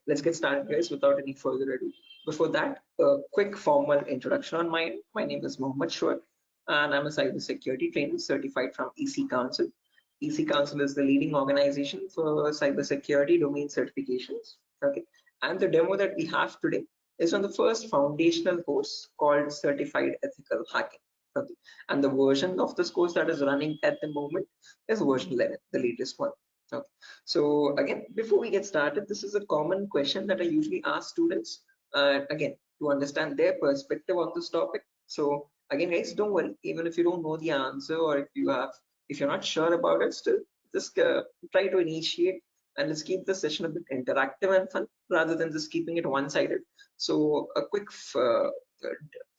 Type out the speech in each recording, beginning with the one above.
Let's get started, guys, without any further ado. Before that, a quick formal introduction on my end. My name is Mohammed Shuaib, and I'm a cybersecurity trainer certified from EC Council. EC Council is the leading organization for cybersecurity domain certifications. Okay, and the demo that we have today is on the first foundational course called Certified Ethical Hacking. Okay, and the version of this course that is running at the moment is version 11, the latest one. Okay. So again, before we get started, this is a common question that I usually ask students, again, to understand their perspective on this topic. So again, guys, don't worry, even if you don't know the answer, or if you're not sure about it, still just try to initiate, and let's keep the session a bit interactive and fun rather than just keeping it one-sided. So a quick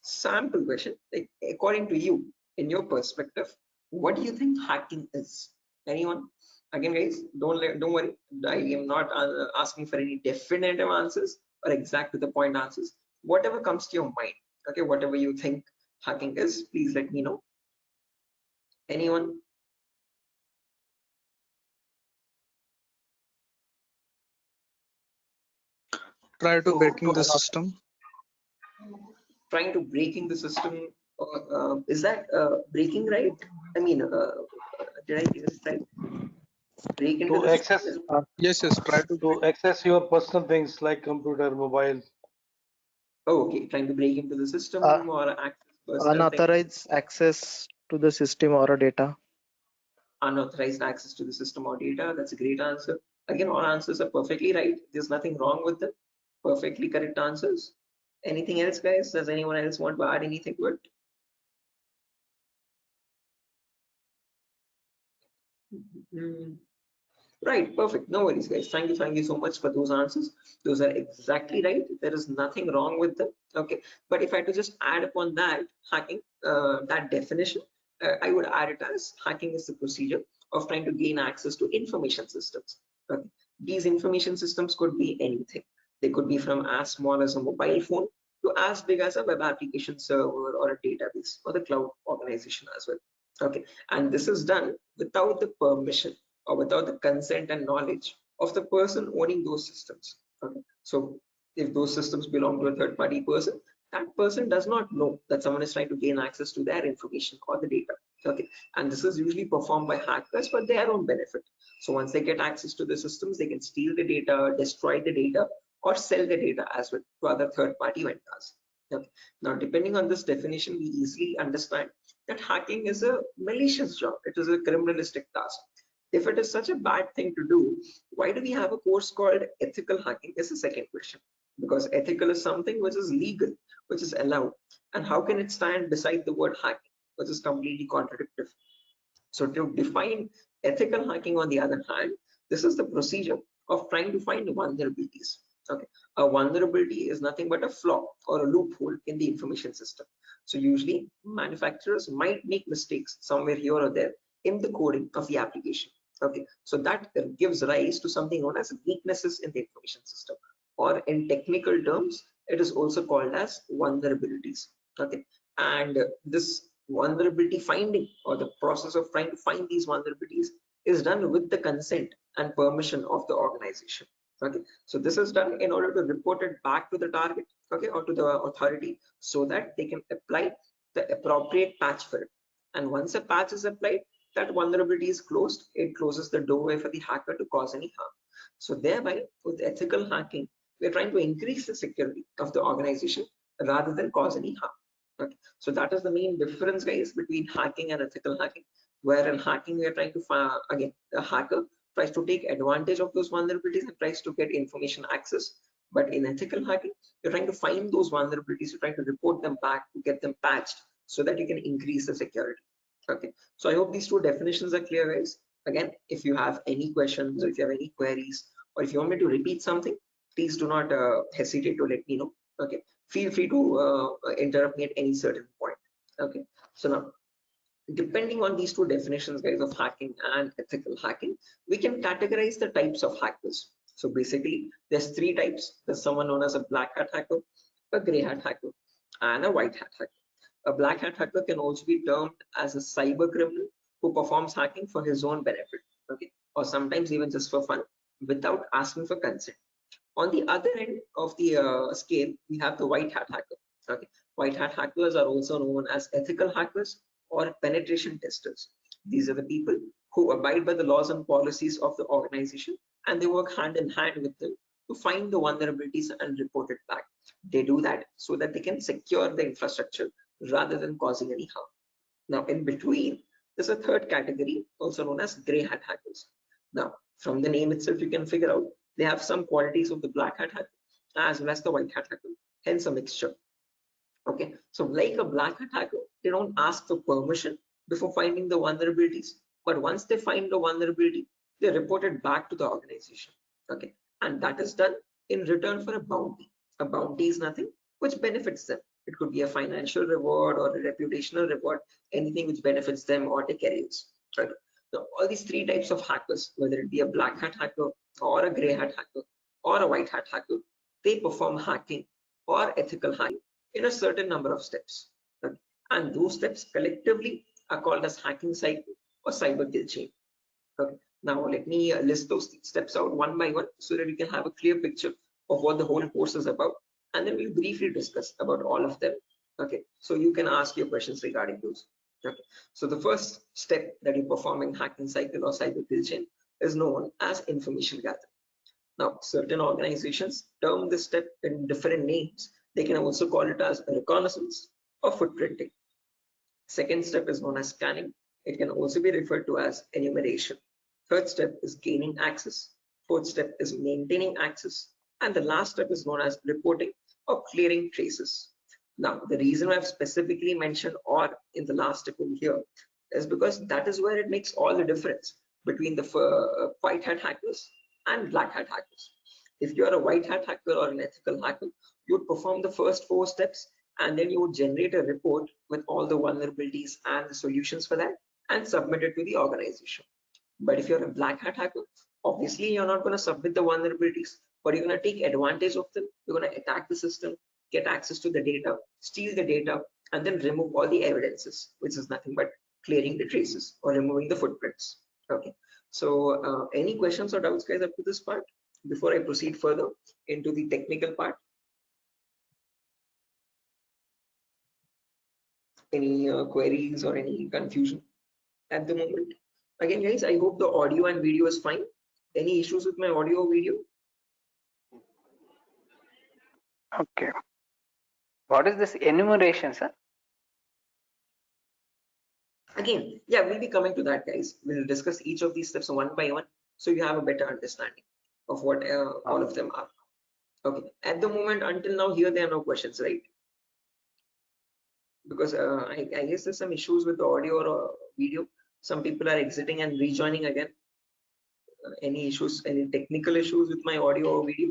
sample question, like according to you, in your perspective, what do you think hacking is? Anyone? Again, guys, don't worry, I am not asking for any definitive answers or exact to the point answers. Whatever comes to your mind, okay, whatever you think hacking is, please let me know. Anyone? Try to breaking the system. Trying to breaking the system, is that breaking, right? I mean, did I get it right? Break into To the system access is, Yes, try to break. to access your personal things like computer, mobile. oh, okay, trying to break into the Uh, system or access personal things. Unauthorized access to the system or a data. Unauthorized access to the system or data. That's a great answer. Again, all answers are perfectly right. There's nothing wrong with them. Perfectly correct answers. Anything else, guys? Does anyone else want to add anything to it? Right, perfect. No worries, guys. Thank you so much for those answers. Those are exactly right. There is nothing wrong with them. Okay, but if I had to just add upon that hacking, that definition, I would add it as hacking is the procedure of trying to gain access to information systems. Okay, these information systems could be anything. They could be from as small as a mobile phone to as big as a web application server or a database or the cloud organization as well. Okay, and this is done without the permission or without the consent and knowledge of the person owning those systems. Okay, so if those systems belong to a third party person, that person does not know that someone is trying to gain access to their information or the data. Okay, and this is usually performed by hackers for their own benefit. So once they get access to the systems, they can steal the data, destroy the data, or sell the data as well to other third party vendors. Okay. Now, depending on this definition, we easily understand that hacking is a malicious job. It is a criminalistic task. If it is such a bad thing to do, why do we have a course called ethical hacking is the second question. Because ethical is something which is legal, which is allowed. And how can it stand beside the word hacking, which is completely contradictory? So to define ethical hacking, on the other hand, this is the procedure of trying to find vulnerabilities. Okay, a vulnerability is nothing but a flaw or a loophole in the information system. So usually manufacturers might make mistakes somewhere here or there in the coding of the application. Okay, so that gives rise to something known as weaknesses in the information system, or in technical terms, it is also called as vulnerabilities. Okay, and this vulnerability finding, or the process of trying to find these vulnerabilities, is done with the consent and permission of the organization. Okay, so this is done in order to report it back to the target, okay, or to the authority, so that they can apply the appropriate patch for it. And once a patch is applied, that vulnerability is closed. It closes the doorway for the hacker to cause any harm. So thereby, with ethical hacking, we're trying to increase the security of the organization rather than cause any harm. Okay. So that is the main difference, guys, between hacking and ethical hacking. Where in hacking, we are trying to find, again, the hacker tries to take advantage of those vulnerabilities and tries to get information access. But in ethical hacking, you're trying to find those vulnerabilities, you're trying to report them back to get them patched so that you can increase the security. Okay, so I hope these two definitions are clear, guys. Again, if you have any questions, or if you have any queries, or if you want me to repeat something, please do not hesitate to let me know. Okay, feel free to interrupt me at any certain point. Okay, so now, depending on these two definitions, guys, of hacking and ethical hacking, we can categorize the types of hackers. So basically, there's three types. There's someone known as a black hat hacker, a gray hat hacker, and a white hat hacker. A black hat hacker can also be termed as a cyber criminal who performs hacking for his own benefit, okay, or sometimes even just for fun, without asking for consent. On the other end of the scale, we have the white hat hacker. Okay, white hat hackers are also known as ethical hackers or penetration testers. These are the people who abide by the laws and policies of the organization, and they work hand in hand with them to find the vulnerabilities and report it back. They do that so that they can secure the infrastructure rather than causing any harm. Now, in between, there's a third category, also known as gray hat hackers. Now, from the name itself, you can figure out they have some qualities of the black hat hacker as well as the white hat hacker, hence a mixture. Okay, so like a black hat hacker, they don't ask for permission before finding the vulnerabilities, but once they find the vulnerability, they report it back to the organization. Okay, and that is done in return for a bounty. A bounty is nothing which benefits them. It could be a financial reward or a reputational reward, anything which benefits them or their careers. Right. So all these three types of hackers, whether it be a black hat hacker or a gray hat hacker or a white hat hacker, they perform hacking or ethical hacking in a certain number of steps. Okay. And those steps collectively are called as hacking cycle or cyber kill chain. Okay. Now let me list those steps out one by one so that you can have a clear picture of what the whole course is about, and then we'll briefly discuss about all of them. Okay, so you can ask your questions regarding those. Okay, so the first step that you perform in hacking cycle or cyber kill chain is known as information gathering. Now, certain organizations term this step in different names. They can also call it as reconnaissance or footprinting. Second step is known as scanning. It can also be referred to as enumeration. Third step is gaining access. Fourth step is maintaining access. And the last step is known as reporting or clearing traces. Now, the reason I've specifically mentioned "or" in the last step over here is because that is where it makes all the difference between the white hat hackers and black hat hackers. If you're a white hat hacker or an ethical hacker, you would perform the first 4 steps and then you would generate a report with all the vulnerabilities and the solutions for that and submit it to the organization. But if you're a black hat hacker, obviously you're not going to submit the vulnerabilities, but you're going to take advantage of them. You're going to attack the system, get access to the data, steal the data, and then remove all the evidences, which is nothing but clearing the traces or removing the footprints. Okay, so any questions or doubts, guys, up to this part before I proceed further into the technical part? Any queries or any confusion at the moment? Again, guys, I hope the audio and video is fine. Any issues with my audio or video? Okay. What is this enumeration, sir? Again, yeah, we'll be coming to that, guys. We'll discuss each of these steps one by one so you have a better understanding of what all of them are. Okay, at the moment, until now, here there are no questions, right? Because I guess there's some issues with the audio or video. Some people are exiting and rejoining again. Any issues, any technical issues with my audio or video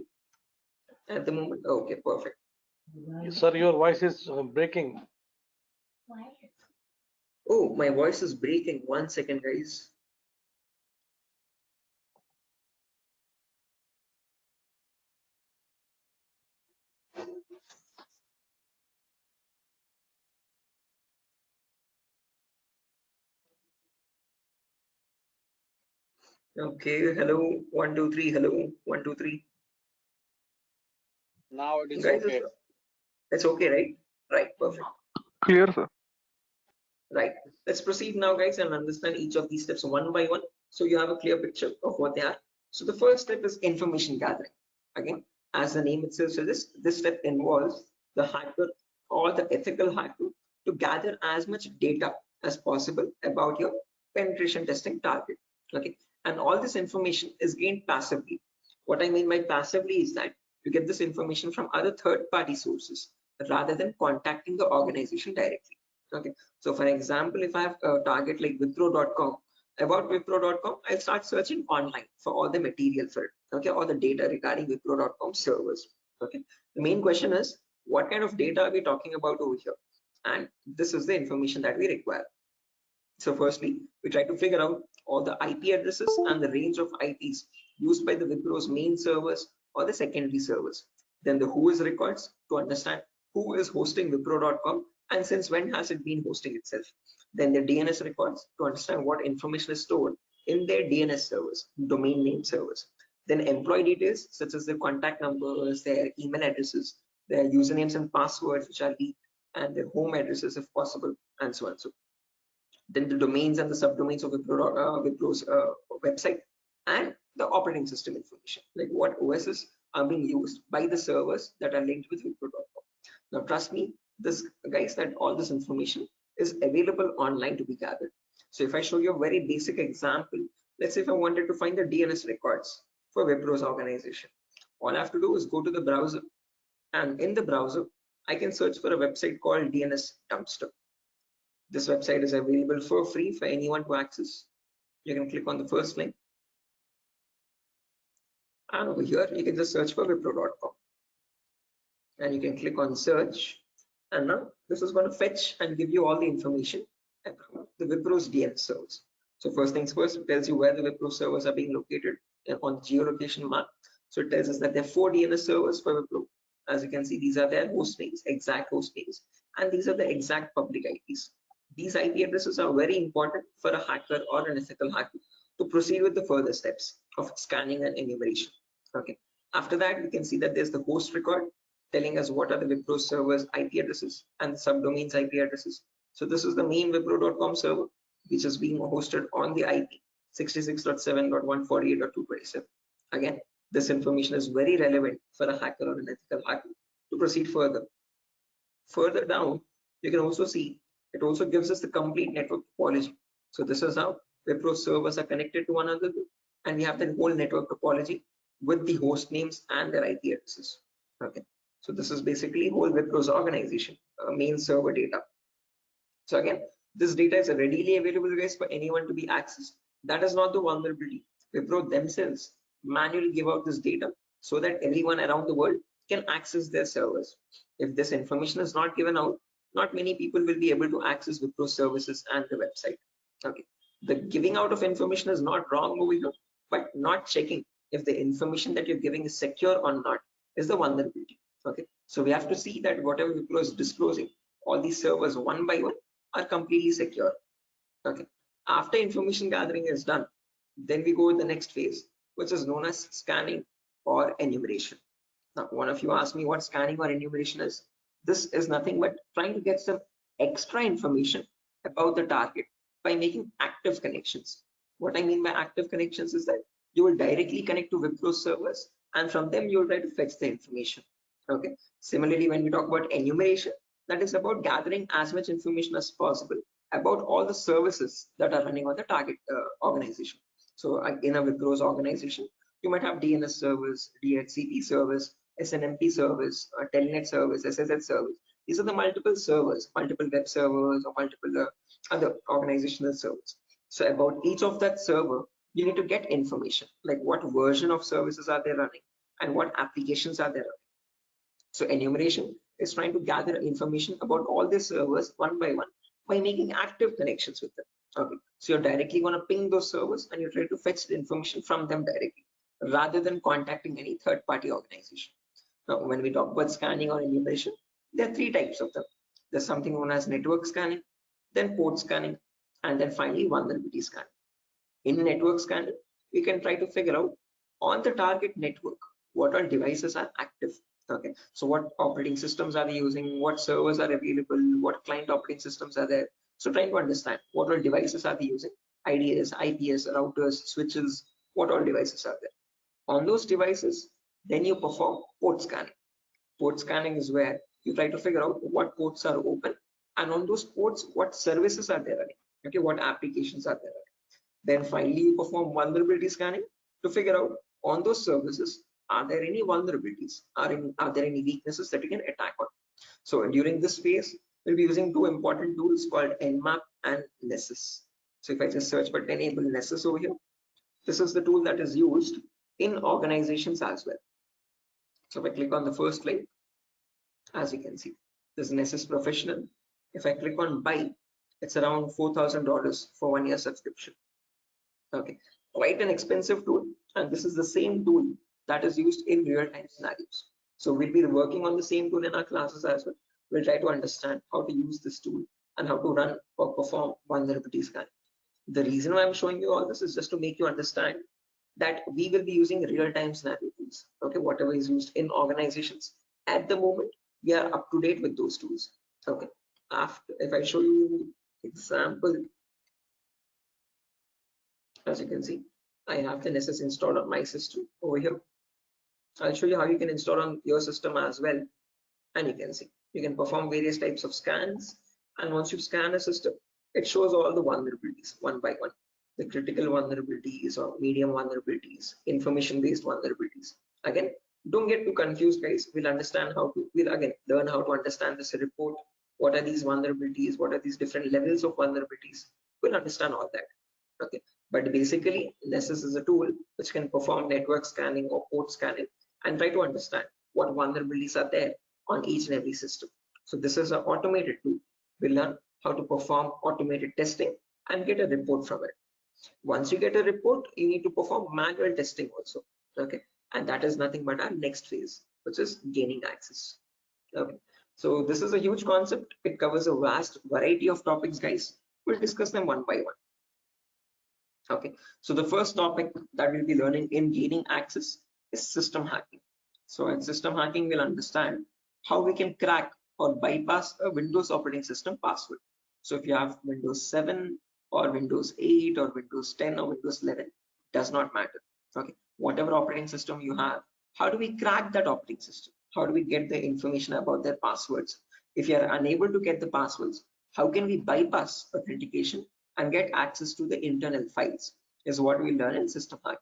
at the moment? Okay, perfect. Sir, your voice is breaking. Oh, my voice is breaking. 1 second, guys. Okay, hello, 1 2 3, hello, 1 2 3. Now it is Guys, okay. it's okay, right? Right, perfect. Clear, sir. Right, let's proceed now, guys, and understand each of these steps one by one so you have a clear picture of what they are. So the first step is information gathering. Again, as the name itself suggests, this step involves the hacker or the ethical hacker to gather as much data as possible about your penetration testing target. Okay, and all this information is gained passively. What I mean by passively is that you get this information from other third-party sources rather than contacting the organization directly. Okay, so for example, if I have a target like Wipro.com, about Wipro.com, I'll start searching online for all the material for it, okay, all the data regarding Wipro.com servers. Okay, the main question is what kind of data are we talking about over here, and this is the information that we require. So firstly, we try to figure out all the IP addresses and the range of IPs used by the Wipro's main servers or the secondary servers. Then the whois records to understand who is hosting Wipro.com and since when has it been hosting itself. Then the DNS records to understand what information is stored in their DNS servers, domain name servers. Then employee details such as their contact numbers, their email addresses, their usernames and passwords which are leaked, and their home addresses if possible, and so on. So then the domains and the subdomains of Wipro's website, and the operating system information, like what OSs are being used by the servers that are linked with Wipro.com. Now trust me, this guys, that all this information is available online to be gathered. So if I show you a very basic example, let's say if I wanted to find the DNS records for Wipro's organization, all I have to do is go to the browser, and in the browser I can search for a website called DNS Dumpster. This website is available for free for anyone to access. You can click on the first link, and over here you can just search for Wipro.com, and you can click on search, and now this is going to fetch and give you all the information about the Wipro's DNS servers. So first things first, it tells you where the Wipro servers are being located on the geolocation map. So it tells us that there are 4 DNS servers for Wipro. As you can see, these are their host names, exact host names, and these are the exact public IPs. These IP addresses are very important for a hacker or an ethical hacker to proceed with the further steps of scanning and enumeration. Okay. After that, we can see that there's the host record telling us what are the Wipro servers IP addresses and subdomains IP addresses. So this is the main Wipro.com server, which is being hosted on the IP 66.7.148.227. Again, this information is very relevant for a hacker or an ethical hacker to proceed further. Further down, you can also see it also gives us the complete network topology. So this is how Wipro servers are connected to one another, and we have the whole network topology with the host names and their IP addresses. Okay, so this is basically whole Wipro's organization main server data. So again, this data is readily available, guys, for anyone to be accessed. That is not the vulnerability. Wipro themselves manually give out this data so that everyone around the world can access their servers. If this information is not given out, not many people will be able to access Wipro services and the website. Okay, the giving out of information is not wrong over here, but not checking if the information that you're giving is secure or not is the vulnerability. Okay, so we have to see that whatever Wipro is disclosing, all these servers one by one are completely secure. Okay, after information gathering is done, then we go to the next phase, which is known as scanning or enumeration. Now, one of you asked me what scanning or enumeration is. This is nothing but trying to get some extra information about the target by making active connections. What I mean by active connections is that you will directly connect to Wipro servers, and from them you will try to fetch the information. Okay. Similarly, when we talk about enumeration, that is about gathering as much information as possible about all the services that are running on the target organization. So in a Wipro's organization, you might have DNS servers, DHCP servers, SNMP servers, Telnet servers, SSH servers. These are the multiple servers, multiple web servers, or multiple other organizational servers. So about each of that server, you need to get information, like what version of services are they running and what applications are they running. So enumeration is trying to gather information about all the servers one by one by making active connections with them. Okay, so you're directly going to ping those servers and you try to fetch the information from them directly rather than contacting any third-party organization. Now, when we talk about scanning or enumeration, there are 3 types of them. There's something known as network scanning, then port scanning, and then finally vulnerability scanning. In network scanning, we can try to figure out on the target network what all devices are active. Okay, so what operating systems are they using, what servers are available, what client operating systems are there. So trying to understand what all devices are they using, IDS, IPS, routers, switches, what all devices are there. On those devices, then you perform port scanning. Port scanning is where you try to figure out what ports are open, and on those ports, what services are there running. Okay, what applications are there running. Then finally, you perform vulnerability scanning to figure out on those services, are there any vulnerabilities? Are there any weaknesses that you can attack on? So during this phase, we'll be using 2 important tools called Nmap and Nessus. So if I just search for enable Nessus over here, this is the tool that is used in organizations as well. So if I click on the first link, as you can see, this is Nessus Professional. If I click on buy, it's around $4,000 for 1 year subscription. Okay, quite an expensive tool, and this is the same tool that is used in real-time scenarios. So we'll be working on the same tool in our classes as well. We'll try to understand how to use this tool and how to run or perform vulnerability scanning. The reason why I'm showing you all this is just to make you understand that we will be using real-time scenario tools. Okay, whatever is used in organizations at the moment, we are up to date with those tools. Okay, after if I show you example, as you can see, I have the Nessus installed on my system over here. I'll show you how you can install on your system as well, and you can see you can perform various types of scans, and once you scan a system, it shows all the vulnerabilities one by one, the critical vulnerabilities or medium vulnerabilities, information based vulnerabilities. Again, don't get too confused, guys. We'll again learn how to understand this report. What are these vulnerabilities? What are these different levels of vulnerabilities? We'll understand all that. Okay, but basically Nessus is a tool which can perform network scanning or port scanning and try to understand what vulnerabilities are there on each and every system. So this is an automated tool. We'll learn how to perform automated testing and get a report from it. Once you get a report, you need to perform manual testing also. Okay, and that is nothing but our next phase, which is gaining access. Okay, so this is a huge concept. It covers a vast variety of topics, guys. We'll discuss them one by one. Okay, so the first topic that we'll be learning in gaining access is system hacking. So in system hacking, we'll understand how we can crack or bypass a Windows operating system password. So if you have Windows 7 or Windows 8 or Windows 10 or Windows 11, does not matter. Okay, whatever operating system you have, how do we crack that operating system? How do we get the information about their passwords? If you are unable to get the passwords, how can we bypass authentication and get access to the internal files, is what we learn in system hacking.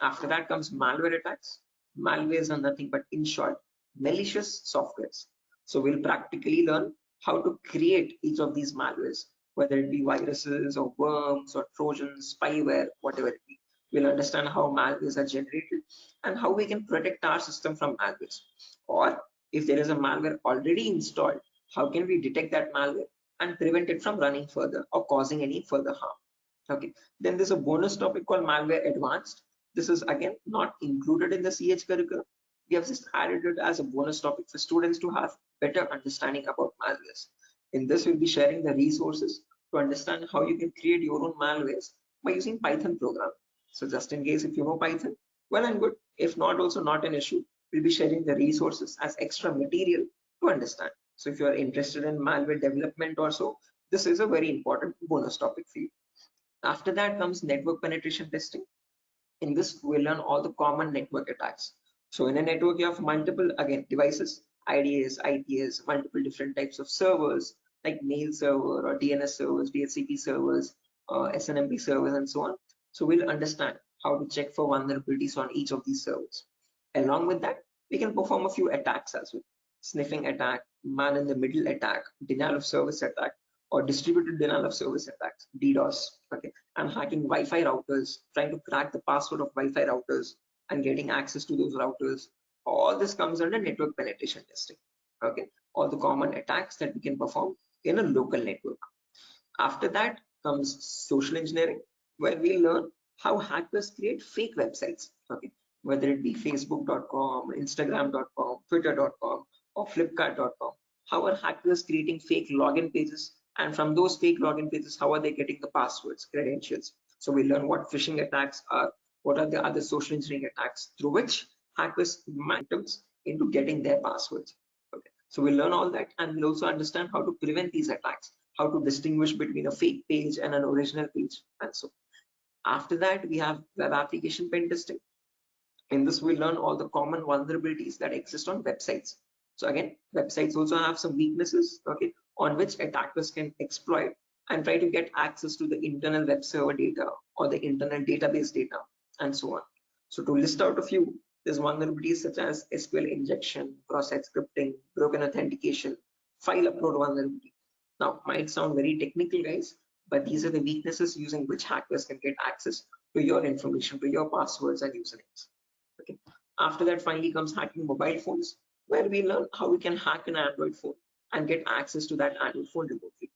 After that comes malware attacks. Malwares are nothing but, in short, malicious softwares. So we'll practically learn how to create each of these malwares, whether it be viruses or worms or trojans, spyware, whatever it be. We'll understand how malwares are generated and how we can protect our system from malwares. Or if there is a malware already installed, how can we detect that malware and prevent it from running further or causing any further harm. Okay, then there's a bonus topic called malware advanced. This is again not included in the CH curriculum. We have just added it as a bonus topic for students to have better understanding about malwares. In this, we'll be sharing the resources to understand how you can create your own malwares by using Python program. So just in case if you know Python, well and good. If not, also not an issue. We'll be sharing the resources as extra material to understand. So if you are interested in malware development or so, this is a very important bonus topic for you. After that comes network penetration testing. In this, we'll learn all the common network attacks. So in a network, you have multiple, again, devices, IDS, IPS, multiple different types of servers like mail server or DNS servers, DHCP servers, SNMP servers, and so on. So we'll understand how to check for vulnerabilities on each of these servers. Along with that, we can perform a few attacks as well. Sniffing attack, man in the middle attack, denial of service attack, or distributed denial of service attacks, DDoS. Okay, and hacking Wi-Fi routers, trying to crack the password of Wi-Fi routers and getting access to those routers. All this comes under network penetration testing. Okay, all the common attacks that we can perform in a local network. After that comes social engineering, where we learn how hackers create fake websites. Okay, whether it be Facebook.com, Instagram.com, Twitter.com, or Flipkart.com. How are hackers creating fake login pages? And from those fake login pages, how are they getting the passwords, credentials? So we learn what phishing attacks are, what are the other social engineering attacks through which hackers attempts into getting their passwords. Okay, so we'll learn all that, and we'll also understand how to prevent these attacks, how to distinguish between a fake page and an original page, and so. After that, we have web application pen testing. In this, we learn all the common vulnerabilities that exist on websites. So again, websites also have some weaknesses, okay, on which attackers can exploit and try to get access to the internal web server data or the internal database data, and so on. So to list out a few, there's vulnerabilities such as SQL injection, cross-site scripting, broken authentication, file upload vulnerability. Now, might sound very technical, guys, but these are the weaknesses using which hackers can get access to your information, to your passwords and usernames. Okay. After that, finally comes hacking mobile phones, where we learn how we can hack an Android phone and get access to that Android phone remotely.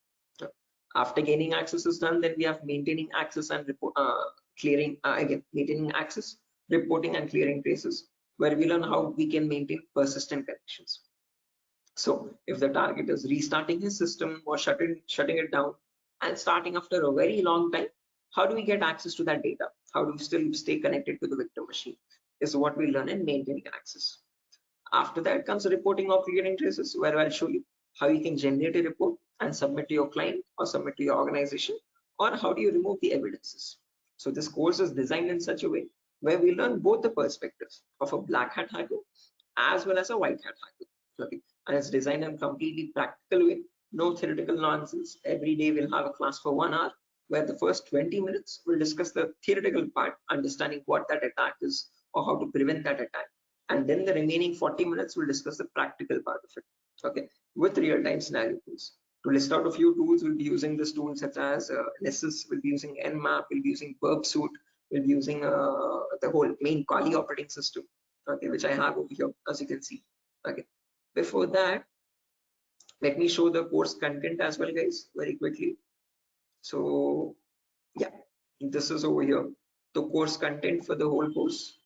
After gaining access is done, then we have maintaining access and clearing, again, maintaining access, reporting and clearing traces, where we learn how we can maintain persistent connections. So if the target is restarting his system or shutting it down and starting after a very long time, how do we get access to that data? how do you still stay connected to the victim machine, is what we learn in maintaining access. After that comes reporting of clearing traces, where I'll show you how you can generate a report and submit to your client or submit to your organization, or how do you remove the evidences. So this course is designed in such a way where we learn both the perspectives of a black hat hacker as well as a white hat hacker. Okay, and it's designed in a completely practical way, no theoretical nonsense. Every day we'll have a class for 1 hour, where the first 20 minutes we'll discuss the theoretical part, understanding what that attack is or how to prevent that attack, and then the remaining 40 minutes we'll discuss the practical part of it, okay, with real-time scenario tools. To list out a few tools, we'll be using this tool such as Nessus, we'll be using Nmap, we'll be using Burpsuit, we'll be using the whole main Kali operating system, okay, which I have over here, as you can see. Okay, before that, let me show the course content as well, guys, very quickly. So yeah, this is over here, the course content for the whole course.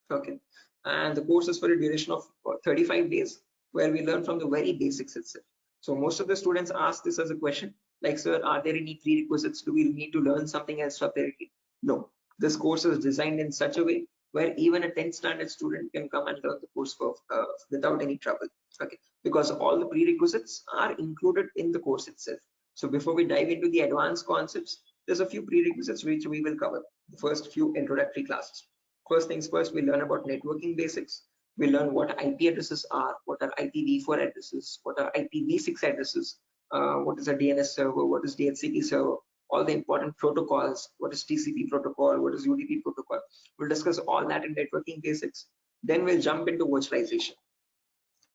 Okay, and the course is for a duration of 35 days, where we learn from the very basics itself. So most of the students ask this as a question, like, sir, are there any prerequisites? Do we need to learn something else separately? No, this course is designed in such a way where even a 10th standard student can come and learn the course for, without any trouble. Okay, because all the prerequisites are included in the course itself. So before we dive into the advanced concepts, there's a few prerequisites which we will cover. The first few introductory classes. First things first, we learn about networking basics. We learn what IP addresses are, what are IPv4 addresses, what are IPv6 addresses, what is a DNS server, what is DHCP server, all the important protocols, what is TCP protocol, what is UDP protocol. We'll discuss all that in networking basics. Then we'll jump into virtualization.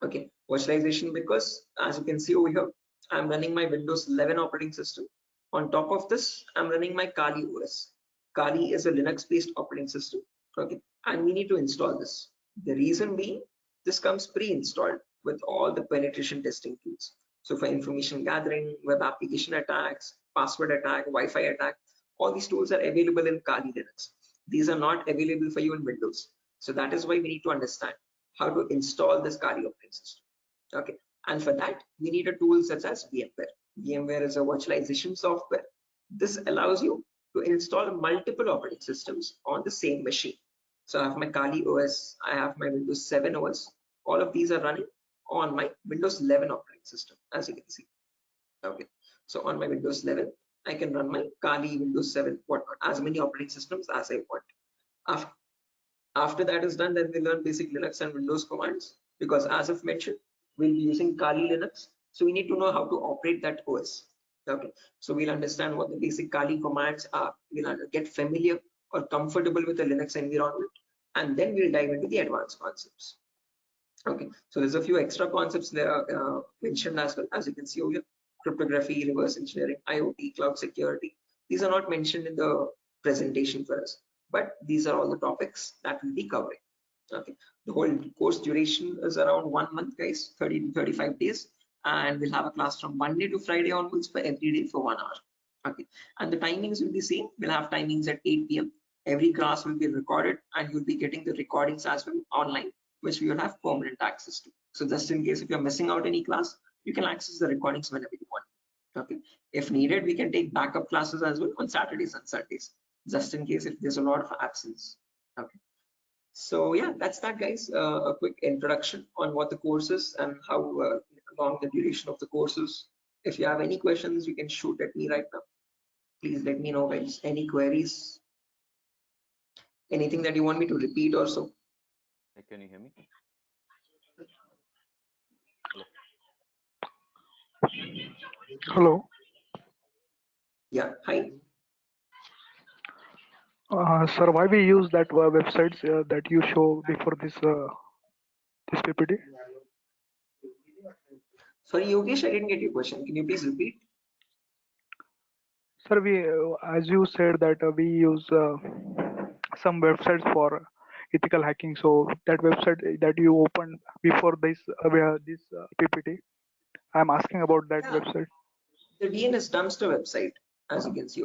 Okay, virtualization, because as you can see over here, I'm running my Windows 11 operating system. On top of this, I'm running my Kali OS. Kali is a Linux-based operating system. Okay, and we need to install this. The reason being, this comes pre-installed with all the penetration testing tools. So for information gathering, web application attacks, password attack, Wi-Fi attack, all these tools are available in Kali Linux. These are not available for you in Windows. So that is why we need to understand how to install this Kali operating system. Okay, and for that we need a tool such as VMware. VMware is a virtualization software. This allows you to install multiple operating systems on the same machine. So I have my Kali OS, I have my Windows 7 OS. All of these are running on my Windows 11 operating system, as you can see. Okay, so on my Windows 11, I can run my Kali, Windows 7, whatnot, as many operating systems as I want. After that is done, then we learn basic Linux and Windows commands, because as I've mentioned, we'll be using Kali Linux. So we need to know how to operate that OS. Okay, so we'll understand what the basic Kali commands are. We'll get familiar or comfortable with the Linux environment, and then we'll dive into the advanced concepts. Okay, so there's a few extra concepts there mentioned as well, as you can see over here: cryptography, reverse engineering, IoT, cloud security. These are not mentioned in the presentation for us, but these are all the topics that we'll be covering. Okay, the whole course duration is around 1 month, guys, 30 to 35 days, and we'll have a class from Monday to Friday onwards for every day for 1 hour. Okay, and the timings will be same. We'll have timings at 8 p.m. Every class will be recorded, and you'll be getting the recordings as well online, which we will have permanent access to. So just in case if you're missing out any class, you can access the recordings whenever you want. Okay, if needed, we can take backup classes as well on Saturdays and Sundays, just in case if there's a lot of absence. Okay, so yeah, that's that, guys. A quick introduction on what the course is and how long the duration of the course is. If you have any questions, you can shoot at me right now. Please let me know, guys. Any queries, anything that you want me to repeat or so. Hey, can you hear me? Hello. Yeah, hi. Sir, why we use that websites that you show before this PPT? Sorry, Yogesh, I didn't get your question. Can you please repeat? Sir, we as you said that we use some websites for ethical hacking. So that website that you opened before this PPT, I'm asking about that Yeah. website. The DNS dumpster website, as you can see.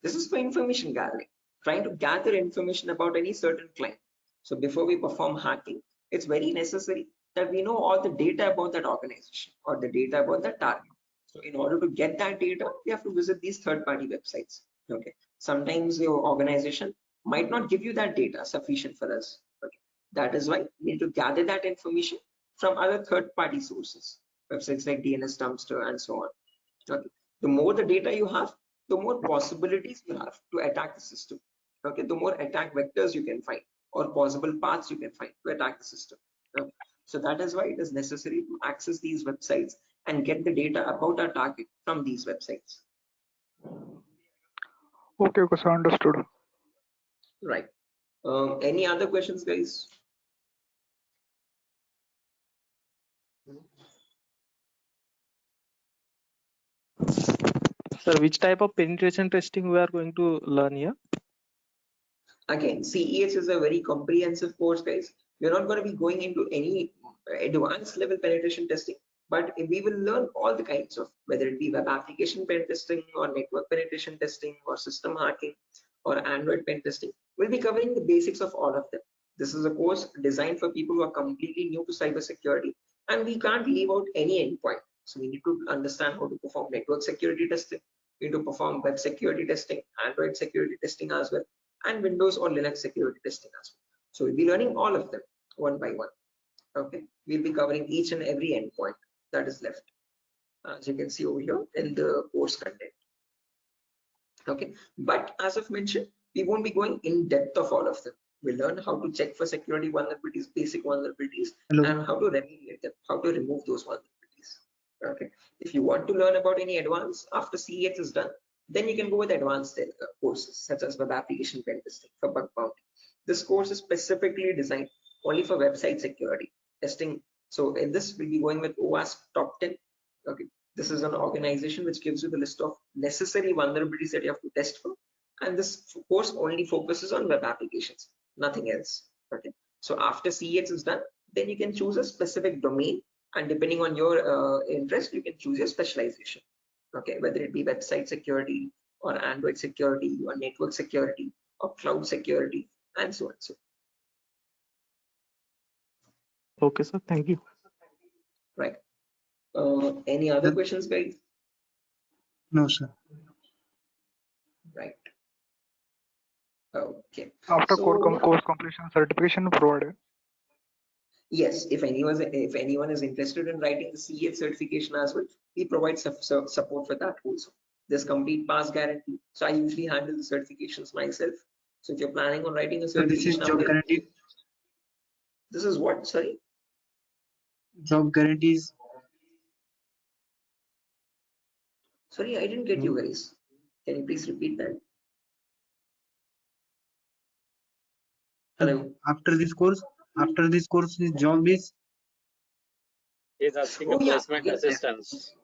This is for information gathering, trying to gather information about any certain client. So before we perform hacking, it's very necessary that we know all the data about that organization or the data about that target. So in order to get that data, we have to visit these third-party websites. Okay. Sometimes your organization might not give you that data sufficient for us. Okay. That is why we need to gather that information from other third-party sources, websites like DNS Dumpster and so on. Okay. The more the data you have, the more possibilities you have to attack the system. Okay. The more attack vectors you can find or possible paths you can find to attack the system. Okay. So that is why it is necessary to access these websites and get the data about our target from these websites. Okay, okay, so understood. Right. Any other questions, guys? Sir, which type of penetration testing we are going to learn here? Again, CEH is a very comprehensive course, guys. We're not going to be going into any advanced level penetration testing, but we will learn all the kinds of, whether it be web application pen testing or network penetration testing or system hacking or Android pen testing. We'll be covering the basics of all of them. This is a course designed for people who are completely new to cybersecurity, and we can't leave out any endpoint. So we need to understand how to perform network security testing. We need to perform web security testing, Android security testing as well, and Windows or Linux security testing as well. So we'll be learning all of them one by one. Okay, we'll be covering each and every endpoint that is left, as you can see over here in the course content. Okay, but as I've mentioned, we won't be going in depth of all of them. We'll learn how to check for security vulnerabilities, basic vulnerabilities, and how to remediate them, how to remove those vulnerabilities. Okay, if you want to learn about any advanced after CEH is done, then you can go with advanced courses such as web application pen testing for bug bounty. This course is specifically designed only for website security testing. So in this, we'll be going with OWASP Top 10. Okay, this is an organization which gives you the list of necessary vulnerabilities that you have to test for, and this course only focuses on web applications, nothing else. Okay, so after CEH is done, then you can choose a specific domain, and depending on your interest, you can choose your specialization. Okay, whether it be website security or Android security or network security or cloud security and so on. So Okay, sir. Thank you. right. Any other questions, guys? No, sir. Right. Okay. After So course completion, certification provided. yes, if anyone is interested in writing the CEH certification as well, we provide support for that also. There's complete pass guarantee. So I usually handle the certifications myself. So if you're planning on writing a So this is certification, job guarantee. this is what? Sorry. Job guarantees. Sorry, I didn't get you guys. Can you please repeat that? Hello. After this course, his job is. He's asking Oh, a yeah, placement again, assistance.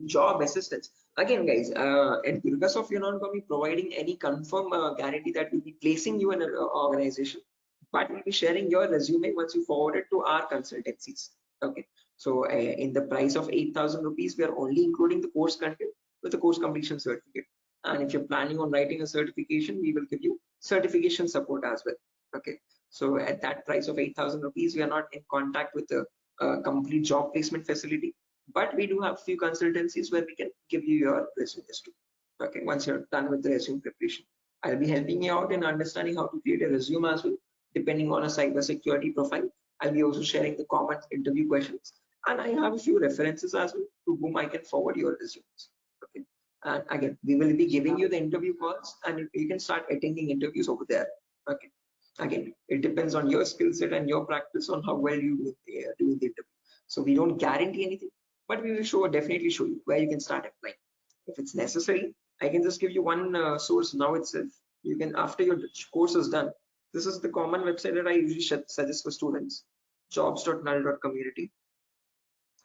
job assistance. Again, guys, at Durgasoft, you're not going to be providing any confirm guarantee that we'll be placing you in an organization, but we'll be sharing your resume once you forward it to our consultancies. Okay. So in the price of 8,000 rupees, we are only including the course content with the course completion certificate. And if you're planning on writing a certification, we will give you certification support as well. Okay. So at that price of 8,000 rupees, we are not in contact with the complete job placement facility, but we do have few consultancies where we can give you your resumes too. Okay, once you're done with the resume preparation, I'll be helping you out in understanding how to create a resume as well, depending on a cybersecurity profile. I'll be also sharing the common interview questions, and I have a few references as well to whom I can forward your resumes. Okay, and again, we will be giving you the interview calls, and you can start attending interviews over there. Okay, again, it depends on your skill set and your practice on how well you do the interview. So we don't guarantee anything, but we will definitely show you where you can start applying. If it's necessary, I can just give you one source now itself. You can, after your course is done, this is the common website that I usually suggest for students, jobs.null.community.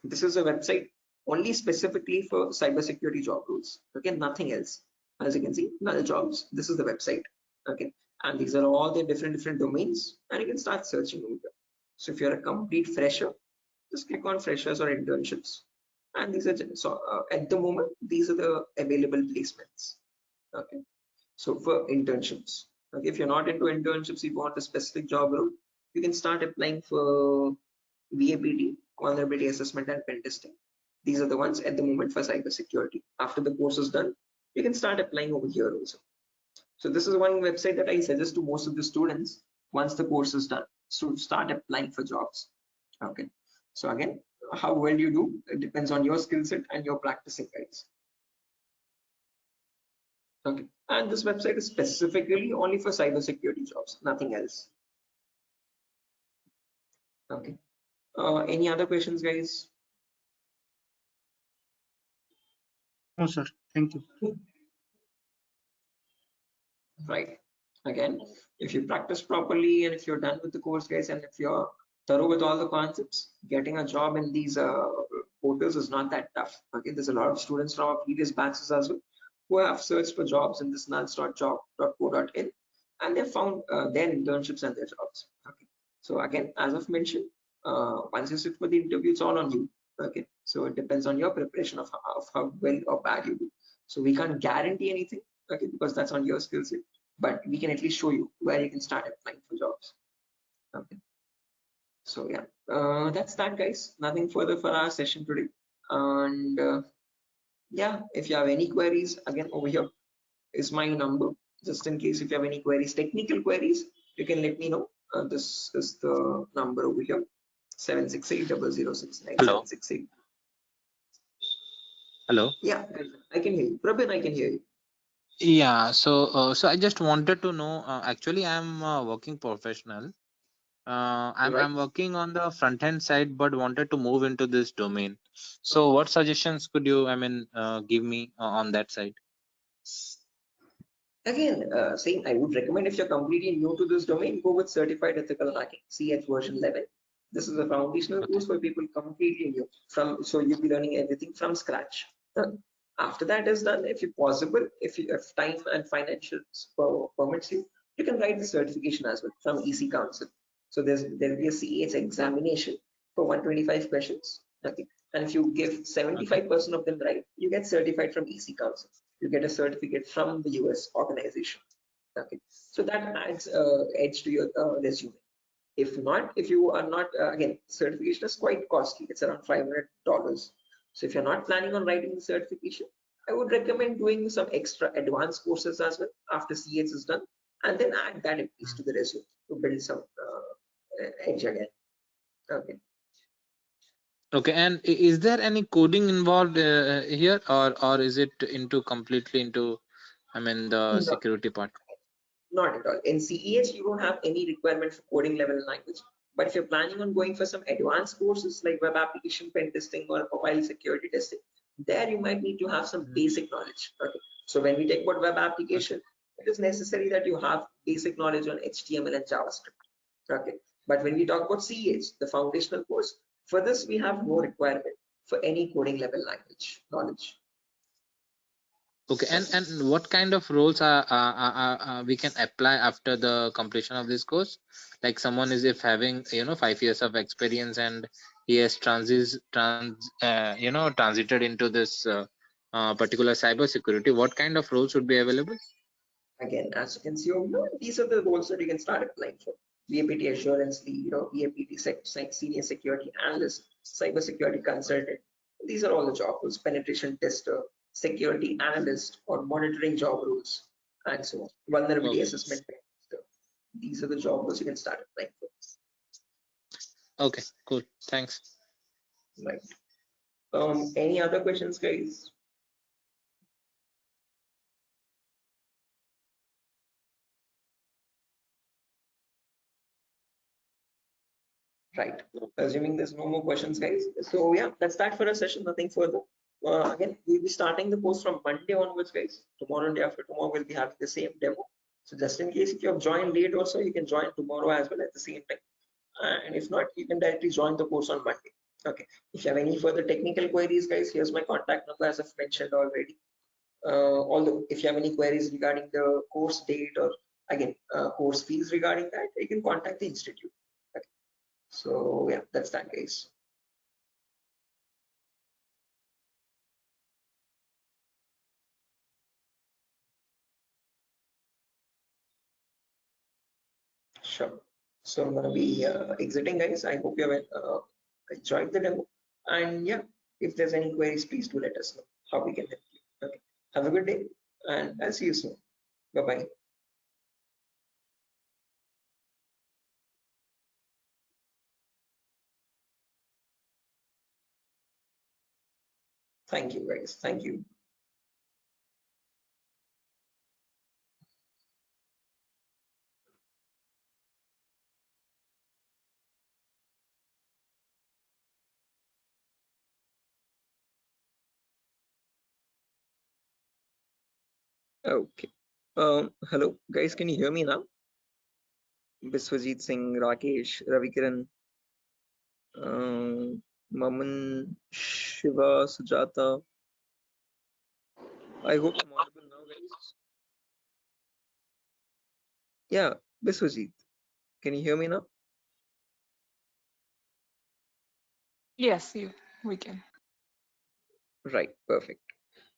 This is a website only specifically for cybersecurity job roles. Okay, nothing else. As you can see, Null Jobs. This is the website. Okay, and these are all the different domains, and you can start searching over here. So if you're a complete fresher, just click on freshers or internships, and these are at the moment these are the available placements. Okay, so for internships, okay, if you're not into internships, you want a specific job role, you can start applying for VAPT, vulnerability assessment and pen testing. These are the ones at the moment for cybersecurity. After the course is done, you can start applying over here also. So this is one website that I suggest to most of the students once the course is done, to start applying for jobs. Okay. So again, how well you do, it depends on your skill set and your practicing, guys. Okay. And this website is specifically only for cybersecurity jobs, nothing else. Okay. Any other questions, guys? No, sir. Thank you. Right. Again, if you practice properly and if you're done with the course, guys, and if you're thorough with all the concepts, getting a job in these portals is not that tough. Okay, there's a lot of students from our previous batches as well who have searched for jobs in this nuls.job.co.in and they found their internships and their jobs. Okay, so again, as I've mentioned, once you sit for the interview, it's all on you. Okay, so it depends on your preparation of how well or bad you do. So we can't guarantee anything, okay, because that's on your skill set, but we can at least show you where you can start applying for jobs. Okay, so yeah, that's that, guys. Nothing further for our session today. And yeah, if you have any queries, again, over here is my number, just in case if you have any queries, technical queries, you can let me know. This is the number over here, 7680069. Hello. 768. Hello. Yeah, I can hear you. Prabin, I can hear you. Yeah. So I just wanted to know. Actually, I'm a working professional. I'm Right. I'm working on the front end side, but wanted to move into this domain. So, what suggestions could you, give me on that side? Again, saying I would recommend if you're completely new to this domain, go with Certified Ethical Hacking, CH version 11. This is a foundational Okay. course for people completely new. So you'll be learning everything from scratch. After that is done, if possible, if time and financial permits you, you can write the certification as well from EC Council. So there'll be a CH examination for 125 questions. Okay, and if you give 75% of them right, you get certified from EC Council. You get a certificate from the US organization. Okay, so that adds edge to your resume. If not, if you are not, again, certification is quite costly. It's around $500. So if you're not planning on writing the certification, I would recommend doing some extra advanced courses as well after CH is done, and then add that at least to the resume to build some edge again. Okay. Okay. And is there any coding involved here, or is it into completely into, the No, security part? not at all. In CEH, you don't have any requirement for coding level language. But if you're planning on going for some advanced courses like web application pen testing or profile security testing, there you might need to have some basic knowledge. Okay. So when we talk about web application, it is necessary that you have basic knowledge on HTML and JavaScript. Okay. But when we talk about CEH, the foundational course, for this we have no requirement for any coding level language knowledge. Okay. And what kind of roles are we can apply after the completion of this course? Like someone is if having 5 years of experience and he has transited into this particular cybersecurity, what kind of roles would be available? Again, as you can see over here, these are the roles that you can start applying for. VAPT assurance lead, VAPT senior security analyst, cybersecurity consultant. These are all the job roles. Penetration tester, security analyst, or monitoring job roles, and so on. Vulnerability assessment tester. These are the job roles you can start applying for. Okay, cool. Thanks. Right. Any other questions, guys? Right. Assuming there's no more questions, guys. So yeah, that's that for a session. Nothing further. Again, we'll be starting the course from Monday onwards, guys. Tomorrow and day after tomorrow, we'll be having the same demo. So just in case if you have joined late also, you can join tomorrow as well at the same time. And if not, you can directly join the course on Monday. Okay. If you have any further technical queries, guys, here's my contact number as I've mentioned already. Although if you have any queries regarding the course date or again course fees regarding that, you can contact the institute. Okay. So yeah, that's that, guys. Sure. So I'm gonna be exiting, guys. I hope you have enjoyed the demo. And yeah, if there's any queries, please do let us know how we can help you. Okay. Have a good day, and I'll see you soon. Bye bye. Thank you, guys. Thank you. Okay. Hello, guys. Can you hear me now? Biswajit Singh, Rakesh, Ravikiran, Maman, Shiva, Sujata. I hope I'm audible now, guys. Yeah, Biswajit. Can you hear me now? Yes, we can. Right, perfect.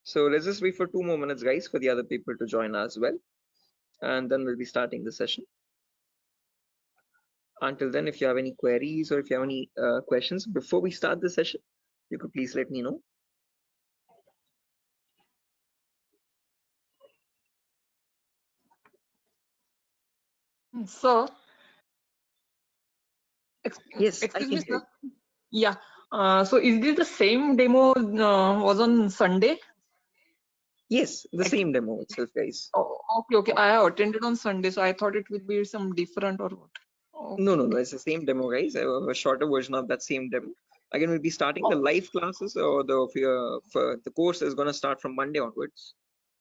So let's just wait for 2 more minutes, guys, for the other people to join as well. And then we'll be starting the session. Until then, if you have any queries or if you have any questions before we start the session, you could please let me know. So, Yes, I excuse can me, hear sir. you. Yeah. So is this the same demo was on Sunday? Yes, the same demo itself, guys. Oh, okay. I have attended on Sunday, so I thought it would be some different or what. No, it's the same demo, guys. A shorter version of that same demo. Again, we'll be starting the live classes, or the course is going to start from Monday onwards.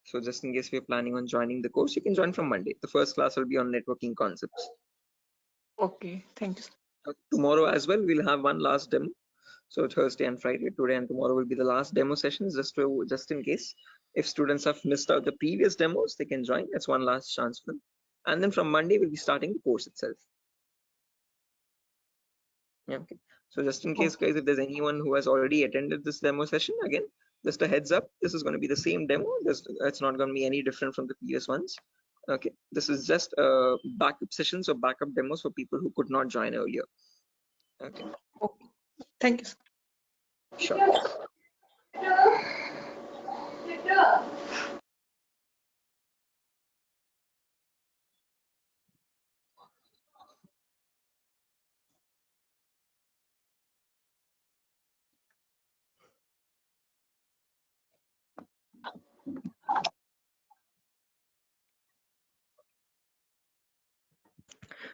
So just in case we're planning on joining the course, you can join from Monday. The first class will be on networking concepts. Okay, thank you. Tomorrow as well, we'll have one last demo. So Thursday and Friday, today and tomorrow will be the last demo sessions, just in case if students have missed out the previous demos, they can join. That's one last chance for them. And then from Monday, we'll be starting the course itself. Yeah, okay. So just in case, guys, if there's anyone who has already attended this demo session, again, just a heads up, this is going to be the same demo. It's not going to be any different from the previous ones. Okay, this is just backup sessions or backup demos for people who could not join earlier. Okay. Thank you. Sure.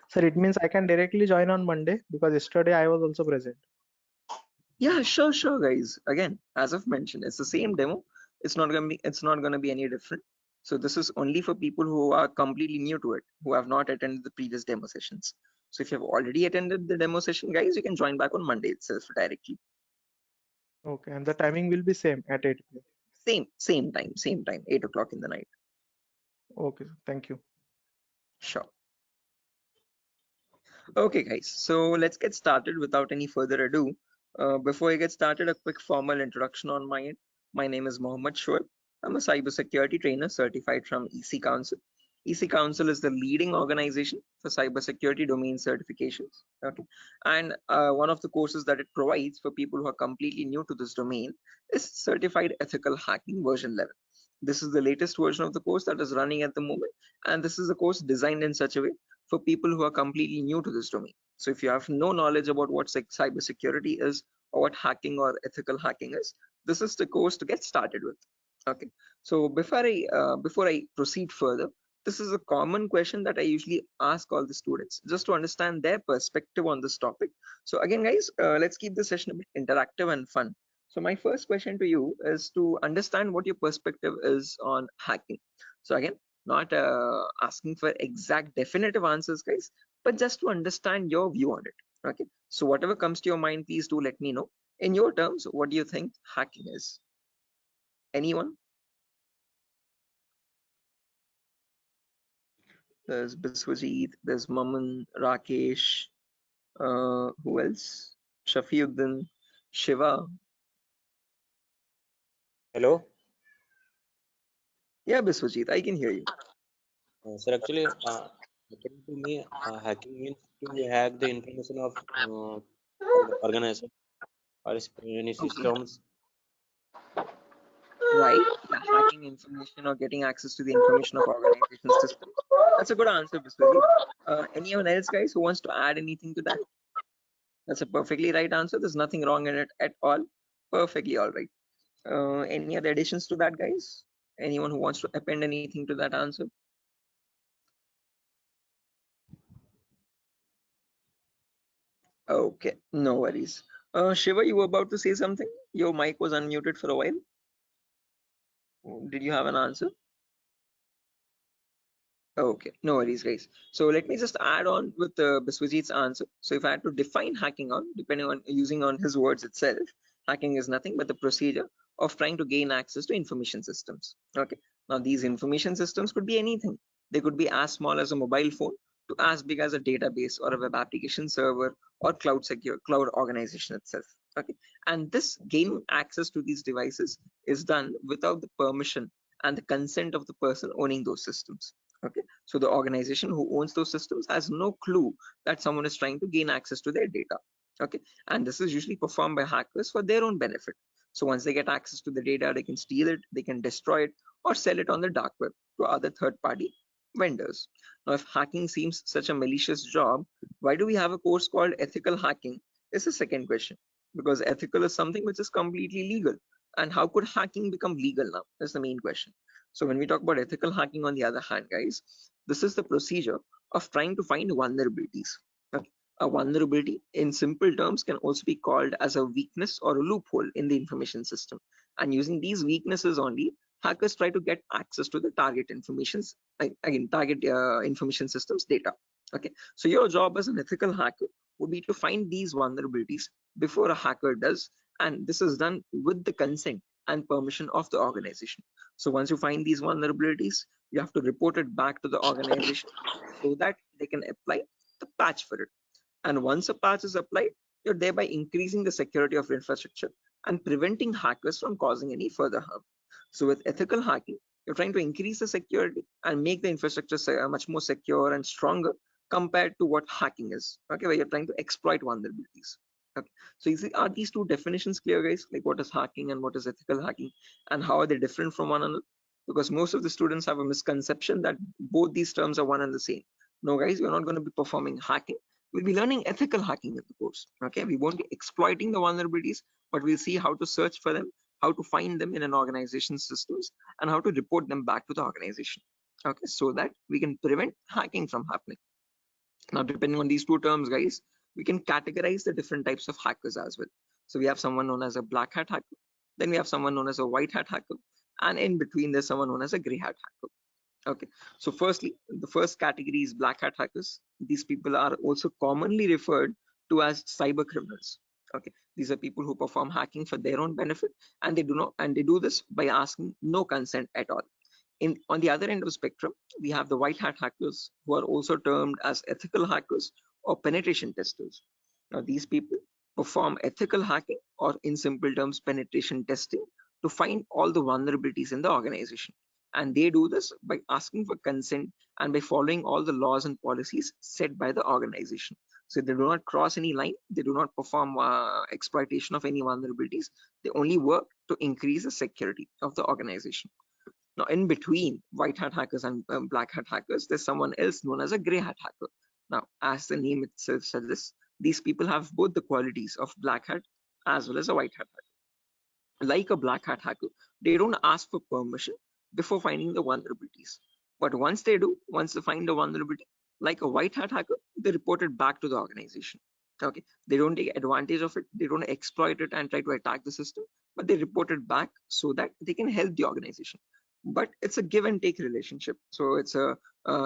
Sir, it means I can directly join on Monday because yesterday I was also present. Yeah, sure, guys. Again, as I've mentioned, it's the same demo. It's not gonna be any different. So this is only for people who are completely new to it, who have not attended the previous demo sessions. So if you have already attended the demo session, guys, you can join back on Monday itself directly. Okay, and the timing will be same at 8 p.m. Same time, 8 o'clock in the night. Okay, thank you. Sure. Okay, guys, so let's get started without any further ado. Before I get started, a quick formal introduction on my end. My name is Mohammed Shoaib. I'm a cybersecurity trainer certified from EC Council. EC Council is the leading organization for cybersecurity domain certifications. Okay, and one of the courses that it provides for people who are completely new to this domain is Certified Ethical Hacking version 11. This is the latest version of the course that is running at the moment, and this is a course designed in such a way for people who are completely new to this domain. So if you have no knowledge about what cybersecurity is or what hacking or ethical hacking is, this is the course to get started with. Okay. So before I proceed further, this is a common question that I usually ask all the students just to understand their perspective on this topic. So again, guys, let's keep the session a bit interactive and fun. So my first question to you is to understand what your perspective is on hacking. So again, not asking for exact definitive answers, guys, but just to understand your view on it. Okay, so whatever comes to your mind, please do let me know. In your terms, what do you think hacking is? Anyone? There's Biswajit, there's Maman, Rakesh, who else? Shafiuddin, Shiva. Hello, Yeah, Biswajit, I can hear you. sir. Actually, according to me, hacking means to hack the information of organization or any systems. Right, yeah, hacking information or getting access to the information of organization systems. That's a good answer, Biswajit. Anyone else, guys, who wants to add anything to that? That's a perfectly right answer. There's nothing wrong in it at all. Perfectly all right. Any other additions to that, guys? Anyone who wants to append anything to that answer? Okay, no worries. Shiva, you were about to say something? Your mic was unmuted for a while. Did you have an answer? Okay, no worries, guys. So let me just add on with Biswajit's answer. So if I had to define hacking on, depending on using on his words itself, hacking is nothing but the procedure of trying to gain access to information systems. Okay, now these information systems could be anything. They could be as small as a mobile phone to as big as a database or a web application server or cloud organization itself. Okay, and this gaining access to these devices is done without the permission and the consent of the person owning those systems. Okay, so the organization who owns those systems has no clue that someone is trying to gain access to their data. Okay, and this is usually performed by hackers for their own benefit. So once they get access to the data, they can steal it, they can destroy it, or sell it on the dark web to other third-party vendors. Now, if hacking seems such a malicious job, why do we have a course called ethical hacking? Is the second question. Because ethical is something which is completely legal. And how could hacking become legal now? That's the main question. So when we talk about ethical hacking, on the other hand, guys, this is the procedure of trying to find vulnerabilities. Okay. A vulnerability in simple terms can also be called as a weakness or a loophole in the information system. And using these weaknesses only, hackers try to get access to the target informations, target information systems data. Okay. So your job as an ethical hacker would be to find these vulnerabilities before a hacker does. And this is done with the consent and permission of the organization. So once you find these vulnerabilities, you have to report it back to the organization so that they can apply the patch for it. And once a patch is applied, you're thereby increasing the security of infrastructure and preventing hackers from causing any further harm. So with ethical hacking, you're trying to increase the security and make the infrastructure much more secure and stronger compared to what hacking is. Okay, where you're trying to exploit vulnerabilities. Okay. So you see, are these two definitions clear, guys? Like what is hacking and what is ethical hacking, and how are they different from one another? Because most of the students have a misconception that both these terms are one and the same. No, guys, we're not going to be performing hacking. We'll be learning ethical hacking in the course. Okay, we won't be exploiting the vulnerabilities, but we'll see how to search for them, how to find them in an organization's systems, and how to report them back to the organization. Okay, so that we can prevent hacking from happening. Now, depending on these two terms, guys, we can categorize the different types of hackers as well. So we have someone known as a black hat hacker, then we have someone known as a white hat hacker, and in between there's someone known as a gray hat hacker. Okay, so firstly, the first category is black hat hackers. These people are also commonly referred to as cyber criminals. Okay, these are people who perform hacking for their own benefit, and they do this by asking no consent at all. On the other end of the spectrum, we have the white hat hackers, who are also termed as ethical hackers or penetration testers. Now, these people perform ethical hacking, or in simple terms, penetration testing, to find all the vulnerabilities in the organization. And they do this by asking for consent and by following all the laws and policies set by the organization. So they do not cross any line, they do not perform exploitation of any vulnerabilities, they only work to increase the security of the organization. Now, in between white hat hackers and black hat hackers, there's someone else known as a gray hat hacker. Now, as the name itself suggests, these people have both the qualities of black hat as well as a white hat hacker. Like a black hat hacker, they don't ask for permission before finding the vulnerabilities. But once they do, once they find the vulnerability, like a white hat hacker, they report it back to the organization. Okay, they don't take advantage of it, they don't exploit it and try to attack the system, but they report it back so that they can help the organization. But it's a give and take relationship, so it's a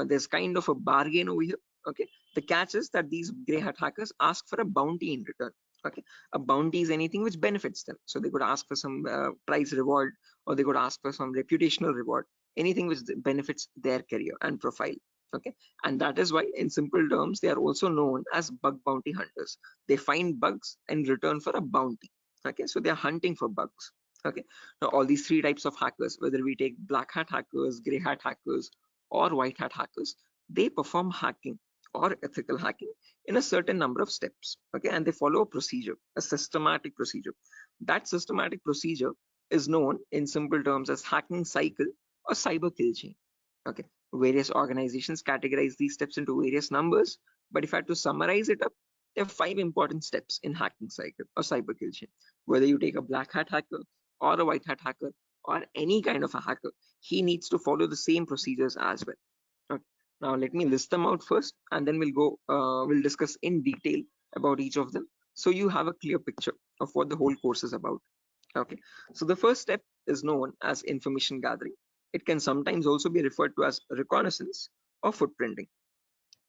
there's kind of a bargain over here. Okay, the catch is that these gray hat hackers ask for a bounty in return. Okay, a bounty is anything which benefits them, so they could ask for some prize reward, or they could ask for some reputational reward, anything which benefits their career and profile. Okay, and that is why in simple terms they are also known as bug bounty hunters. They find bugs in return for a bounty. Okay, so they are hunting for bugs. Okay, now all these three types of hackers, whether we take black hat hackers, gray hat hackers, or white hat hackers, they perform hacking or ethical hacking in a certain number of steps. Okay, and they follow a procedure, a systematic procedure. That systematic procedure is known in simple terms as hacking cycle or cyber kill chain. Okay, various organizations categorize these steps into various numbers, but if I had to summarize it up, there are 5 important steps in hacking cycle or cyber kill chain. Whether you take a black hat hacker, or a white hat hacker or any kind of a hacker, he needs to follow the same procedures as well. Okay. Now let me list them out first, and then we'll discuss in detail about each of them, so you have a clear picture of what the whole course is about. Okay. So the first step is known as information gathering. It can sometimes also be referred to as reconnaissance or footprinting.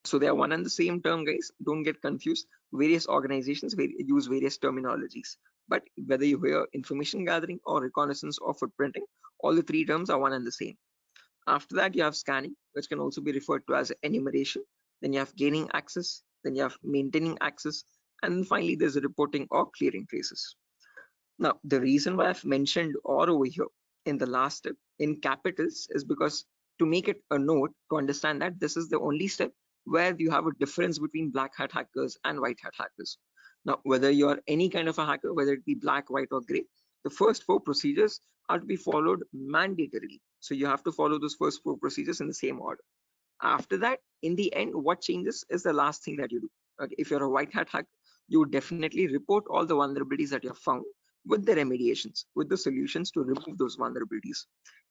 So they are one and the same term, guys. Don't get confused. Various organizations use various terminologies, but whether you hear information gathering or reconnaissance or footprinting, all the three terms are one and the same. After that, you have scanning, which can also be referred to as enumeration. Then you have gaining access. Then you have maintaining access. And then finally, there's reporting or clearing traces. Now, the reason why I've mentioned or over here in the last step in capitals is because to make it a note to understand that this is the only step where you have a difference between black hat hackers and white hat hackers. Now, whether you're any kind of a hacker, whether it be black, white, or gray, the first four procedures are to be followed mandatorily. So you have to follow those first four procedures in the same order. After that, in the end, what changes is the last thing that you do. Okay, if you're a white hat hacker, you would definitely report all the vulnerabilities that you have found with the remediations, with the solutions to remove those vulnerabilities.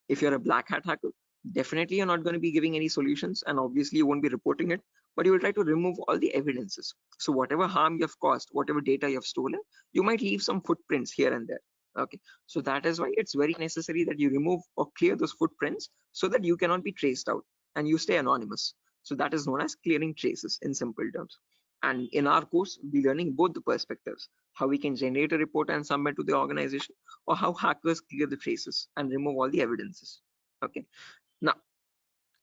If you're a black hat hacker, definitely you're not going to be giving any solutions, and obviously you won't be reporting it, but you will try to remove all the evidences. So whatever harm you have caused, whatever data you have stolen, you might leave some footprints here and there. Okay, so that is why it's very necessary that you remove or clear those footprints so that you cannot be traced out and you stay anonymous. So that is known as clearing traces in simple terms. And in our course, we'll be learning both the perspectives, how we can generate a report and submit to the organization, or how hackers clear the traces and remove all the evidences. Okay, now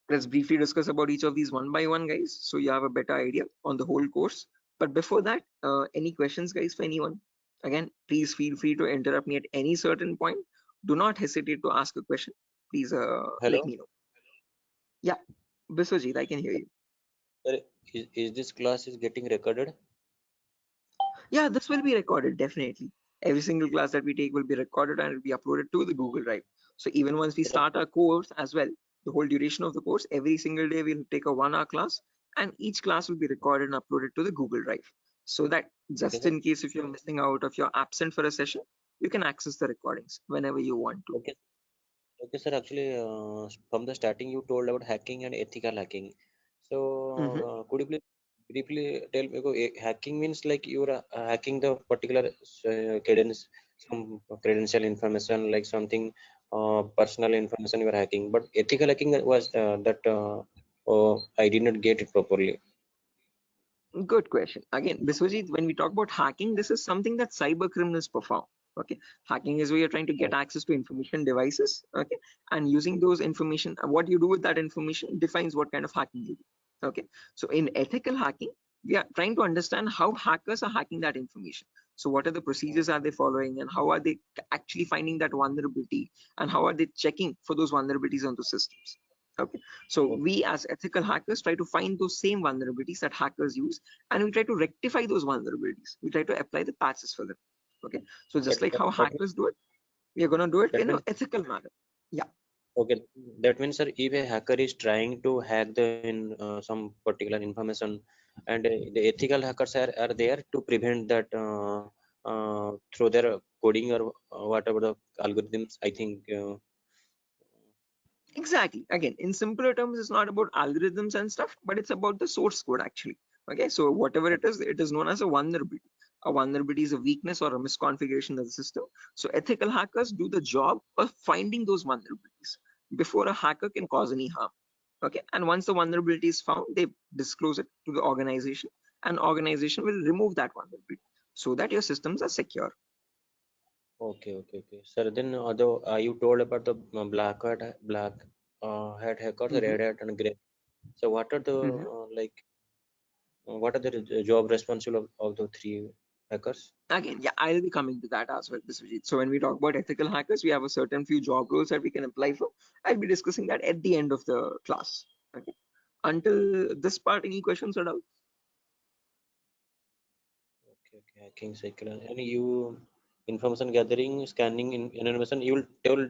let's briefly discuss about each of these one by one, guys, so you have a better idea on the whole course. But before that, any questions, guys, for anyone? Again, please feel free to interrupt me at any certain point. Do not hesitate to ask a question. Please Hello, let me know. Yeah, Biswajit, I can hear you. sir, is this class is getting recorded? Yeah, this will be recorded, definitely. Every single class that we take will be recorded and it will be uploaded to the Google Drive. So even once we start our course as well, the whole duration of the course, every single day we'll take a 1-hour class, and each class will be recorded and uploaded to the Google Drive. So that just sir. in case if you're missing out, if you're absent for a session, you can access the recordings whenever you want to. Okay. Okay, sir. Actually, from the starting, you told about hacking and ethical hacking. So, could you please briefly tell me? Hacking means like you're hacking the particular cadence, some credential information, like something personal information you are hacking. But ethical hacking was that I did not get it properly. Good question. Again, Biswajit, when we talk about hacking, this is something that cyber criminals perform. Okay, hacking is where you're trying to get access to information devices. Okay, and using those information, what you do with that information defines what kind of hacking you do. Okay, so in ethical hacking, we are trying to understand how hackers are hacking that information. So what are the procedures are they following, and how are they actually finding that vulnerability, and how are they checking for those vulnerabilities on the systems? Okay, so we as ethical hackers try to find those same vulnerabilities that hackers use, and we try to rectify those vulnerabilities. We try to apply the patches for them. Okay, so just like how hackers do it, we are going to do it in an ethical manner. Yeah. Okay, that means, sir, if a hacker is trying to hack the some particular information, and the ethical hackers are there to prevent that through their coding or whatever the algorithms, I think. Exactly. Again, in simpler terms, it's not about algorithms and stuff, but it's about the source code actually. Okay, so whatever it is known as a vulnerability. A vulnerability is a weakness or a misconfiguration of the system. So ethical hackers do the job of finding those vulnerabilities before a hacker can cause any harm. Okay, and once the vulnerability is found, they disclose it to the organization, and organization will remove that vulnerability so that your systems are secure. Okay. Sir, then although you told about the black hat hackers, red hat, and gray. So what are the what are the job responsible of the three hackers? Again, yeah, I'll be coming to that as well, Biswajit. So when we talk about ethical hackers, we have a certain few job roles that we can apply for. I'll be discussing that at the end of the class. Okay. Until this part, any questions or doubts? Okay, hacking cycle, and you information gathering, scanning, in information. You will tell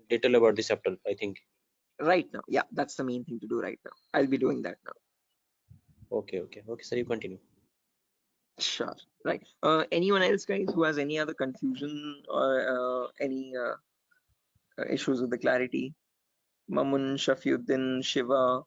detail about this chapter, I think. Right now, yeah, that's the main thing to do right now. I'll be doing that now. Okay, sir, you continue. Sure. Right. Anyone else, guys, who has any other confusion or any issues with the clarity? Mamun, Shafiuddin, Shiva.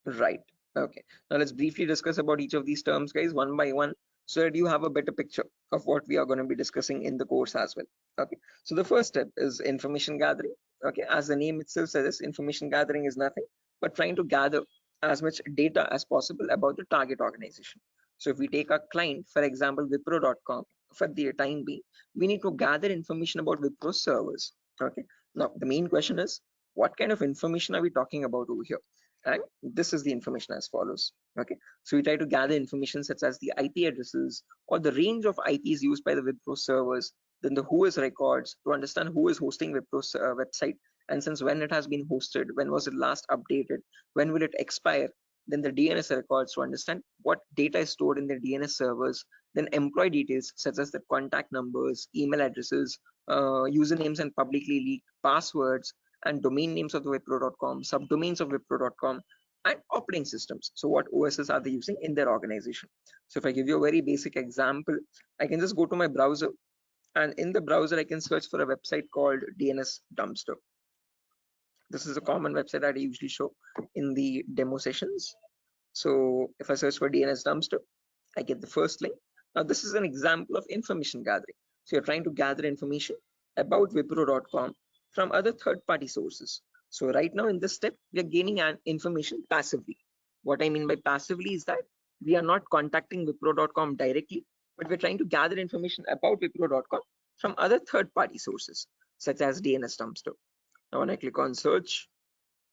Right. Okay. Now let's briefly discuss about each of these terms, guys, one by one, so that you have a better picture of what we are going to be discussing in the course as well. Okay. So the first step is information gathering. Okay. As the name itself says, information gathering is nothing but trying to gather as much data as possible about the target organization. So if we take our client, for example, Wipro.com, for the time being, we need to gather information about Wipro servers. Okay. Now the main question is, what kind of information are we talking about over here? And this is the information as follows. Okay, so we try to gather information such as the IP addresses or the range of IPs used by the Wipro servers, then the who is records to understand who is hosting Wipro's website, and since when it has been hosted, when was it last updated, when will it expire, then the DNS records to understand what data is stored in the DNS servers, then employee details such as the contact numbers, email addresses, usernames and publicly leaked passwords, and domain names of the Wipro.com, subdomains of Wipro.com, and operating systems. So what OSs are they using in their organization? So if I give you a very basic example, I can just go to my browser, and in the browser I can search for a website called DNS Dumpster. This is a common website that I usually show in the demo sessions. So if I search for DNS Dumpster, I get the first link. Now this is an example of information gathering. So you're trying to gather information about Wipro.com from other third-party sources. So right now in this step, we are gaining information passively. What I mean by passively is that we are not contacting Wipro.com directly, but we're trying to gather information about Wipro.com from other third-party sources, such as DNS Dumpster. Now when I click on search,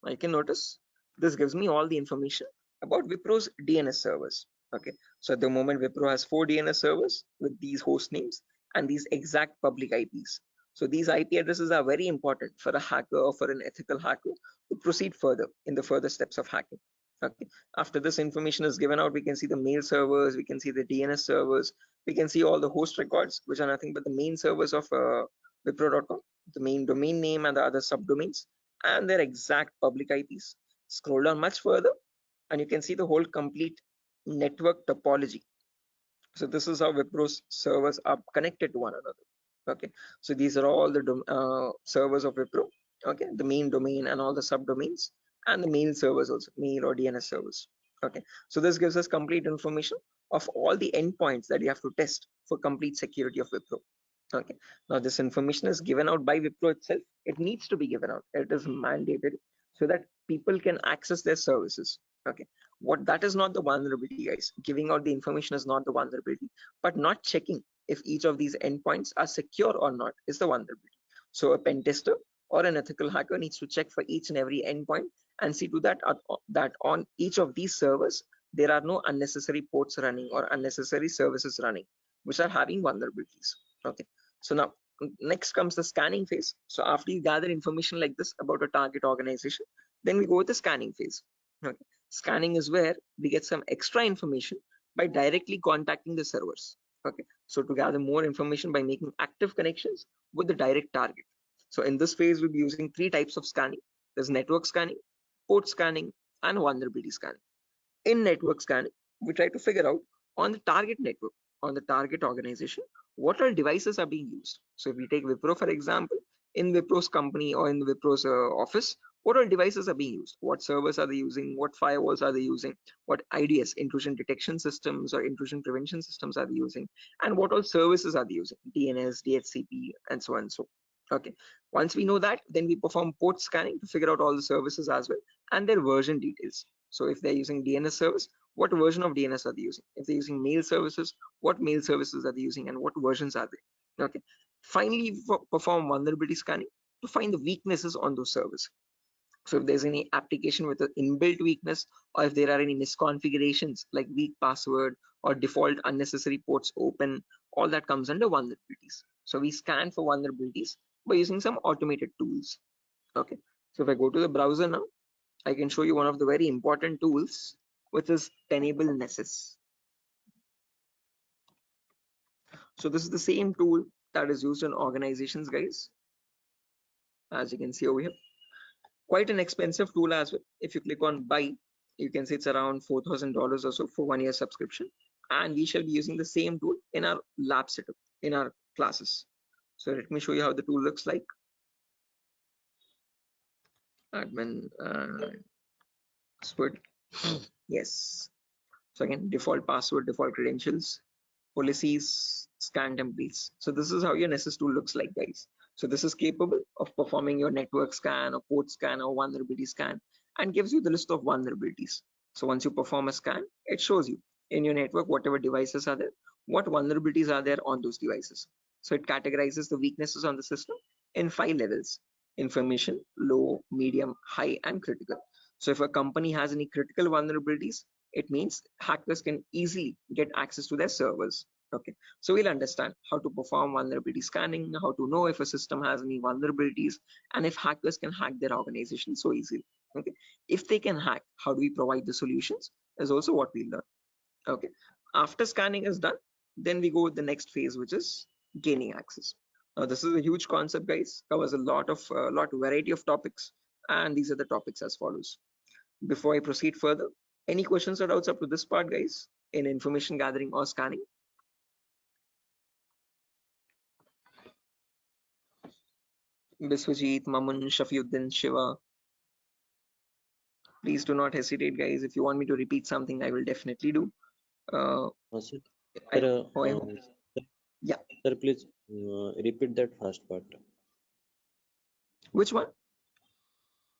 I can notice this gives me all the information about Wipro's DNS servers. Okay, so at the moment Wipro has 4 DNS servers with these host names and these exact public IPs. So these IP addresses are very important for a hacker or for an ethical hacker to proceed further in the further steps of hacking. Okay, after this information is given out, we can see the mail servers, we can see the DNS servers, we can see all the host records, which are nothing but the main servers of Wipro.com, the main domain name and the other subdomains, and their exact public IPs. Scroll down much further and you can see the whole complete network topology. So this is how Wipro's servers are connected to one another. Okay, so these are all the servers of Wipro. Okay, the main domain and all the subdomains, and the mail servers also, mail or DNS servers. Okay, so this gives us complete information of all the endpoints that you have to test for complete security of Wipro. Okay, now this information is given out by Wipro itself. It needs to be given out. It is mandated so that people can access their services. Okay, what that is not the vulnerability, guys. Giving out the information is not the vulnerability, but not checking if each of these endpoints are secure or not is the vulnerability. So a pen tester or an ethical hacker needs to check for each and every endpoint and see to that that on each of these servers there are no unnecessary ports running or unnecessary services running which are having vulnerabilities. Okay, so now next comes the scanning phase. So after you gather information like this about a target organization, then we go with the scanning phase. Okay. Scanning is where we get some extra information by directly contacting the servers. Okay, so to gather more information by making active connections with the direct target. So in this phase, we'll be using 3 types of scanning. There's network scanning, port scanning, and vulnerability scanning. In network scanning, we try to figure out on the target network, on the target organization, what all devices are being used. So if we take Wipro, for example, in Wipro's company or in Wipro's office, what all devices are being used? What servers are they using? What firewalls are they using? What IDS, intrusion detection systems or intrusion prevention systems are they using? And what all services are they using? DNS, DHCP, and so on and so. Okay, once we know that, then we perform port scanning to figure out all the services as well and their version details. So if they're using DNS service, what version of DNS are they using? If they're using mail services, what mail services are they using and what versions are they? Okay. Finally, perform vulnerability scanning to find the weaknesses on those servers. So if there's any application with an inbuilt weakness, or if there are any misconfigurations like weak password or default unnecessary ports open, all that comes under vulnerabilities. So we scan for vulnerabilities by using some automated tools. Okay. So if I go to the browser now, I can show you one of the very important tools, which is Tenable Nessus. So this is the same tool that is used in organizations, guys. As you can see over here, quite an expensive tool as well. If you click on buy, You can say it's around $4,000 or so for 1 year subscription, and we shall be using the same tool in our lab setup in our classes. So let me show you how the tool looks like. Admin password. Yes. So again, default password, default credentials, policies, scan templates. So this is how your Nessus tool looks like, guys. So this is capable of performing your network scan or port scan or vulnerability scan, and gives you the list of vulnerabilities. So once you perform a scan, it shows you in your network whatever devices are there, what vulnerabilities are there on those devices. So it categorizes the weaknesses on the system in 5 levels: information, low, medium, high, and critical. So if a company has any critical vulnerabilities, it means hackers can easily get access to their servers. Okay, so we'll understand how to perform vulnerability scanning, how to know if a system has any vulnerabilities, and if hackers can hack their organization so easily. Okay, if they can hack, how do we provide the solutions is also what we learn. Okay, after scanning is done, then we go with the next phase, which is gaining access. Now this is a huge concept, guys, covers a lot of variety of topics, and these are the topics as follows. Before I proceed further, any questions or doubts up to this part, guys, in information gathering or scanning? Biswajit, Mamun, Shafiuddin, Shiva. Please do not hesitate, guys. If you want me to repeat something, I will definitely do. Sir, Yeah. Sir, please repeat that first part. Which one?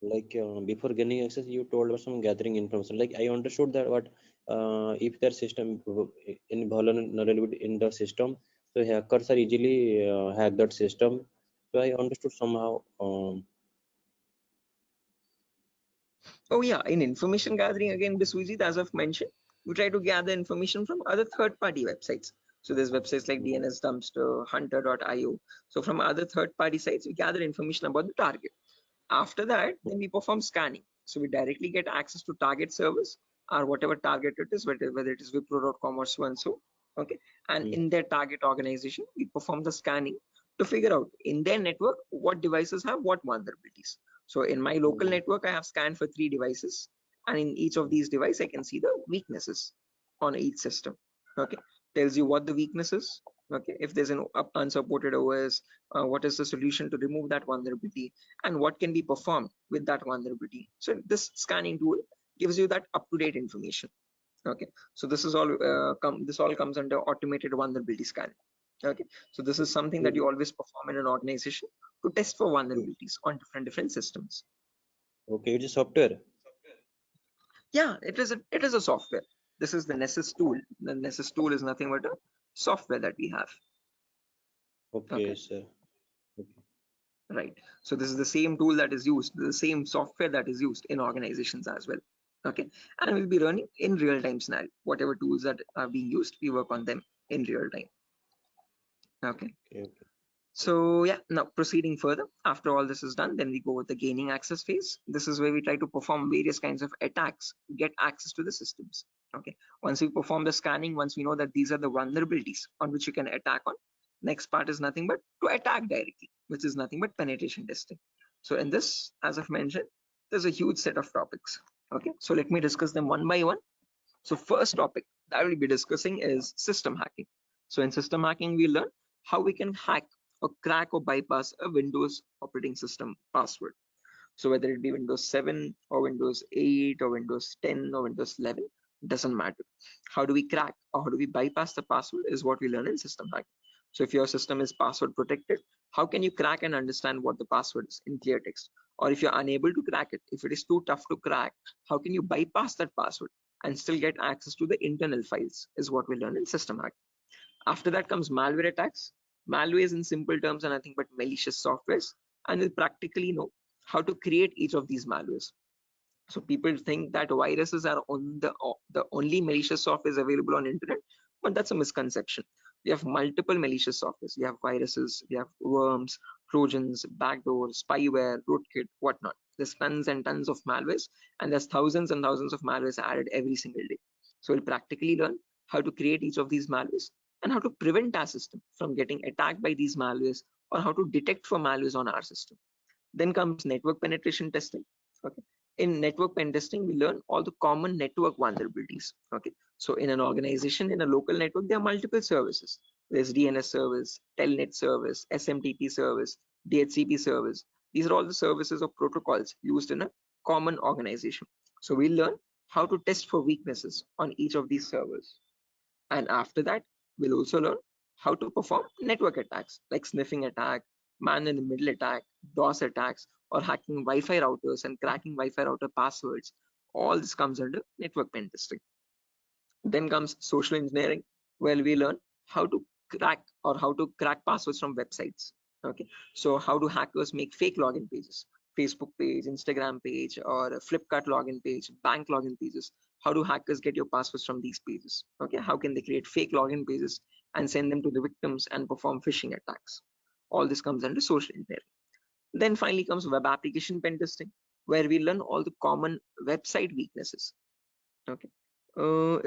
Like before gaining access, you told about some gathering information. Like I understood that what if their system in vulnerability in the system, so hackers are easily hack that system. So I understood somehow. Oh yeah, in information gathering again, Biswajit, as I've mentioned, we try to gather information from other third-party websites. So there's websites like DNS Dumpster, Hunter.io. So from other third-party sites, we gather information about the target. After that, then we perform scanning. So we directly get access to target servers or whatever target it is, whether it is Wipro.com or so and so. Okay, and in their target organization, we perform the scanning to figure out in their network what devices have what vulnerabilities. So in my local network, I have scanned for 3 devices, and in each of these devices, I can see the weaknesses on each system. Okay, tells you what the weakness is. Okay, if there's an unsupported OS, what is the solution to remove that vulnerability, and what can be performed with that vulnerability. So this scanning tool gives you that up-to-date information. Okay, so this is all this all comes under automated vulnerability scanning. Okay, so this is something that you always perform in an organization to test for vulnerabilities on different systems. Okay, it is software. Yeah, it is a software. This is the Nessus tool. The Nessus tool is nothing but a software that we have. Okay, sir. Okay. Right. So this is the same tool that is used, the same software that is used in organizations as well. Okay, and we'll be running in real-time scenario. Whatever tools that are being used, we work on them in real time. Okay. So yeah, now proceeding further, after all this is done, then we go with the gaining access phase. This is where we try to perform various kinds of attacks to get access to the systems. Okay, once we perform the scanning, once we know that these are the vulnerabilities on which you can attack on, next part is nothing but to attack directly, which is nothing but penetration testing. So in this, as I've mentioned, there's a huge set of topics. Okay, so let me discuss them one by one. So first topic that we'll be discussing is system hacking. So in system hacking, we learn how we can hack or crack or bypass a Windows operating system password. So whether it be Windows 7 or Windows 8 or Windows 10 or Windows 11, doesn't matter. How do we crack or how do we bypass the password is what we learn in system hacking. So if your system is password protected, how can you crack and understand what the password is in clear text? Or if you're unable to crack it, if it is too tough to crack, how can you bypass that password and still get access to the internal files is what we learn in system hacking. After that comes malware attacks. Malwares in simple terms are nothing but malicious softwares, and we'll practically know how to create each of these malwares. So people think that viruses are on the only malicious software is available on internet, but that's a misconception. We have multiple malicious softwares. We have viruses, we have worms, trojans, backdoors, spyware, rootkit, whatnot. There's tons and tons of malwares, and there's thousands and thousands of malwares added every single day. So we'll practically learn how to create each of these malwares and how to prevent our system from getting attacked by these malwares, or how to detect for malwares on our system. Then comes network penetration testing. Okay, in network pen testing, we learn all the common network vulnerabilities. Okay, so in an organization, in a local network, there are multiple services. There's DNS service, Telnet service, SMTP service, DHCP service. These are all the services or protocols used in a common organization. So we learn how to test for weaknesses on each of these servers. And after that, we'll also learn how to perform network attacks like sniffing attack, man in the middle attack, DOS attacks, or hacking Wi-Fi routers and cracking Wi-Fi router passwords. All this comes under network pen testing. Then comes social engineering, where we learn how to crack passwords from websites. Okay, so how do hackers make fake login pages, Facebook page, Instagram page, or a Flipkart login page, bank login pages? How do hackers get your passwords from these pages? Okay, how can they create fake login pages and send them to the victims and perform phishing attacks? All this comes under social engineering. Then finally comes web application pen testing, where we learn all the common website weaknesses. Okay.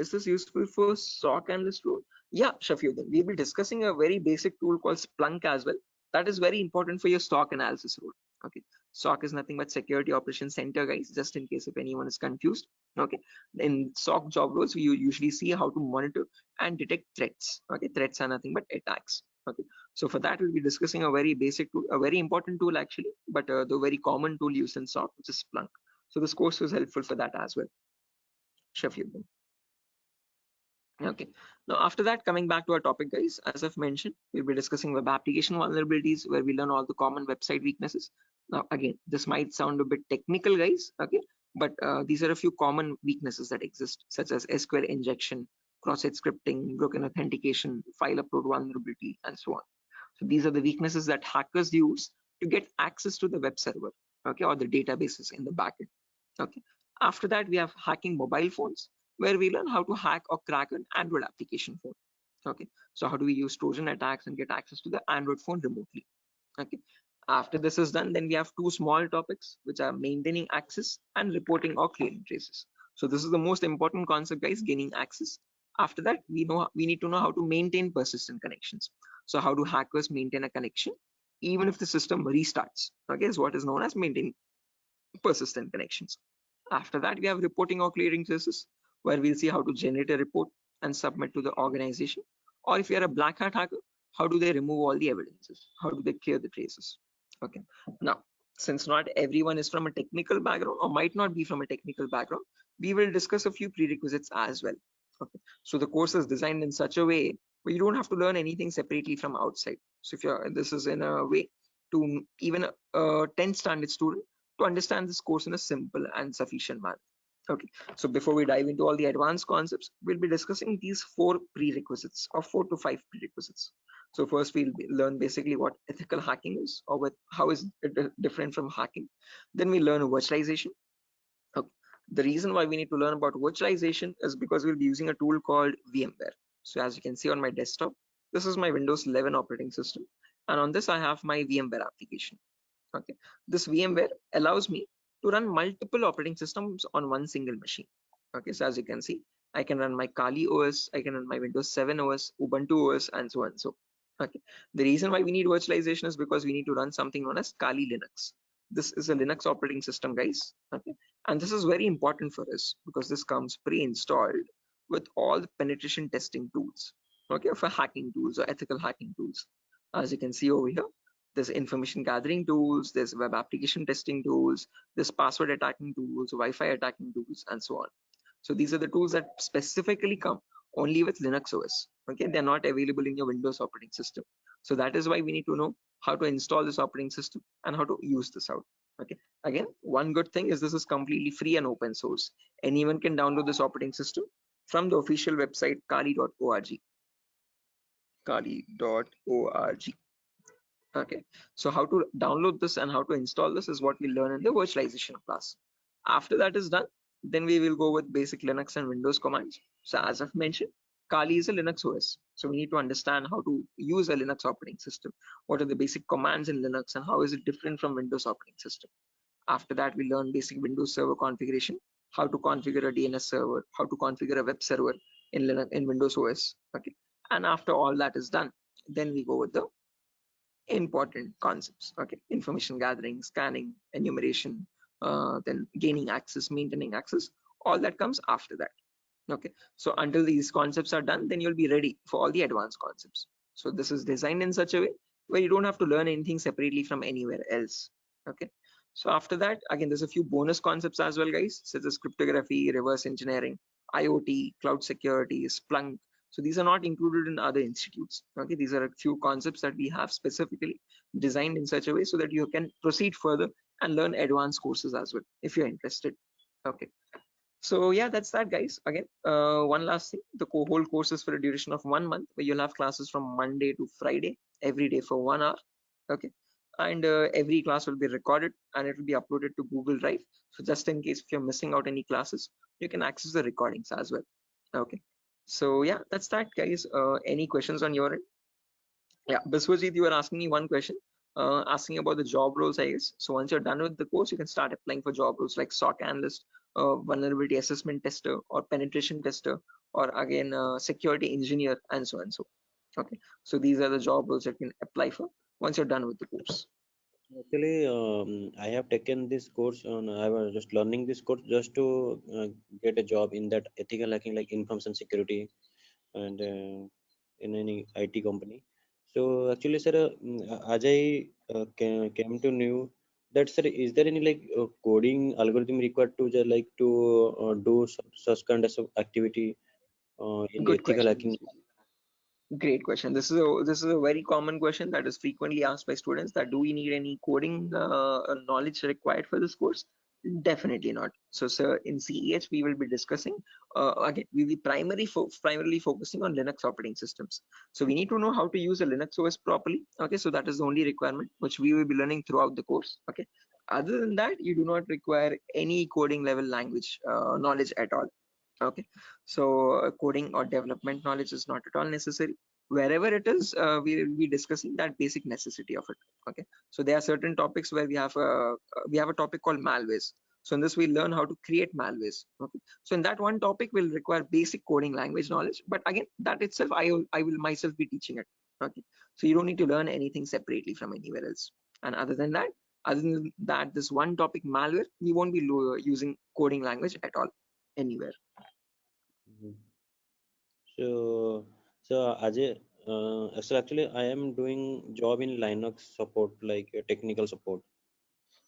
Is this useful for SOC analyst role? Yeah, Shafiuddin. We'll be discussing a very basic tool called Splunk as well. That is very important for your SOC analysis role. Okay. SOC is nothing but Security Operations Center, guys, just in case if anyone is confused. Okay. In SOC job roles, we usually see how to monitor and detect threats. Okay. Threats are nothing but attacks. Okay. So for that, we'll be discussing a very basic tool, a very important tool actually, but the very common tool used in SOC, which is Splunk. So this course was helpful for that as well. Shafiuddin. Okay, now after that, coming back to our topic, guys, as I've mentioned, we'll be discussing web application vulnerabilities, where we learn all the common website weaknesses. Now again, this might sound a bit technical, guys, okay, but these are a few common weaknesses that exist, such as SQL injection, cross-site scripting, broken authentication, file upload vulnerability, and so on. So these are the weaknesses that hackers use to get access to the web server, okay, or the databases in the backend. Okay, after that, we have hacking mobile phones, where we learn how to hack or crack an Android application phone. Okay, so how do we use Trojan attacks and get access to the Android phone remotely? Okay, after this is done, then we have two small topics, which are maintaining access and reporting or clearing traces. So this is the most important concept, guys, gaining access. After that, we need to know how to maintain persistent connections. So how do hackers maintain a connection even if the system restarts? Okay, is what is known as maintaining persistent connections. After that, we have reporting or clearing traces, where we'll see how to generate a report and submit to the organization. Or if you're a black hat hacker, how do they remove all the evidences? How do they clear the traces? Okay. Now, since not everyone is from a technical background or might not be from a technical background, we will discuss a few prerequisites as well. Okay. So the course is designed in such a way where you don't have to learn anything separately from outside. So if this is in a way to even a 10th standard student to understand this course in a simple and sufficient manner. Okay, so before we dive into all the advanced concepts, we'll be discussing these 4 prerequisites or 4 to 5 prerequisites. So first we'll learn basically what ethical hacking is, or how is it different from hacking. Then we learn virtualization. Okay. The reason why we need to learn about virtualization is because we'll be using a tool called VMware. So as you can see on my desktop, this is my Windows 11 operating system, and on this I have my VMware application. Okay, this VMware allows me to run multiple operating systems on one single machine. Okay, so as you can see, I can run my Kali OS, I can run my Windows 7 OS, Ubuntu OS, and so on. So, okay, the reason why we need virtualization is because we need to run something known as Kali Linux. This is a Linux operating system, guys. Okay, and this is very important for us because this comes pre-installed with all the penetration testing tools. Okay, for hacking tools or ethical hacking tools. As you can see over here, there's information gathering tools, there's web application testing tools, there's password attacking tools, Wi-Fi attacking tools, and so on. So these are the tools that specifically come only with Linux OS. Okay, they're not available in your Windows operating system. So that is why we need to know how to install this operating system and how to use this out. Okay, again, one good thing is this is completely free and open source. Anyone can download this operating system from the official website kali.org. Kali.org. Okay, so how to download this and how to install this is what we learn in the virtualization class. After that is done, then we will go with basic Linux and Windows commands. So as I've mentioned, Kali is a Linux OS. So we need to understand how to use a Linux operating system. What are the basic commands in Linux and how is it different from Windows operating system? After that, we learn basic Windows server configuration, how to configure a DNS server, how to configure a web server in Linux, in Windows OS. Okay, and after all that is done, then we go with the important concepts. Okay, information gathering, scanning, enumeration, then gaining access, maintaining access, all that comes after that. Okay, so until these concepts are done, then you'll be ready for all the advanced concepts. So this is designed in such a way where you don't have to learn anything separately from anywhere else. Okay, so after that, again, there's a few bonus concepts as well, guys, such as cryptography, reverse engineering, IoT, cloud security, Splunk. So these are not included in other institutes. Okay, these are a few concepts that we have specifically designed in such a way so that you can proceed further and learn advanced courses as well if you're interested. Okay, so yeah, that's that, guys. Again, one last thing, the whole course is for a duration of 1 month, where you'll have classes from Monday to Friday every day for 1 hour. Okay, and every class will be recorded and it will be uploaded to Google Drive. So just in case if you're missing out any classes, you can access the recordings as well. Okay, so yeah, that's that, guys. Any questions on your end? Yeah, Biswajit, you were asking me one question, asking about the job roles, I guess. So once you're done with the course, you can start applying for job roles like SOC analyst, vulnerability assessment tester, or penetration tester, or again, security engineer, and so on. So, okay. So these are the job roles you can apply for once you're done with the course. Actually, I have taken this course and I was just learning this course just to get a job in that ethical hacking, like information security and in any IT company. So actually, sir, as I came to know that, sir, is there any like coding algorithm required to just like to do such kind of activity in Good ethical question. hacking? Great question. This is a very common question that is frequently asked by students, that do we need any coding knowledge required for this course? Definitely not. So, sir, in CEH we will be discussing again. We will be primarily focusing on Linux operating systems. So we need to know how to use a Linux OS properly. Okay, so that is the only requirement which we will be learning throughout the course. Okay. Other than that, you do not require any coding level language knowledge at all. Okay, so coding or development knowledge is not at all necessary. Wherever it is, we will be discussing that basic necessity of it. Okay, so there are certain topics where we have a topic called malwares. So in this we learn how to create malwares. Okay, so in that one topic will require basic coding language knowledge, but again, that itself I will myself be teaching it. Okay, so you don't need to learn anything separately from anywhere else. And other than that, this one topic malware, we won't be using coding language at all anywhere. Mhm. So Ajay, so actually I am doing job in Linux support, like technical support.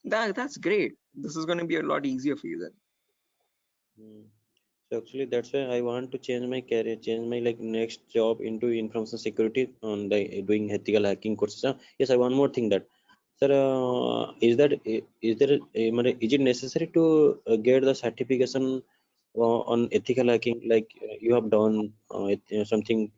That's great. This is going to be a lot easier for you then. Mm. So actually that's why I want to change my career, change my like next job into information security on the doing ethical hacking courses. Yes, I one more thing that, sir, is it necessary to get the certification on ethical hacking, like you have done something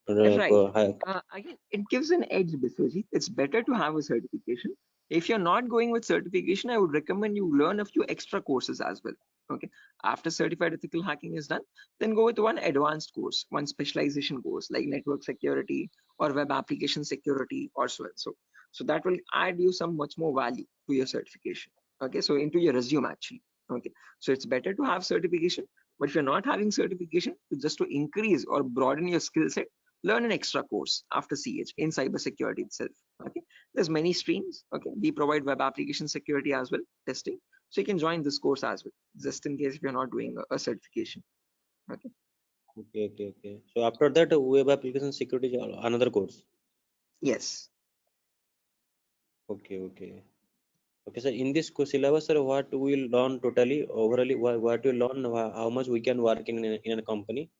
Right. Again, it gives an edge, Biswajit. It's better to have a certification. If you're not going with certification, I would recommend you learn a few extra courses as well. Okay. After certified ethical hacking is done, then go with one advanced course, one specialization course like network security or web application security or so and so. So that will add you some much more value to your certification. Okay. So into your resume actually. Okay. So it's better to have certification, but if you're not having certification, just to increase or broaden your skill set, learn an extra course after CH in cybersecurity itself. Okay, there's many streams. Okay, we provide web application security as well, testing. So you can join this course as well, just in case if you're not doing a certification. Okay. Okay. So after that, web application security is another course. Yes. Okay. Okay, sir. In this syllabus, sir, what we will learn totally, overally, what we learn, how much we can work in a company.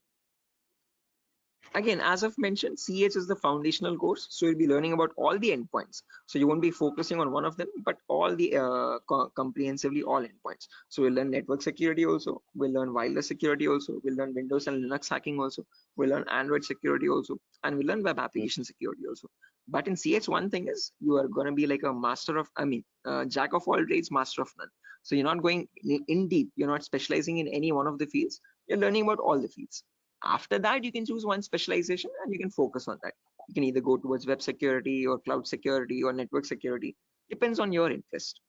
Again, as I've mentioned, CH is the foundational course, so you'll be learning about all the endpoints. So you won't be focusing on one of them, but all the comprehensively all endpoints. So we'll learn network security also, we'll learn wireless security also, we'll learn Windows and Linux hacking also, we'll learn Android security also, and we'll learn web application security also. But in CH, one thing is you are going to be like a jack of all trades, master of none. So you're not going in deep, you're not specializing in any one of the fields, you're learning about all the fields. After that, you can choose one specialization and you can focus on that. You can either go towards web security or cloud security or network security. Depends on your interest.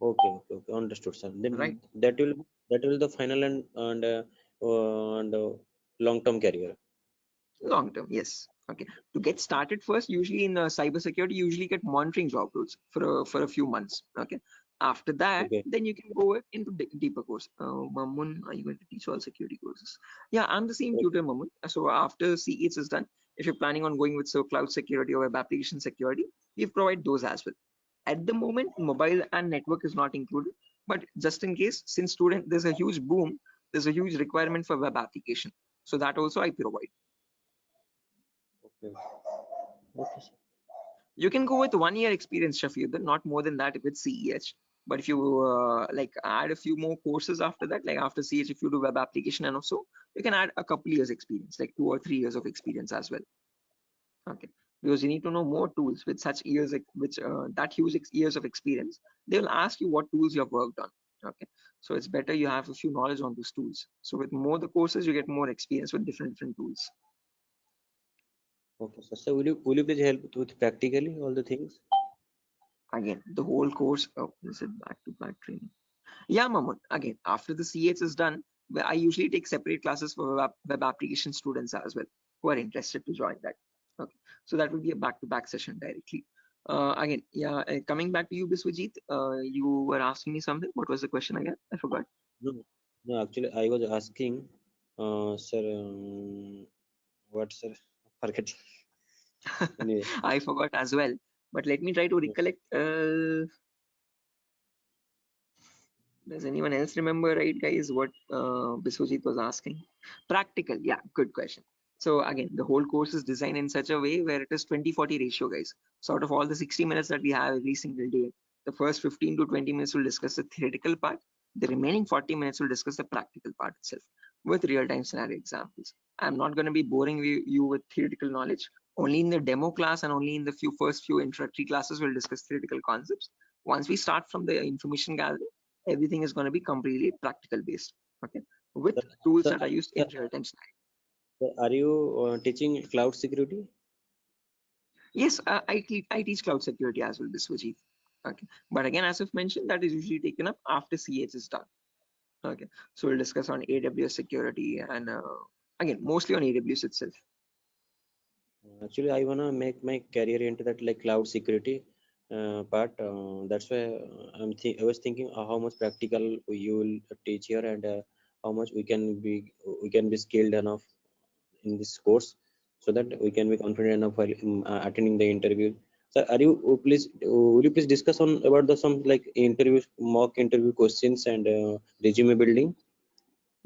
Okay. Understood, sir. Then Right. that will the final and long-term career. Long term, yes. Okay. To get started first, usually in cybersecurity, you usually get monitoring job roles for a few months. Okay. After that, Okay. then you can go into deeper course. Mamun, are you going to teach all security courses? Yeah, I'm the same Okay. tutor, Mamun. So after CH is done, if you're planning on going with cloud security or web application security, we provide those as well. At the moment, mobile and network is not included, but just in case, since there's a huge boom, there's a huge requirement for web application. So that also I provide. Okay. Okay, sir. You can go with 1 year experience, Shafiq, not more than that with CEH. But if you like add a few more courses after that, like after CH, if you do web application and also, you can add a couple years experience, like 2 or 3 years of experience as well. Okay, because you need to know more tools with such years, that huge years of experience. They will ask you what tools you have worked on. Okay, so it's better you have a few knowledge on those tools. So with more the courses, you get more experience with different tools. Okay, sir. So will you please help with practically all the things? Again, the whole course. Oh, is it back-to-back training? Yeah, Mamun. Again, after the CH is done, I usually take separate classes for web application students as well who are interested to join that. Okay, so that will be a back-to-back session directly. Again, yeah, coming back to you, Biswajit, you were asking me something. What was the question again? I forgot. No, actually, I was asking, sir, what, sir? Forget. Anyway, I forgot as well. But let me try to recollect. Does anyone else remember, right, guys, what Biswajit was asking? Practical, yeah, good question. So again, the whole course is designed in such a way where it is 20-40 ratio, guys. So out of all the 60 minutes that we have every single day, the first 15 to 20 minutes will discuss the theoretical part. The remaining 40 minutes will discuss the practical part itself with real-time scenario examples. I'm not going to be boring you with theoretical knowledge. Only in the demo class and only in the first few introductory classes we'll discuss theoretical concepts. Once we start from the information gathering, everything is going to be completely practical based. Okay, with tools that are used in real-time scenario. Are you teaching cloud security? Yes, I teach cloud security as well, Biswajit. Okay, but again, as I've mentioned, that is usually taken up after CH is done. Okay, so we'll discuss on AWS security and again, mostly on AWS itself. Actually, I wanna make my career into that like cloud security part. That's why I was thinking how much practical you will teach here and how much we can be skilled enough in this course, so that we can be confident enough while attending the interview. So, will you please discuss on about the some like mock interview questions and resume building?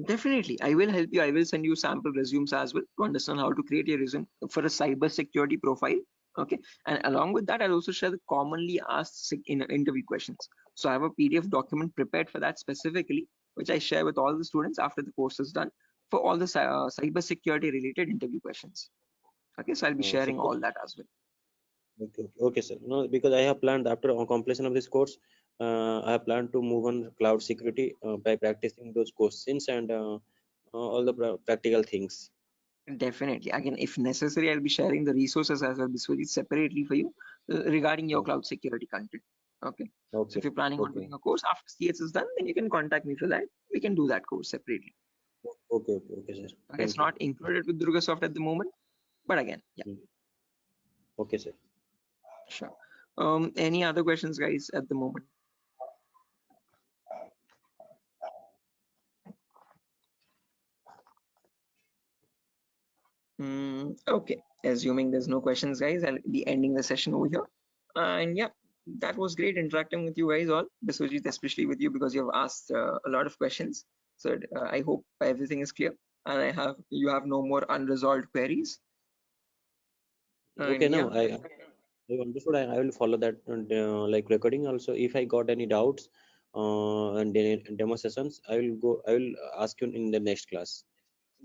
Definitely, I will help you. I will send you sample resumes as well to understand how to create a resume for a cyber security profile. Okay, and along with that, I'll also share the commonly asked in interview questions. So I have a PDF document prepared for that specifically, which I share with all the students after the course is done for all the cyber security related interview questions. Okay, so I'll be sharing all that as well. Okay, sir. No, because I have planned after completion of this course, I have planned to move on cloud security by practicing those questions and all the practical things. Definitely. Again, if necessary, I'll be sharing the resources as well, Biswajit, separately for you regarding your cloud security content. Okay. So if you're planning on doing a course after CS is done, then you can contact me for that. We can do that course separately. Okay, sir. Okay, it's not included with DurgaSoft at the moment, but again, yeah. Okay, sir. Sure. Any other questions, guys, at the moment? Okay, assuming there's no questions, guys, I'll be ending the session over here. And yeah, that was great interacting with you guys all, Biswajit, especially with you because you have asked a lot of questions. So I hope everything is clear and you have no more unresolved queries. Okay, now I understood. I will follow that like recording also. If I got any doubts and demo sessions, I will ask you in the next class.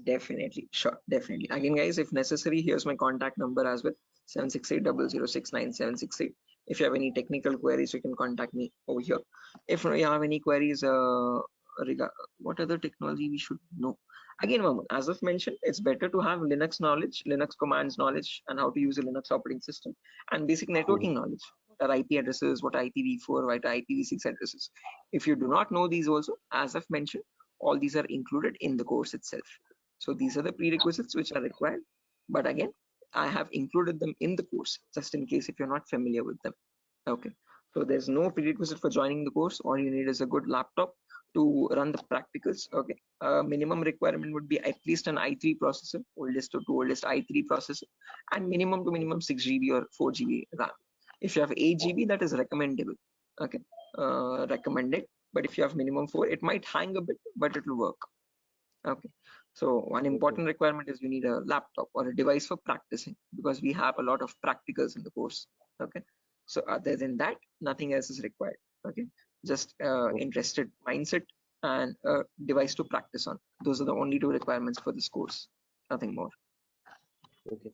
Definitely, sure, definitely. Again, guys, if necessary, here's my contact number as well, 76800697768. If you have any technical queries, you can contact me over here. If you have any queries regarding what other technology we should know. Again, Mamun, as I've mentioned, it's better to have Linux knowledge, Linux commands knowledge, and how to use a Linux operating system, and basic networking knowledge. What are IP addresses, what are IPv4, what are IPv6 addresses. If you do not know these also, as I've mentioned, all these are included in the course itself. So these are the prerequisites which are required. But again, I have included them in the course just in case if you're not familiar with them. Okay. So there's no prerequisite for joining the course. All you need is a good laptop to run the practicals. Okay. Minimum requirement would be at least an i3 processor, oldest to oldest i3 processor, and minimum to minimum 6 GB or 4 GB RAM. If you have 8 GB, that is recommendable. Okay. Recommended. But if you have minimum 4, it might hang a bit, but it will work. Okay. So one important requirement is you need a laptop or a device for practicing, because we have a lot of practicals in the course. Okay. So other than that, nothing else is required. Okay. Just interested mindset and a device to practice on. Those are the only 2 requirements for this course. Nothing more. Okay.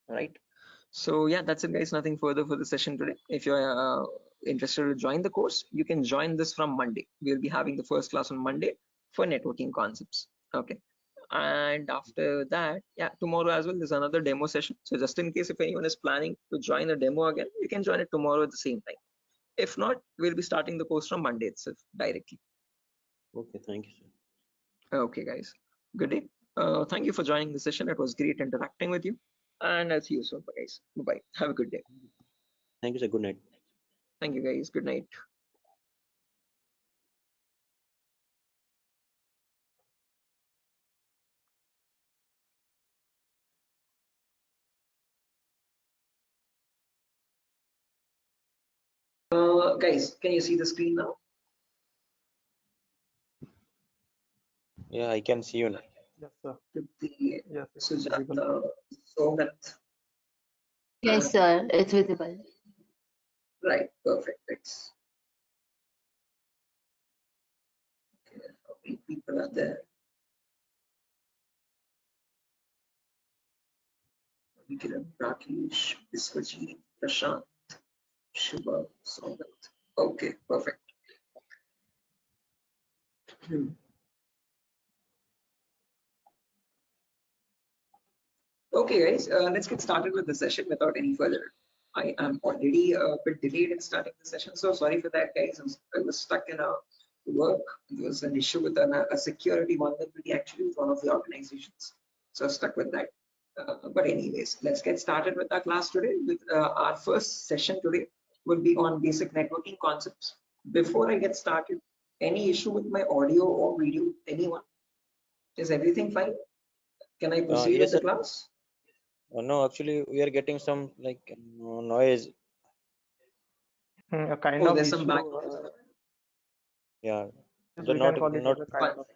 All right. So yeah, that's it, guys. Nothing further for the session today. If you're interested to join the course, you can join this from Monday. We'll be having the first class on Monday for networking concepts. Okay. And after that, yeah, tomorrow as well, there's another demo session. So just in case if anyone is planning to join a demo again, you can join it tomorrow at the same time. If not, we'll be starting the course from Monday itself directly. Okay, thank you, sir. Okay, guys. Good day. Thank you for joining the session. It was great interacting with you. And I'll see you soon, guys. Bye-bye. Have a good day. Thank you, sir. Good night. Thank you, guys. Good night. Guys, can you see the screen now? Yeah, I can see you now. Yes, sir. With the Yes, it's visible. Sujata, Sogat. Yes, sir, it's visible. Right, perfect. Thanks. Okay, how many people are there? Kiran, Rakesh, Biswajit, Prashant, Shubha, Sogat. Okay, perfect. Okay, guys, let's get started with the session without any further. I am already a bit delayed in starting the session, so sorry for that, guys. I was stuck in a work. There was an issue with a security vulnerability actually with one of the organizations, so stuck with that. But anyways, let's get started with our class today. With our first session today will be on basic networking concepts. Before I get started, any issue with my audio or video? Anyone? Is everything fine? Can I proceed Yes, with the sir. class? No, actually, we are getting some like noise. A kind Oh, of there's some issue. background. Yeah, Yes, the we not can call it not as a kind of.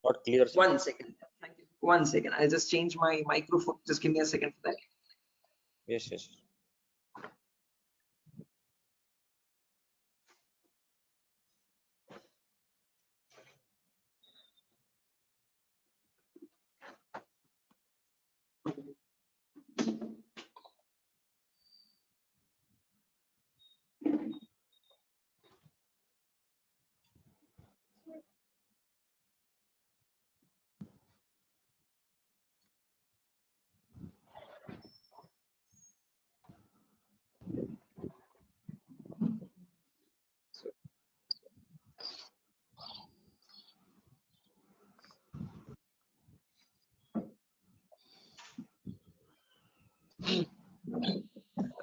not clear. Sir. 1 second. Thank you. 1 second. I'll just change my microphone. Just give me a second for that. Yes, yes.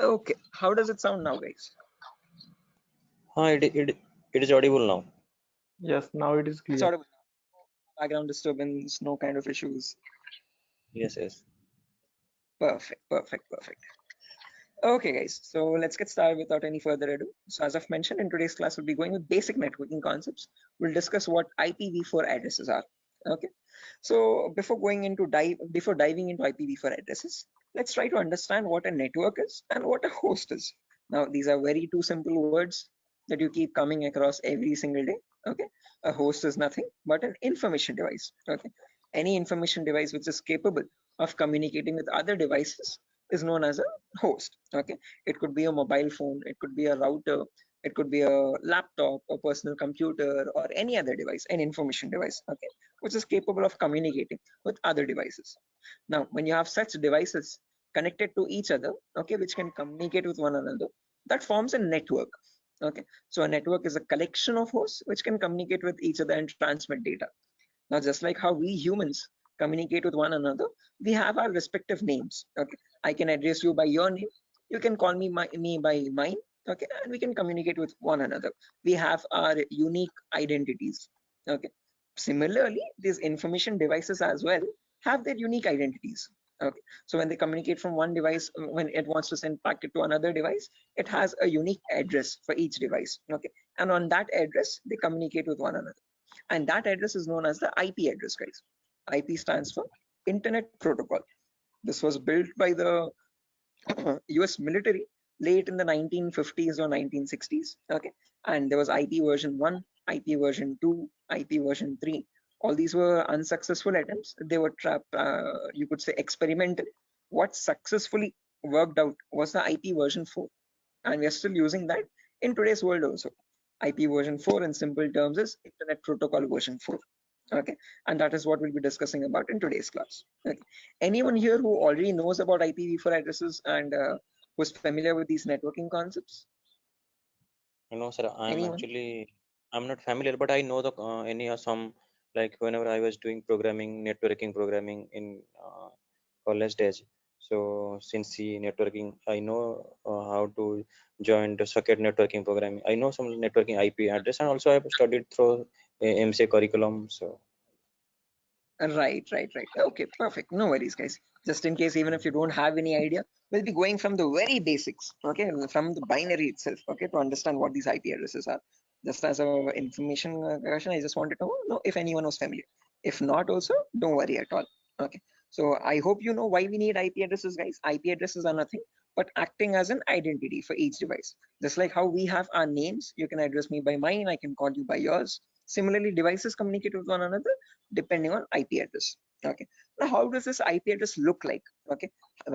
Okay. How does it sound now, guys? It is audible now. Yes, now it is It's clear. audible. Background disturbance, no kind of issues. Yes, yes. Perfect, perfect, perfect. Okay, guys, so let's get started without any further ado. So as I've mentioned, in today's class, we'll be going with basic networking concepts. We'll discuss what IPv4 addresses are. Okay, so before diving into IPv4 addresses, let's try to understand what a network is and what a host is. Now, these are very two simple words that you keep coming across every single day. Okay, a host is nothing but an information device. Okay, any information device which is capable of communicating with other devices is known as a host. Okay, it could be a mobile phone, it could be a router, it could be a laptop, a personal computer, or any other device, an information device, okay, which is capable of communicating with other devices. Now, when you have such devices connected to each other, okay, which can communicate with one another, that forms a network. Okay, so a network is a collection of hosts which can communicate with each other and transmit data. Now, just like how we humans communicate with one another, we have our respective names. Okay, I can address you by your name. You can call me by mine. okay, and we can communicate with one another. We have our unique identities, okay. Similarly, these information devices as well have their unique identities, okay. So when they communicate from one device, when it wants to send packet to another device, it has a unique address for each device, okay, and on that address they communicate with one another, and that address is known as the IP address, guys. IP stands for Internet Protocol. This was built by the US military late in the 1950s or 1960s, okay, and there was IP version 1, IP version 2, IP version 3. All these were unsuccessful attempts. They were you could say experimental. What successfully worked out was the IP version 4, and we are still using that in today's world also. IP version 4 in simple terms is Internet Protocol version 4, okay, and that is what we'll be discussing about in today's class, okay. Anyone here who already knows about IPv4 addresses and who's familiar with these networking concepts? No, sir. Anyone? I'm not familiar, but I know the any some, like whenever I was doing networking programming in college days. So since the networking, I know how to join the socket networking programming. I know some networking IP address, and also I've studied through MCA curriculum. So Right. Okay, perfect. No worries, guys. Just in case, even if you don't have any idea, we'll be going from the very basics, okay, from the binary itself, okay, to understand what these IP addresses are. Just as a information question, I just wanted to know if anyone was familiar. If not, also don't worry at all. Okay. So I hope you know why we need IP addresses, guys. IP addresses are nothing but acting as an identity for each device. Just like how we have our names, you can address me by mine, I can call you by yours. Similarly, devices communicate with one another depending on IP address. Okay. Now, how does this IP address look like? Okay.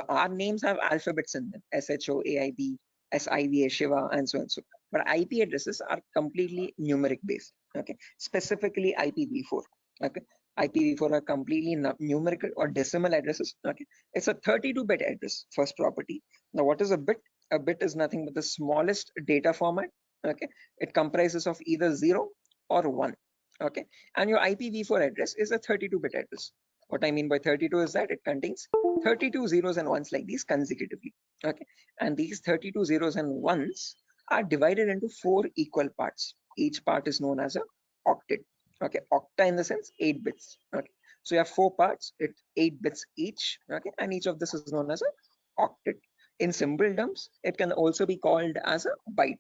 Our names have alphabets in them: SHO, AIB, SIVA, Shiva, and so and so. But IP addresses are completely numeric based. Okay. Specifically IPv4. Okay. IPv4 are completely numerical or decimal addresses. Okay. It's a 32-bit address, first property. Now, what is a bit? A bit is nothing but the smallest data format. Okay. It comprises of either 0 or 1. Okay, and your IPv4 address is a 32-bit address. What I mean by 32 is that it contains 32 zeros and ones like these consecutively. Okay, and these 32 zeros and ones are divided into 4 equal parts. Each part is known as a octet. Okay, octa in the sense 8 bits. Okay, so you have 4 parts, it's 8 bits each. Okay, and each of this is known as a octet. In simple terms, it can also be called as a byte.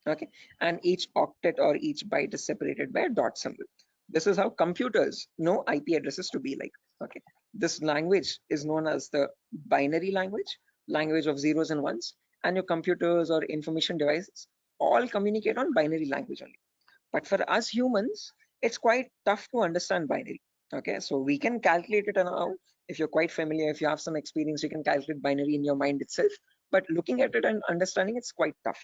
Okay, and each octet or each byte is separated by a dot symbol. This is how computers know IP addresses to be like. Okay, this language is known as the binary language of zeros and ones, and your computers or information devices all communicate on binary language only. But for us humans, it's quite tough to understand binary. Okay, so we can calculate it now. If you're quite familiar, if you have some experience, you can calculate binary in your mind itself. But looking at it and understanding it's quite tough.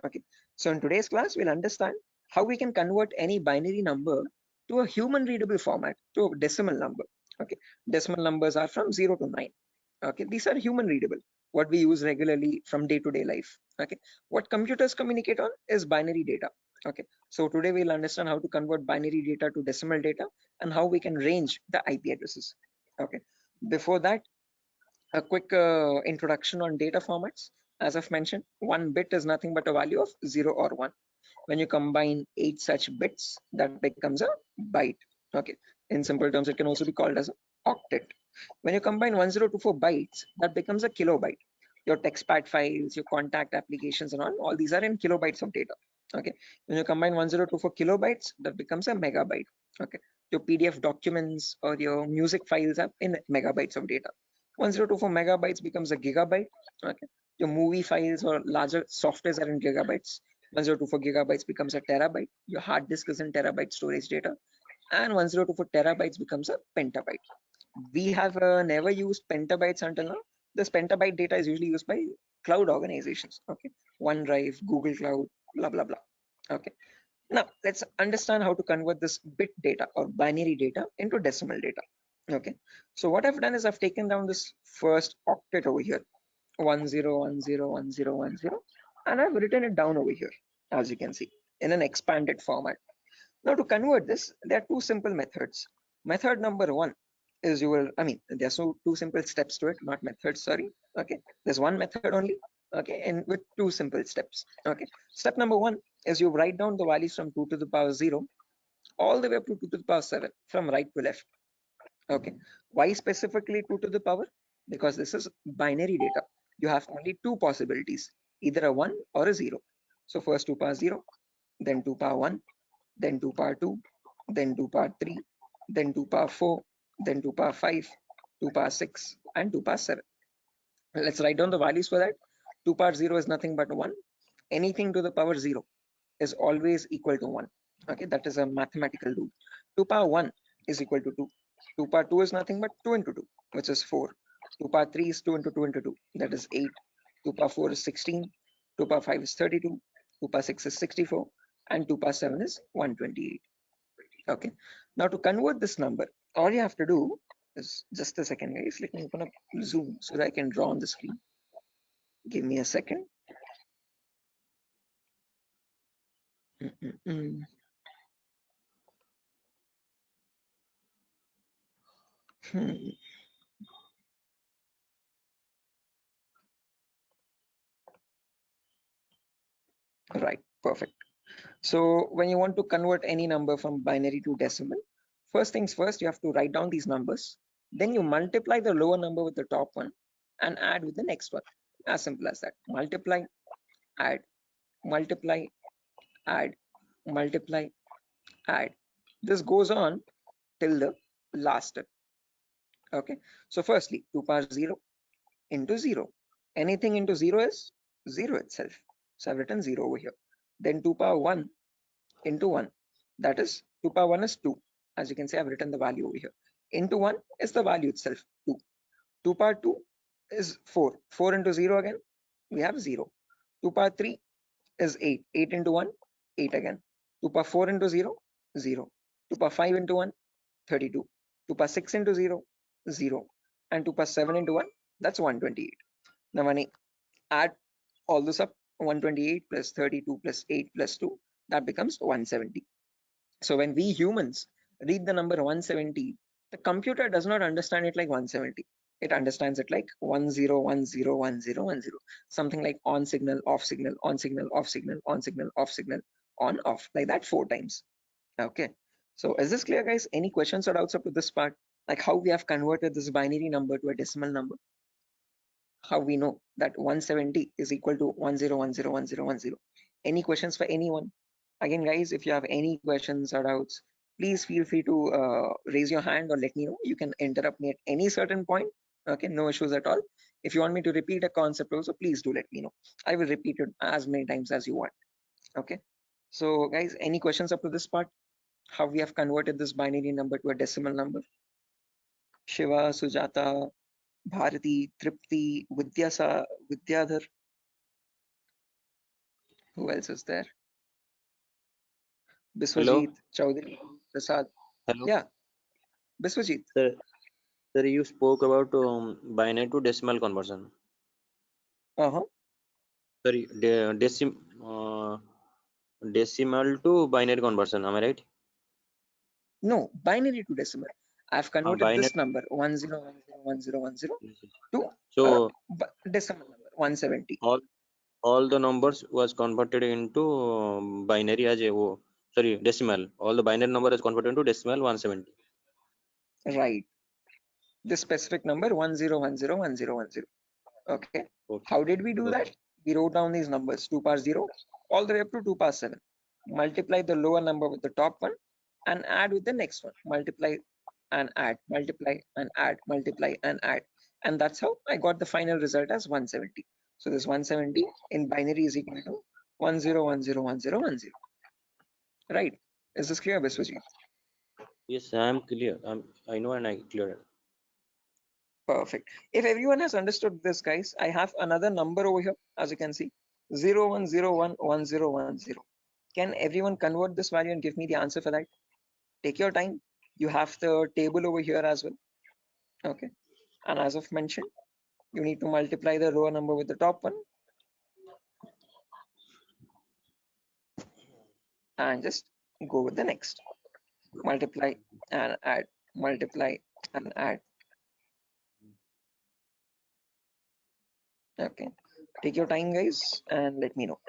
Okay, so in today's class, we'll understand how we can convert any binary number to a human readable format, to a decimal number. Okay, decimal numbers are from 0 to 9. Okay, these are human readable, what we use regularly from day-to-day life. Okay, what computers communicate on is binary data. Okay, so today we'll understand how to convert binary data to decimal data and how we can range the IP addresses. Okay, before that, a quick introduction on data formats. As I've mentioned, 1 bit is nothing but a value of 0 or 1. When you combine 8 such bits, that becomes a byte. Okay, in simple terms, it can also be called as an octet. When you combine 1024 bytes, that becomes a kilobyte. Your TextPad files, your contact applications and all these are in kilobytes of data. Okay, when you combine 1024 kilobytes, that becomes a megabyte. Okay, your PDF documents or your music files are in megabytes of data. 1024 megabytes becomes a gigabyte. Okay, your movie files or larger softwares are in gigabytes. 1024 gigabytes becomes a terabyte. Your hard disk is in terabyte storage data, and 1024 terabytes becomes a petabyte. We have never used petabytes until now. This petabyte data is usually used by cloud organizations. Okay, OneDrive, Google Cloud, blah blah blah. Okay, now let's understand how to convert this bit data or binary data into decimal data. Okay, so what I've done is I've taken down this first octet over here, 10101010, and I've written it down over here, as you can see, in an expanded format. Now to convert this, there are 2 simple methods. Method number 1 is there's two simple steps to it, not methods, sorry. Okay, there's one method only. okay, and with two simple steps. Okay, step number one is you write down the values from 2 to the power 0 all the way up to 2 to the power 7 from right to left. Okay, why specifically 2 to the power? Because this is binary data. You have only two possibilities, either a 1 or a 0. So first 2 power 0, then 2 power 1, then 2 power 2, then 2 power 3, then 2 power 4, then 2 power 5, 2 power 6, and 2 power 7. Let's write down the values for that. 2 power 0 is nothing but 1. Anything to the power 0 is always equal to 1. Okay, that is a mathematical rule. 2 power 1 is equal to 2. 2 power 2 is nothing but 2 into 2, which is 4. 2 power 3 is 2 into 2 into 2, that is 8. 2 power 4 is 16. 2 power 5 is 32. 2 power 6 is 64. And 2 power 7 is 128. Okay, now to convert this number, all you have to do is, just a second guys, let me open up Zoom so that I can draw on the screen. Give me a second. Right, perfect. So when you want to convert any number from binary to decimal, first things first, you have to write down these numbers. Then you multiply the lower number with the top one and add with the next one. As simple as that. Multiply, add, multiply, add, multiply, add. This goes on till the last step. Okay, so firstly 2 power 0 into 0. Anything into 0 is 0 itself. So I've written 0 over here. Then 2 power 1 into 1. That is 2 power 1 is 2. As you can see, I've written the value over here. Into 1 is the value itself, 2. 2 power 2 is 4. 4 into 0 again, we have 0. 2 power 3 is 8. 8 into 1, 8 again. 2 power 4 into 0, 0. 2 power 5 into 1, 32. 2 power 6 into 0, 0. And 2 power 7 into 1, that's 128. Now when I add all this up, 128 plus 32 plus 8 plus 2, that becomes 170. So when we humans read the number 170, the computer does not understand it like 170. It understands it like 10101010, something like on signal, off signal, on signal, off signal, on signal, off signal, on, off, like that 4 times. Okay, so is this clear guys? Any questions or doubts up to this part? Like how we have converted this binary number to a decimal number? How we know that 170 is equal to 10101010? Any questions for anyone? Again guys, if you have any questions or doubts, please feel free to raise your hand or let me know. You can interrupt me at any certain point. Okay, no issues at all. If you want me to repeat a concept also, please do let me know. I will repeat it as many times as you want. Okay, so guys, any questions up to this part? How we have converted this binary number to a decimal number? Shiva, Sujata, Bharati, Tripti, Vidyadhar. Who else is there? Hello. Biswajit, Chaudhary, Prasad. Hello. Yeah, Biswajit. Sir, you spoke about binary to decimal conversion. Sorry, decimal to binary conversion. Am I right? No, binary to decimal. I've converted binary. this number 10101010 to So decimal number 170. all the numbers was converted into binary as a decimal. All the binary number is converted into decimal 170. Right. This specific number 10101010. Okay. How did we do that? We wrote down these numbers 2 power 0 all the way up to 2 power 7. Multiply the lower number with the top one and add with the next one. Multiply and add, multiply and add, multiply and add. And that's how I got the final result as 170. So this 170 in binary is equal to 10101010. Right. Is this clear, Biswajit? Yes, I am clear. I know and I clear. Perfect. If everyone has understood this, guys, I have another number over here, as you can see, 01011010. Can everyone convert this value and give me the answer for that? Take your time. You have the table over here as well. Okay. And as I've mentioned, you need to multiply the lower number with the top one. And just go with the next. Multiply and add, multiply and add. Okay. Take your time, guys, and let me know.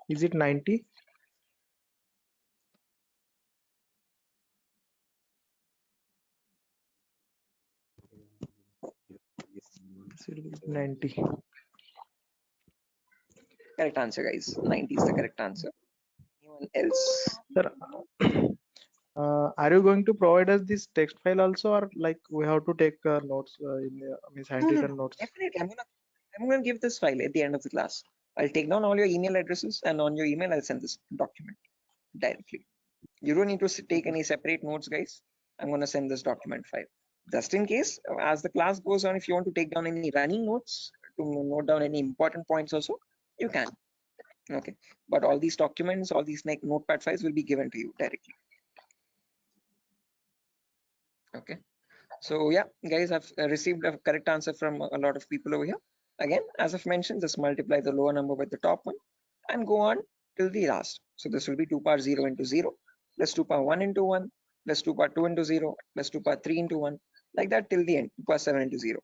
Is it 90? Should be 90. Correct answer, guys. 90 is the correct answer. Anyone else? Sir, are you going to provide us this text file also, or like we have to take notes in means No, handwritten notes? definitely. I'm gonna give this file at the end of the class. I'll take down all your email addresses, and on your email, I'll send this document directly. You don't need to take any separate notes, guys. I'm gonna send this document file. Just in case, as the class goes on, if you want to take down any running notes to note down any important points also, you can. Okay, but all these documents, all these notepad files will be given to you directly. Okay, so yeah, guys, I've received a correct answer from a lot of people over here. Again, as I've mentioned, just multiply the lower number with the top one and go on till the last. So this will be 2 power 0 into 0 plus 2 power 1 into 1 plus 2 power 2 into 0 plus 2 power 3 into 1, like that till the end, 2 power 7 into 0.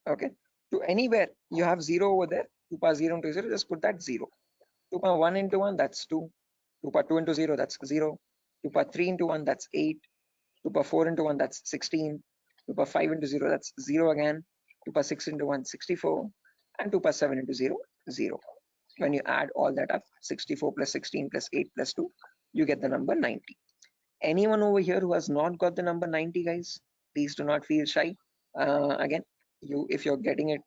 Okay, to anywhere you have 0 over there, 2 power 0 into 0, just put that 0. 2 power 1 into 1, that's 2. 2 power 2 into 0, that's 0. 2 power 3 into 1, that's 8. 2 power 4 into 1, that's 16. 2 power 5 into 0, that's 0 again. 2 power 6 into 1, 64. And 2 power 7 into 0, 0. When you add all that up, 64 plus 16 plus 8 plus 2, you get the number 90. Anyone over here who has not got the number 90, guys, please do not feel shy. Again, if you're getting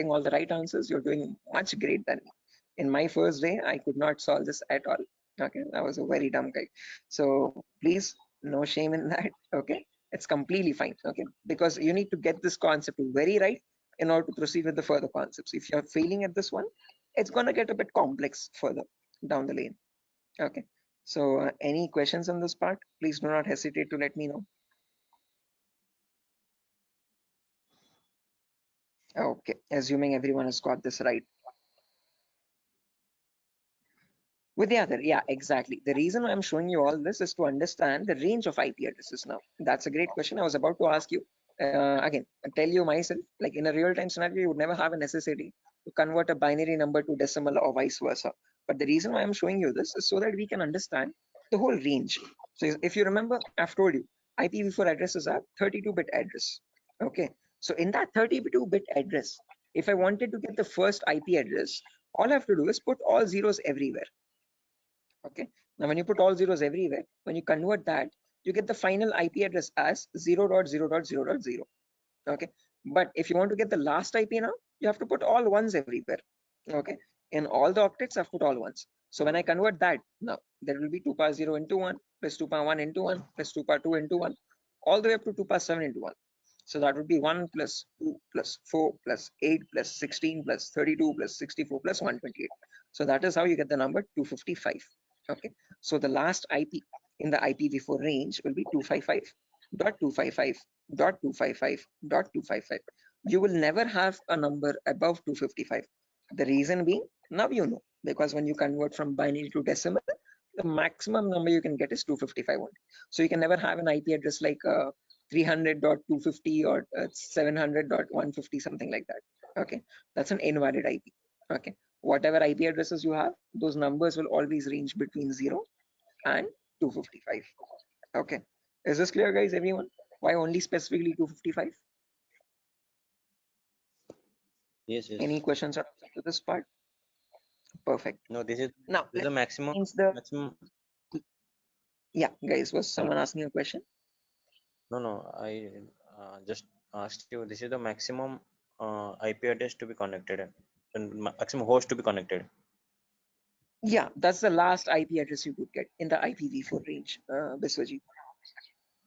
all the right answers, you're doing much great than me. In my first day, I could not solve this at all. Okay, I was a very dumb guy. So please, no shame in that. Okay, it's completely fine. Okay, because you need to get this concept very right in order to proceed with the further concepts. If you're failing at this one, it's gonna get a bit complex further down the lane. Okay, so any questions on this part, please do not hesitate to let me know. Okay, assuming everyone has got this right. With the other, yeah, exactly. The reason why I'm showing you all this is to understand the range of IP addresses now. That's a great question. I was about to ask you. Again, I tell you myself, like in a real-time scenario, you would never have a necessity to convert a binary number to decimal or vice versa. But the reason why I'm showing you this is so that we can understand the whole range. So if you remember, I've told you, IPv4 addresses are 32-bit address. Okay, so in that 32-bit address, if I wanted to get the first IP address, all I have to do is put all zeros everywhere. Okay, now when you put all zeros everywhere, when you convert that, you get the final IP address as 0.0.0.0. Okay, but if you want to get the last IP now, you have to put all ones everywhere. Okay, in all the octets, I've put all ones. So when I convert that, now there will be 2 power 0 into 1 plus 2 power 1 into 1 plus 2 power 2 into 1, all the way up to 2 power 7 into 1. So that would be 1 plus 2 plus 4 plus 8 plus 16 plus 32 plus 64 plus 128. So that is how you get the number 255. Okay, so the last IP in the IPv4 range will be 255.255.255.255. You will never have a number above 255. The reason being, now you know, because when you convert from binary to decimal, the maximum number you can get is 255 only. So you can never have an IP address like 300.250 or 700.150, something like that. Okay, that's an invalid IP. Okay, whatever IP addresses you have, those numbers will always range between 0 and 255. Okay, is this clear, guys? Everyone, why only specifically 255? Yes, yes. Any questions to this part? Perfect. No, this is Now the maximum. Maximum. Yeah, guys, was someone asking a question? No, I just asked you. This is the maximum IP address to be connected, and maximum host to be connected. Yeah, that's the last IP address you could get in the IPv4 range, Biswajit.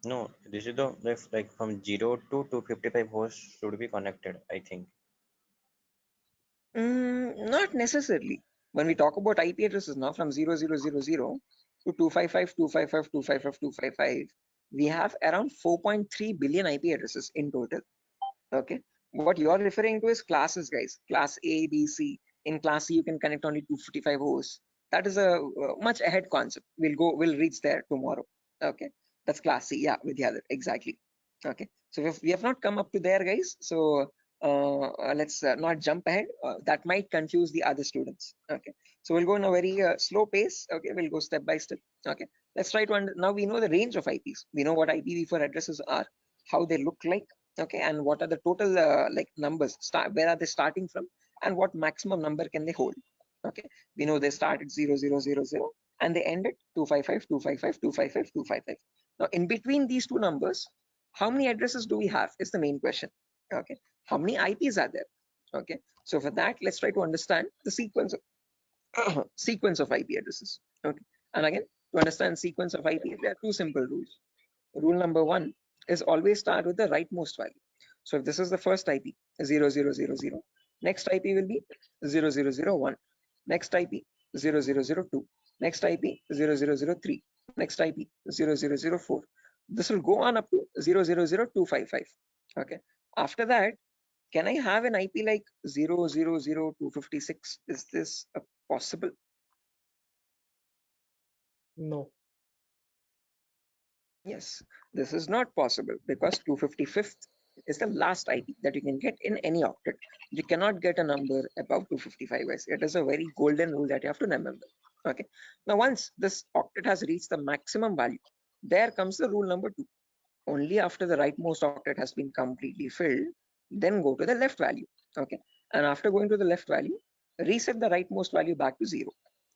No, this is the like from 0 to 255 hosts should be connected, I think. Not necessarily. When we talk about IP addresses now from 0000 to 255, 255, 255, 255, we have around 4.3 billion IP addresses in total. Okay. What you are referring to is classes, guys. Class A, B, C. In class C, you can connect only 255 hosts. That is a much ahead concept. We'll reach there tomorrow. Okay. That's class C. Yeah, Vidyadhar. Exactly. Okay. So we have not come up to there, guys. So let's not jump ahead. That might confuse the other students. Okay. So we'll go in a very slow pace. Okay. We'll go step by step. Okay. Let's try to now we know the range of IPs. We know what IPv4 addresses are, how they look like. Okay, and what are the total like numbers, where are they starting from, and what maximum number can they hold. Okay, we know they start at 0000 and they end at 255, 255, 255, 255. Now in between these two numbers, how many addresses do we have is the main question. Okay, how many IPs are there? Okay, so for that, let's try to understand the sequence of sequence of IP addresses. Okay, and again, to understand sequence of IP, there are two simple rules. Rule number one is always start with the rightmost value. So if this is the first IP, 0000, next IP will be 0001, next IP 0002, next IP 0003, next IP 0004. This will go on up to 000255. Okay. After that, can I have an IP like 000256? Is this possible? No. Yes, this is not possible because 255th is the last IP that you can get in any octet. You cannot get a number above 255, guys. It is a very golden rule that you have to remember. Okay. Now, once this octet has reached the maximum value, there comes the rule number 2. Only after the rightmost octet has been completely filled, then go to the left value. Okay. And after going to the left value, reset the rightmost value back to 0.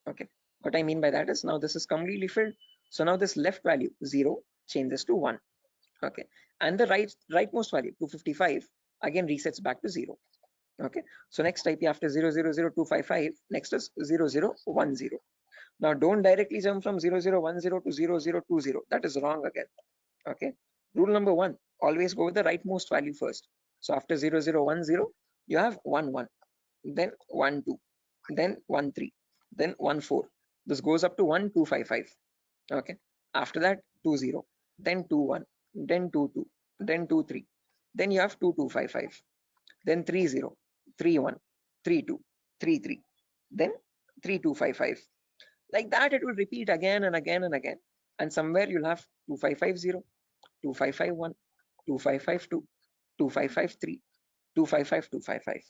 Okay. What I mean by that is now this is completely filled. So now this left value 0 changes to 1. Okay, and the rightmost value 255 again resets back to 0. Okay, so next IP after 000255, next is 0010. Now don't directly jump from 0010 to 0020. That is wrong again. Okay, rule number 1, always go with the rightmost value first. So after 0010, you have 11, then 12, then 13, then 14. This goes up to 1255. Okay, after that 20, then 21, then 22, then 23, then you have 2255, then 30, 31, 32, 33, then 3255. Like that it will repeat again and again and again, and somewhere you'll have 2550, 2551, 2552, 2553, 255, 255.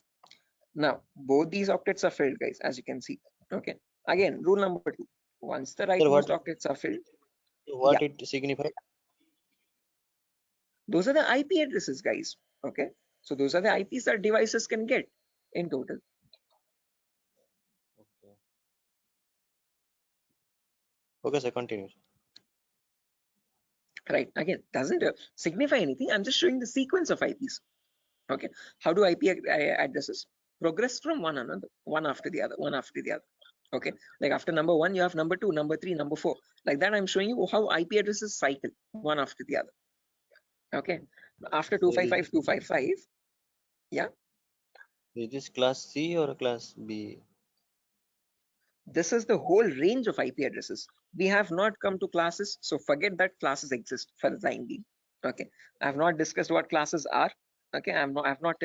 Now both these octets are filled, guys, as you can see. Okay, again rule number 2, once the rightmost octets are filled, What yeah, it signifies? those are the IP addresses, guys. Okay, so those are the IPs that devices can get in total. Okay. Okay, so continue. Right, again, doesn't signify anything. I'm just showing the sequence of IPs. Okay, how do IP addresses progress from one another, one after the other, one after the other? Okay, like after number 1, you have number 2, number 3, number 4. Like that, I'm showing you how IP addresses cycle one after the other. Okay, after 255, 255, yeah. Is this class C or class B? This is the whole range of IP addresses. We have not come to classes, so forget that classes exist for the time being. Okay, I have not discussed what classes are. Okay, I have not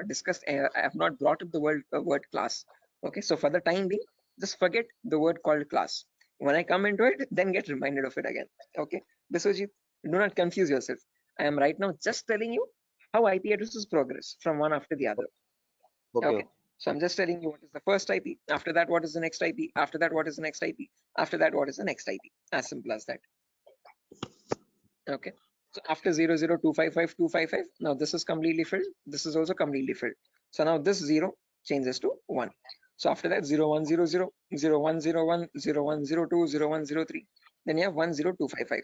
discussed. I have not brought up the word class. Okay, so for the time being, just forget the word called class. When I come into it, then get reminded of it again. Okay, Biswajit, do not confuse yourself. I am right now just telling you how IP addresses progress from one after the other. Okay. So I'm just telling you what is the first IP. After that, what is the next IP? After that, what is the next IP? After that, what is the next IP? As simple as that. Okay. So after 00255, 255, now this is completely filled. This is also completely filled. So now this 0 changes to 1. So after that, 0100, 0101, 0102, 0103. Then you have 10255.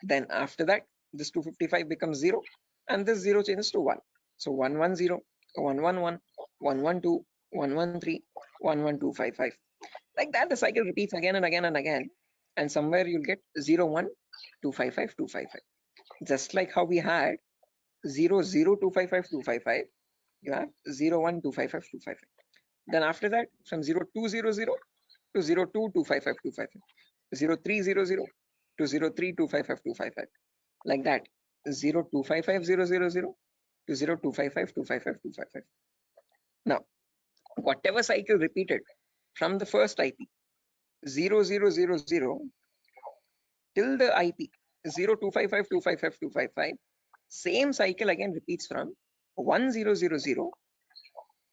Then after that, this 255 becomes 0, and this 0 changes to 1. So 110, 111, 112, 113, 11255. Like that, the cycle repeats again and again and again. And somewhere you'll get 01 255.255. Just like how we had 0.0.255.255, you have 0.1.255.255. Then after that, from 0.200 to 0.2.255.255, 0.300 to 0.3.255.255, like that, 0.255.000 to 0.255.255.255. Now, whatever cycle repeated from the first IP 0000 till the IP 0.255.255.255, same cycle again repeats from 1000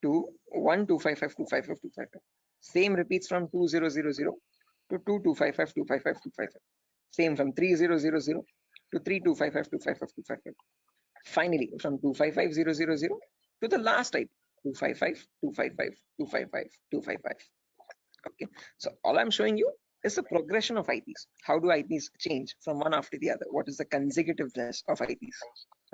to 1.255.255.255. Same repeats from 2000 to 2.255.255.255. Same from 3000 to 3.255.255.255. Finally, from 2.55.000 to the last IP 2.55.255.255.255. Okay, so all I'm showing you is the progression of IPs. How do IPs change from one after the other? What is the consecutiveness of IPs?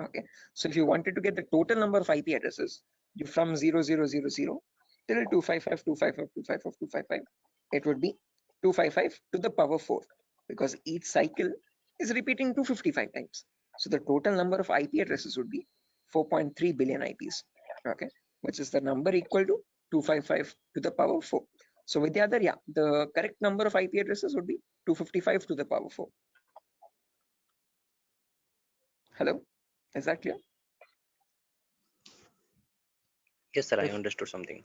Okay, so if you wanted to get the total number of IP addresses, you from 0000 till 255.255.255.255, it would be 255 to the power 4, because each cycle is repeating 255 times. So the total number of IP addresses would be 4.3 billion IPs. Okay, which is the number equal to 255 to the power 4. So with the other, yeah, the correct number of IP addresses would be 255 to the power 4. Hello, is that clear? Yes, sir. I understood something.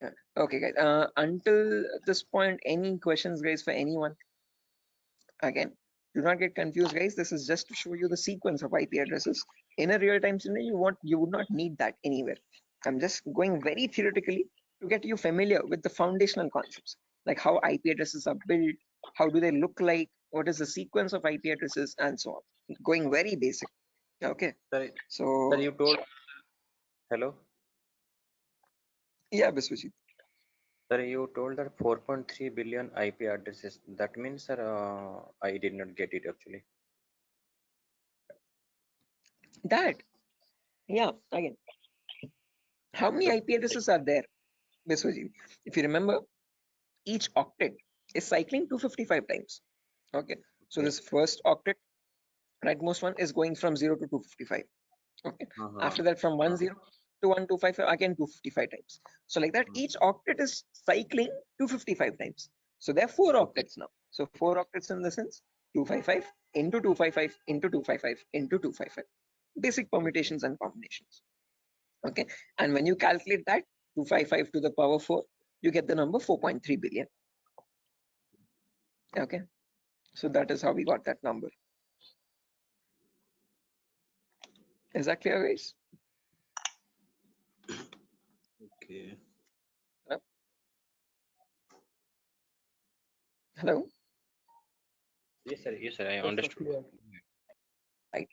Yeah. Okay, guys. Until this point, any questions, guys, for anyone? Again, do not get confused, guys. This is just to show you the sequence of IP addresses. In a real-time scenario, you would not need that anywhere. I'm just going very theoretically to get you familiar with the foundational concepts, like how IP addresses are built, how do they look like, what is the sequence of IP addresses, and so on. Going very basic. Okay. Sir, So. sir, you told. Hello. Yeah, Biswajit. Sir, you told that 4.3 billion IP addresses. That means, sir, I did not get it actually. That, yeah, again, how many IP addresses are there, Biswajit? If you remember, each octet is cycling 255 times. Okay, so this first octet, rightmost one, is going from 0 to 255. Okay, after that from 10 to 1255, again 255 times. So like that, each octet is cycling 255 times. So there are 4 octets now. So 4 octets in the sense 255 into 255 into 255 into 255. Basic permutations and combinations. Okay, and when you calculate that 255 to the power 4, you get the number 4.3 billion. Okay, so that is how we got that number. Is that clear, guys? Okay. Hello? Yes, sir. Yes, sir. I understood. Right.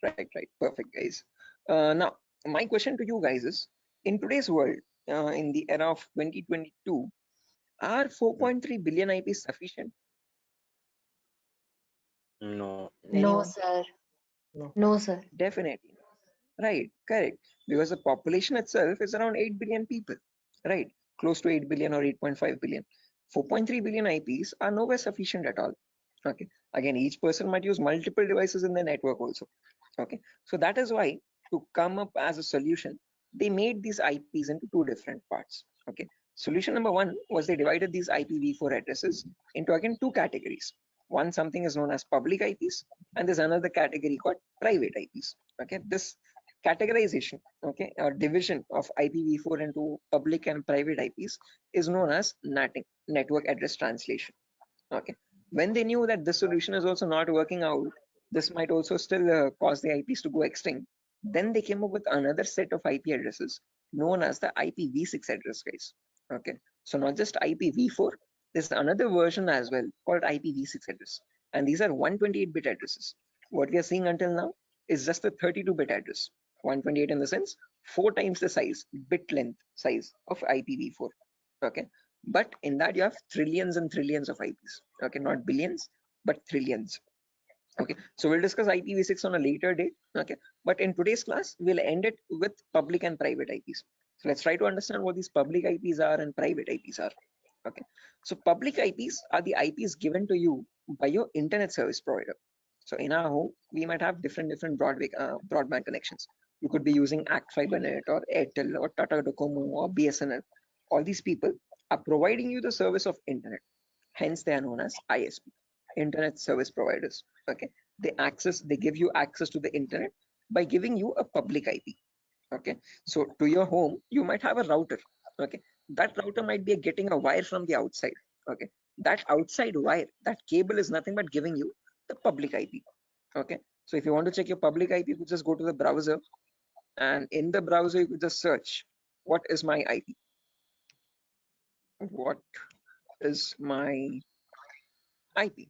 Perfect, guys. Now, my question to you guys is, in today's world, in the era of 2022, are 4.3 billion IPs sufficient? No. No, sir. No, sir. Definitely. Right, correct. Because the population itself is around 8 billion people, right? Close to 8 billion or 8.5 billion. 4.3 billion IPs are nowhere sufficient at all. Okay. Again, each person might use multiple devices in the network also. Okay. So that is why, to come up as a solution, they made these IPs into 2 different parts. Okay. Solution number 1 was they divided these IPv4 addresses into, again, 2 categories. One, something is known as public IPs, and there's another category called private IPs. Okay. This categorization, okay, or division of IPv4 into public and private IPs is known as NATing, network address translation. Okay, when they knew that this solution is also not working out, this might also still cause the IPs to go extinct, then they came up with another set of IP addresses known as the IPv6 address, guys. Okay, so not just IPv4, there's another version as well called IPv6 address, and these are 128-bit addresses. What we are seeing until now is just a 32-bit address. 128 in the sense 4 times the size, bit length size of IPv4. Okay, but in that you have trillions and trillions of IPs. Okay, not billions, but trillions. Okay, so we'll discuss IPv6 on a later date. Okay, but in today's class, we'll end it with public and private IPs. So let's try to understand what these public IPs are and private IPs are. Okay, so public IPs are the IPs given to you by your internet service provider. So in our home, we might have different broadband connections. You could be using Act FiberNet or Airtel or Tata Docomo or BSNL. All these people are providing you the service of internet. Hence, they are known as ISP, internet service providers. Okay, they give you access to the internet by giving you a public IP. Okay, so to your home, you might have a router. Okay, that router might be getting a wire from the outside. Okay, that outside wire, that cable is nothing but giving you the public IP. Okay, so if you want to check your public IP, you could just go to the browser, and in the browser, you could just search, what is my IP? What is my IP?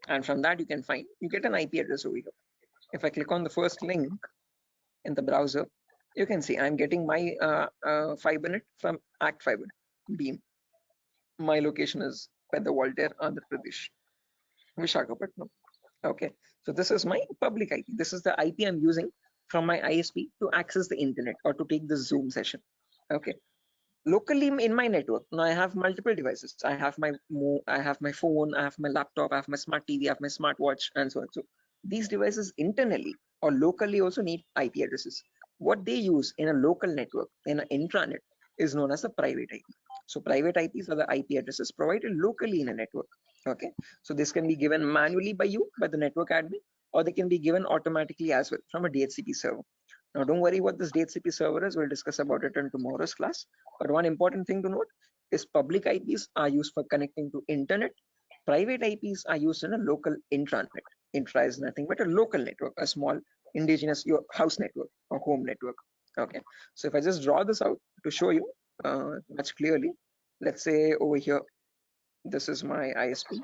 And from that, you can find, you get an IP address over here. If I click on the first link in the browser, you can see I'm getting my FiberNet from Act Fiber Beam. My location is Peddawalter, Andhra Pradesh, Visakhapatnam. Okay, so this is my public IP. This is the IP I'm using from my ISP to access the internet or to take the Zoom session. Okay, locally in my network, now I have multiple devices. I have my phone, I have my laptop, I have my smart TV, I have my smartwatch, and so on. So these devices internally or locally also need IP addresses. What they use in a local network, in an intranet, is known as a private IP. So private IPs are the IP addresses provided locally in a network. Okay, so this can be given manually by you, by the network admin, or they can be given automatically as well from a DHCP server. Now, don't worry what this DHCP server is. We'll discuss about it in tomorrow's class. But one important thing to note is public IPs are used for connecting to internet. Private IPs are used in a local intranet. Intra is nothing but a local network, a small indigenous your house network or home network. Okay, so if I just draw this out to show you much clearly, let's say over here, this is my ISP.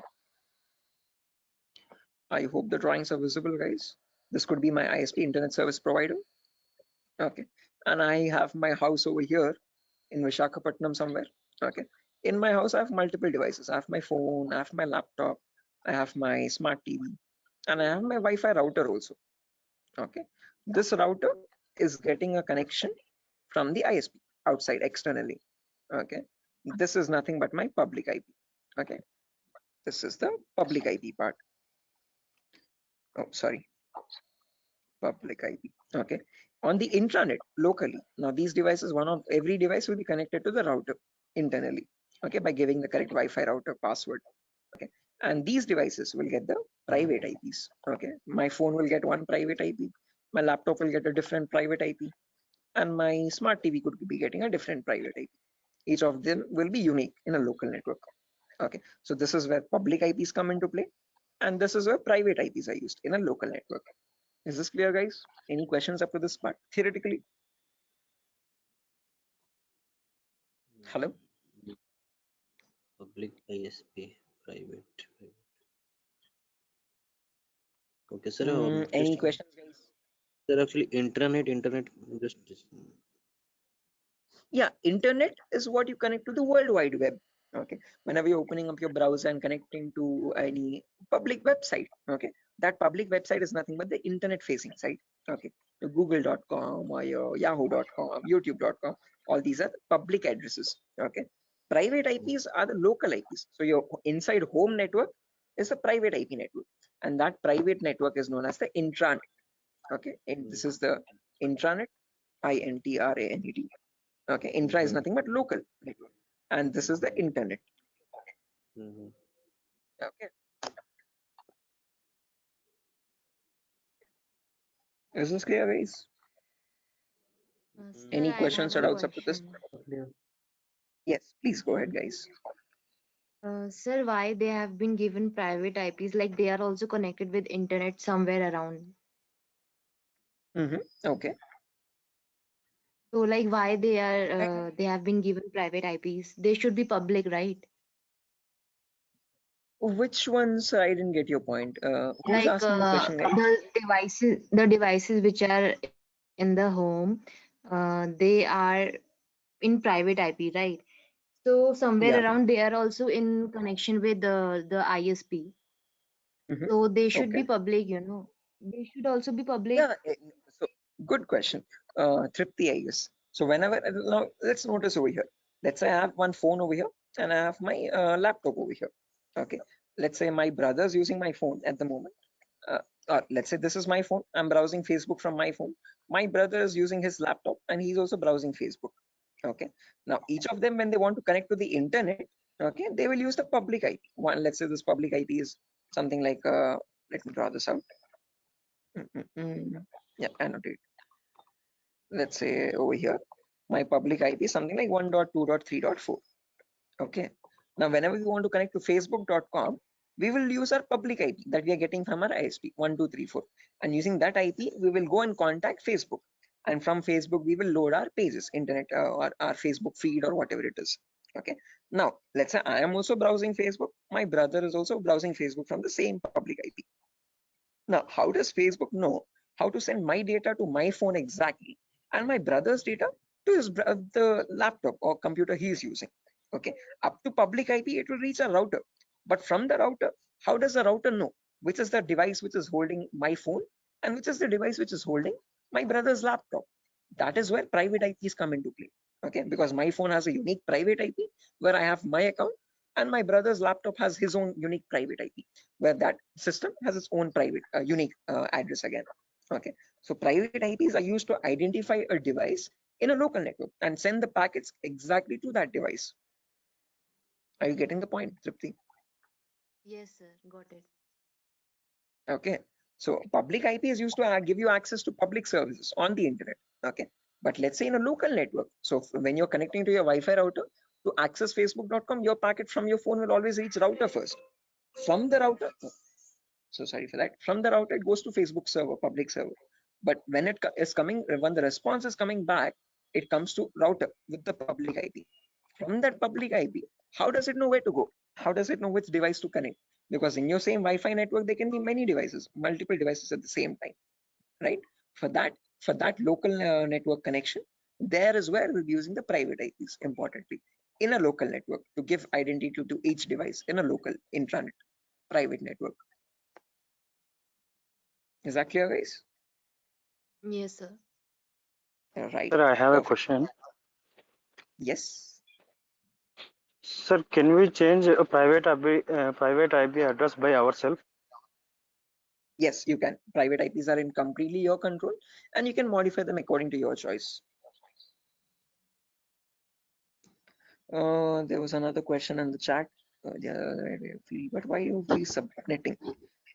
I hope the drawings are visible, guys. This could be my ISP, internet service provider. Okay, and I have my house over here in Visakhapatnam somewhere. Okay, in my house I have multiple devices. I have my phone, I have my laptop, I have my smart TV, and I have my Wi-Fi router also. Okay, this router is getting a connection from the ISP outside externally. Okay, this is nothing but my public IP. Okay, this is the public IP part. Oh, sorry, public IP. Okay, on the intranet locally, now these devices, every device will be connected to the router internally. Okay, by giving the correct Wi-Fi router password. Okay, and these devices will get the private IPs. Okay, my phone will get one private IP, my laptop will get a different private IP, and my smart TV could be getting a different private IP. Each of them will be unique in a local network. Okay, so this is where public IPs come into play, and this is where private IPs are used in a local network. Is this clear, guys? Any questions up to this part theoretically? Hello? Public ISP, private. Okay, sir. Any questions, guys? Sir, actually, internet, just. Yeah, internet is what you connect to the World Wide Web. Okay, whenever you're opening up your browser and connecting to any public website, okay, that public website is nothing but the internet facing site. Okay, your google.com or your yahoo.com, youtube.com, all these are public addresses. Okay, private IPs are the local IPs. So your inside home network is a private IP network, and that private network is known as the intranet. Okay, and this is the intranet, INTRANET. Okay, intra is nothing but local network, and this is the internet. Okay, is this clear, guys? Sir, Any I questions have or a doubts up to this? question. Yes, please go ahead, guys. Sir, why they have been given private IPs, like they are also connected with internet somewhere around? Okay. So like why they have been given private IPs? They should be public, right? Which ones? I didn't get your point. Who's Like asking the question, guys? the devices which are in the home, they are in private IP, right? So somewhere Yeah. around they are also in connection with the ISP. So they should be Okay. public, They should also be public. Yeah. So good question, Tripti, I guess. So whenever now let's notice over here. Let's say I have one phone over here and I have my laptop over here. Okay. let's say my brother's using my phone at the moment, or let's say this is my phone, I'm browsing Facebook from my phone, my brother is using his laptop and he's also browsing Facebook. Okay, now each of them, when they want to connect to the internet, okay, they will use the public IP. One, let's say this public IP is something like, let me draw this out. Yeah, annotate. Let's say over here, my public IP is something like 1.2.3.4. Okay, now whenever we want to connect to facebook.com, we will use our public IP that we are getting from our ISP 1234, and using that IP we will go and contact Facebook, and from Facebook we will load our pages, internet, or our Facebook feed or whatever it is. Okay, now let's say I am also browsing Facebook, my brother is also browsing Facebook from the same public IP. Now how does Facebook know how to send my data to my phone exactly, and my brother's data to his the laptop or computer he is using? Okay, up to public IP it will reach a router, but from the router, how does the router know which is the device which is holding my phone and which is the device which is holding my brother's laptop? That is where private IPs come into play. Okay, because my phone has a unique private IP where I have my account, and my brother's laptop has his own unique private IP where that system has its own private unique address again. Okay, so private IPs are used to identify a device in a local network and send the packets exactly to that device. Are you getting the point, Tripti? Yes, sir. Got it. Okay, so public IP is used to give you access to public services on the internet. Okay, but let's say in a local network, so when you're connecting to your Wi-Fi router to access facebook.com, your packet from your phone will always reach router first. From the router, so sorry for that, from the router it goes to Facebook server, public server, but when it is coming, when the response is coming back, it comes to router with the public IP. From that public IP, how does it know where to go? How does it know which device to connect? Because in your same Wi-Fi network there can be many devices, multiple devices at the same time, right? For that local network connection, there is where we'll be using the private IPs importantly in a local network to give identity to each device in a local intranet private network. Is that clear, guys? Yes, sir. Right. Sir, I have a Perfect. question. Yes. Sir, can we change a private IP address by ourselves? Yes, you can. Private IPs are in completely your control, and you can modify them according to your choice. There was another question in the chat. But why you be subnetting?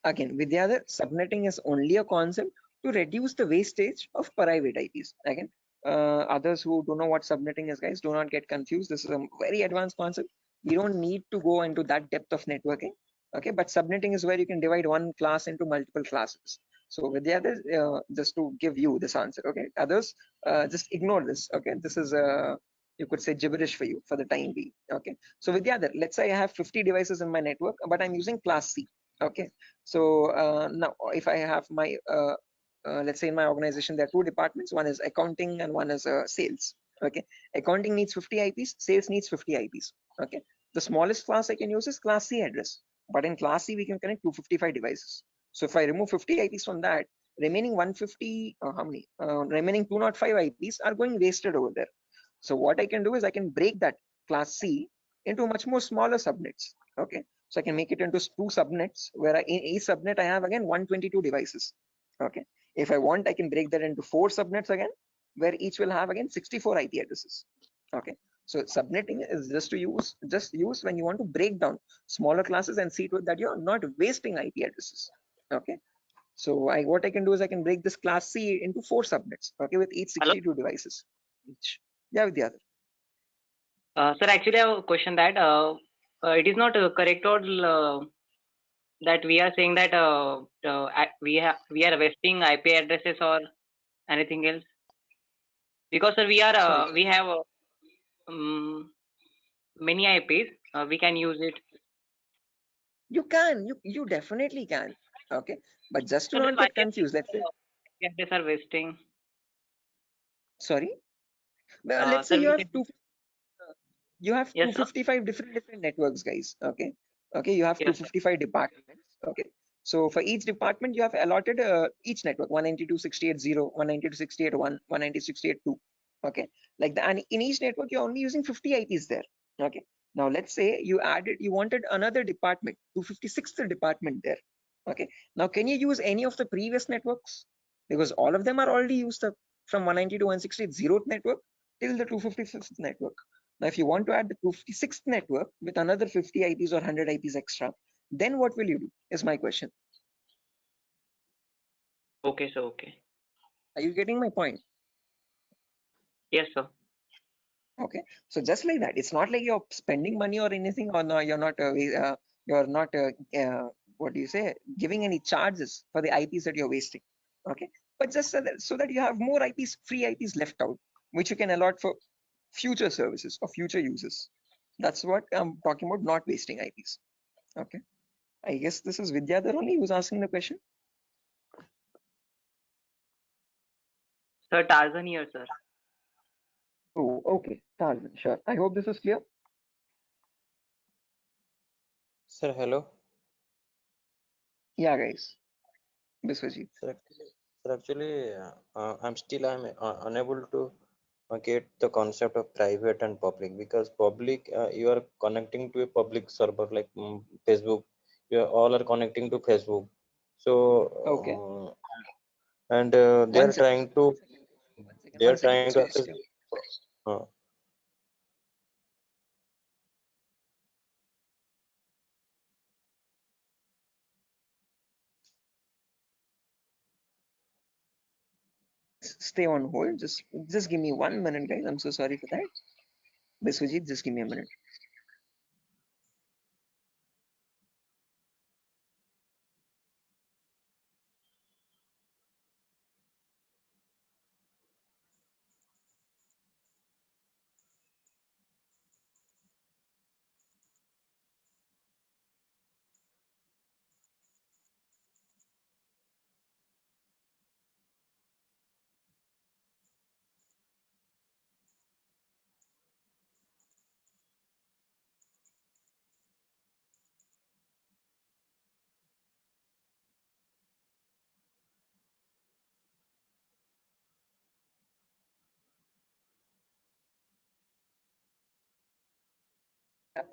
Again, Vidyadhar, subnetting is only a concept to reduce the wastage of private IPs. Again, others who don't know what subnetting is, guys, do not get confused. This is a very advanced concept. We don't need to go into that depth of networking. Okay, but subnetting is where you can divide one class into multiple classes. So Vidyadhar, just to give you this answer, okay, others, just ignore this. Okay, this is you could say gibberish for you for the time being. Okay, so Vidyadhar, let's say I have 50 devices in my network, but I'm using class C. Okay, so now if I have my let's say in my organization there are two departments, one is accounting and one is sales. Okay, accounting needs 50 IPs, sales needs 50 IPs. Okay, the smallest class I can use is class C address, but in class C we can connect 255 devices. So if I remove 50 IPs from that, remaining 150 how many remaining 205 IPs are going wasted over there. So what I can do is I can break that class C into much more smaller subnets. Okay, so I can make it into two subnets where in each subnet I have again 122 devices. Okay, if I want, I can break that into 4 subnets again, where each will have again 64 IP addresses. Okay, so subnetting is just use when you want to break down smaller classes and see to it that you're not wasting IP addresses. Okay, so what I can do is I can break this class C into 4 subnets. Okay, with each 62 devices each. Yeah, with the other. Sir, actually, I have a question that it is not correct or that we are saying that we are wasting IP addresses or anything else, because sir, we have many IPs. We can use it. You can, you definitely can. Okay, but just to So not get confused, let's say. Addresses are wasting. Sorry. Well, let's say Sir, you have yes, 255 different networks, guys. Okay, you have yes, 255 departments. Okay, so for each department you have allotted each network 192.168.0, 192.168.1, 192.168.2. Okay, like that, and in each network you're only using 50 IPs there. Okay, Now let's say you wanted another department, 256th department there. Okay. Now can you use any of the previous networks? Because all of them are already used up from 190 to 160, 0th network till the 256th network. Now if you want to add the 256th network with another 50 IPs or 100 IPs extra, then what will you do is my question. Okay, sir. Okay. Are you getting my point? Yes, sir. Okay, so just like that, it's not like you're spending money or anything, or no, you're not what do you say, giving any charges for the IPs that you're wasting. Okay, but just so that you have more IPs, free IPs left out, which you can allot for future services or future uses. That's what I'm talking about, not wasting IPs. Okay, I guess this is Vidyadhar only who's asking the question. Sir, Tarzan here, sir. Oh, okay, Tarzan, sure. I hope this is clear. Sir, hello. Yeah, guys. Biswajit. Sir, actually, I'm unable to get the concept of private and public, because public, you are connecting to a public server like Facebook. You all are connecting to Facebook. So Okay. and they One are second. trying to access. Stay on. Stay on hold. Just give me 1 minute, guys. I'm so sorry for that. Biswajit, just give me a minute.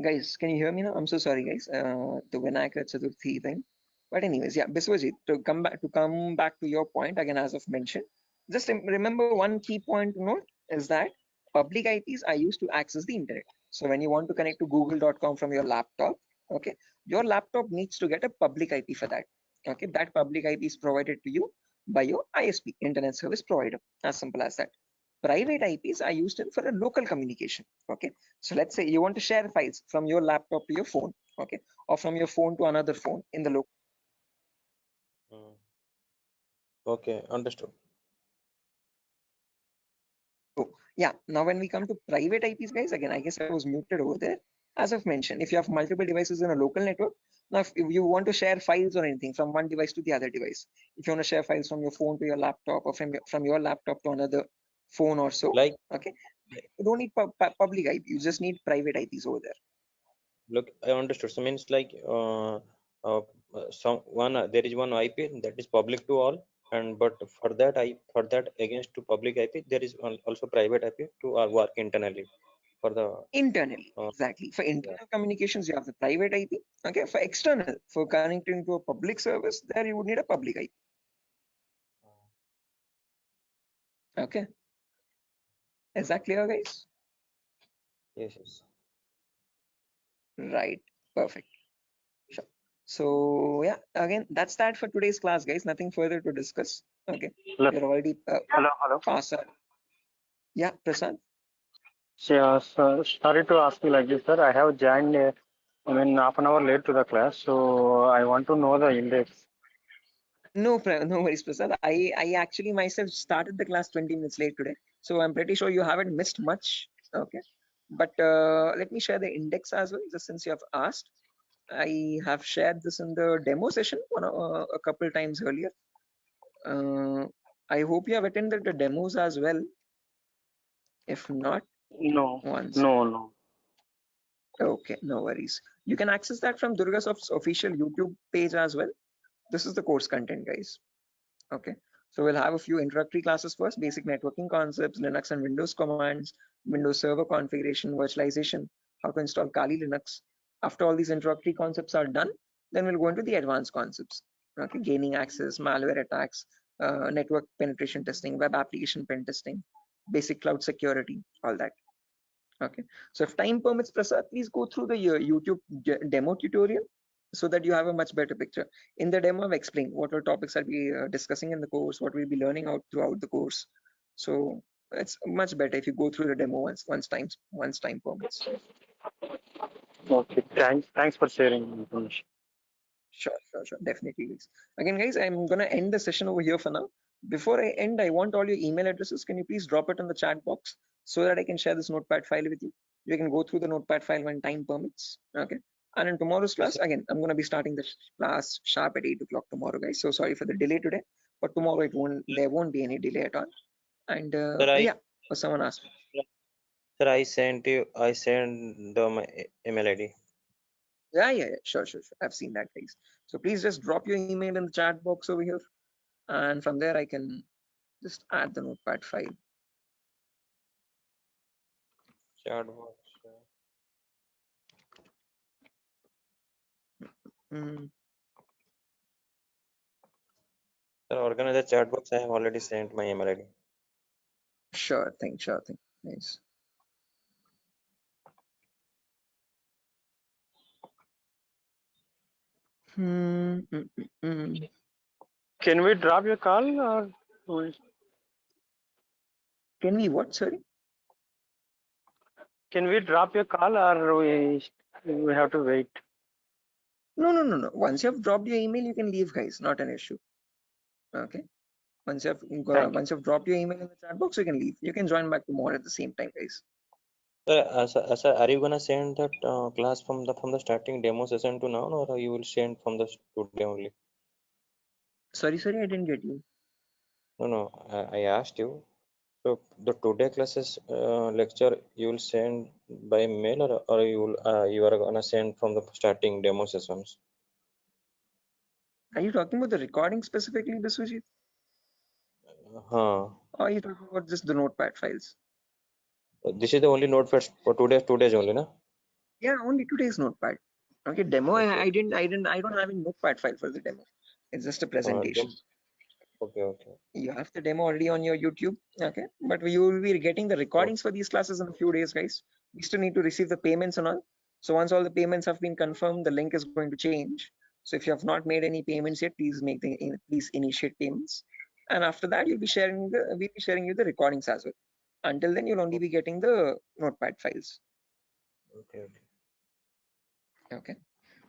Guys, can you hear me now? I'm so sorry, guys. The Vinayaka Chaturthi thing. But anyways, yeah, Biswajit, to come back to your point again, as I've mentioned, just remember one key point to note is that public IPs are used to access the internet. So when you want to connect to google.com from your laptop, okay, your laptop needs to get a public IP for that. Okay, that public IP is provided to you by your ISP, Internet Service Provider. As simple as that. Private IPs are used for a local communication. Okay, so let's say you want to share files from your laptop to your phone, okay, or from your phone to another phone in the local. Okay, understood. So yeah, now when we come to private IPs, guys, again, I guess I was muted over there. As I've mentioned, if you have multiple devices in a local network, now if you want to share files or anything from one device to the other device, if you want to share files from your phone to your laptop, or from your laptop to another phone or so, like, okay, you don't need public IP, you just need private IPs over there. Look, I understood. So means like there is one IP that is public to all, and but for that against to public IP there is also private IP to work internally for the internally. Exactly. For internal communications, you have the private IP. Okay. For external, for connecting to a public service, there you would need a public IP. Okay. Is that clear, guys? Yes. Right. Perfect. Sure. So yeah, again, that's that for today's class, guys. Nothing further to discuss. Okay. We're already Hello. past our... Yeah, Prasad. Yeah, so sorry to ask you like this, sir. I have joined, half an hour late to the class, so I want to know the index. No worries, Prasad. I actually myself started the class 20 minutes late today, so I'm pretty sure you haven't missed much. Okay. But let me share the index as well, just since you have asked. I have shared this in the demo session a couple times earlier. I hope you have attended the demos as well. If not, No. Okay, no worries. You can access that from Durgasoft's official YouTube page as well. This is the course content, guys. Okay, so we'll have a few introductory classes first, basic networking concepts, Linux and Windows commands, Windows Server configuration, virtualization, how to install Kali Linux. After all these introductory concepts are done, then we'll go into the advanced concepts. Okay, gaining access, malware attacks, network penetration testing, web application pen testing, basic cloud security, all that. Okay, so if time permits, Prasad, please go through the YouTube demo tutorial so that you have a much better picture. In the demo, I've explained what are topics I'll be discussing in the course, what we'll be learning out throughout the course. So it's much better if you go through the demo once time permits. Okay, thanks for sharing information. Sure, definitely, guys. Again, guys, I'm gonna end the session over here for now. Before I end, I want all your email addresses. Can you please drop it in the chat box so that I can share this notepad file with you? You can go through the notepad file when time permits. Okay. And in tomorrow's class, again, I'm gonna be starting the class sharp at 8 o'clock tomorrow, guys. So sorry for the delay today, but tomorrow there won't be any delay at all. And yeah, someone asked me. Sir, I sent my email ID. Yeah, sure. I've seen that, guys. So please just drop your email in the chat box over here, and from there I can just add the notepad file. Chat box. Sir, organize the chat box. I have already sent my email ID. Sure thing. Nice. Can we drop your call or can we what? Sorry. Can we drop your call or we have to wait? No. Once you have dropped your email, you can leave, guys. Not an issue. Okay. Once you've dropped your email in the chat box, you can leave. You can join back tomorrow at the same time, guys. Sir, are you gonna send that class from the starting demo session to now, or you will send from the today only? Sorry, I didn't get you. No, I asked you. So the today classes lecture you will send by mail, or you are gonna send from the starting demo sessions? Are you talking about the recording specifically, Biswajit? Or are you talking about just the notepad files? This is the only notepad for today's only, na? Yeah, only today's notepad. Okay, demo. Okay. I don't have any notepad file for the demo. It's just a presentation. Okay. You have the demo already on your YouTube. Okay, but you will be getting the recordings for these classes in a few days, guys. We still need to receive the payments and all. So once all the payments have been confirmed, the link is going to change. So if you have not made any payments yet, please initiate payments. And after that, we'll be sharing you the recordings as well. Until then, you'll only be getting the notepad files. Okay,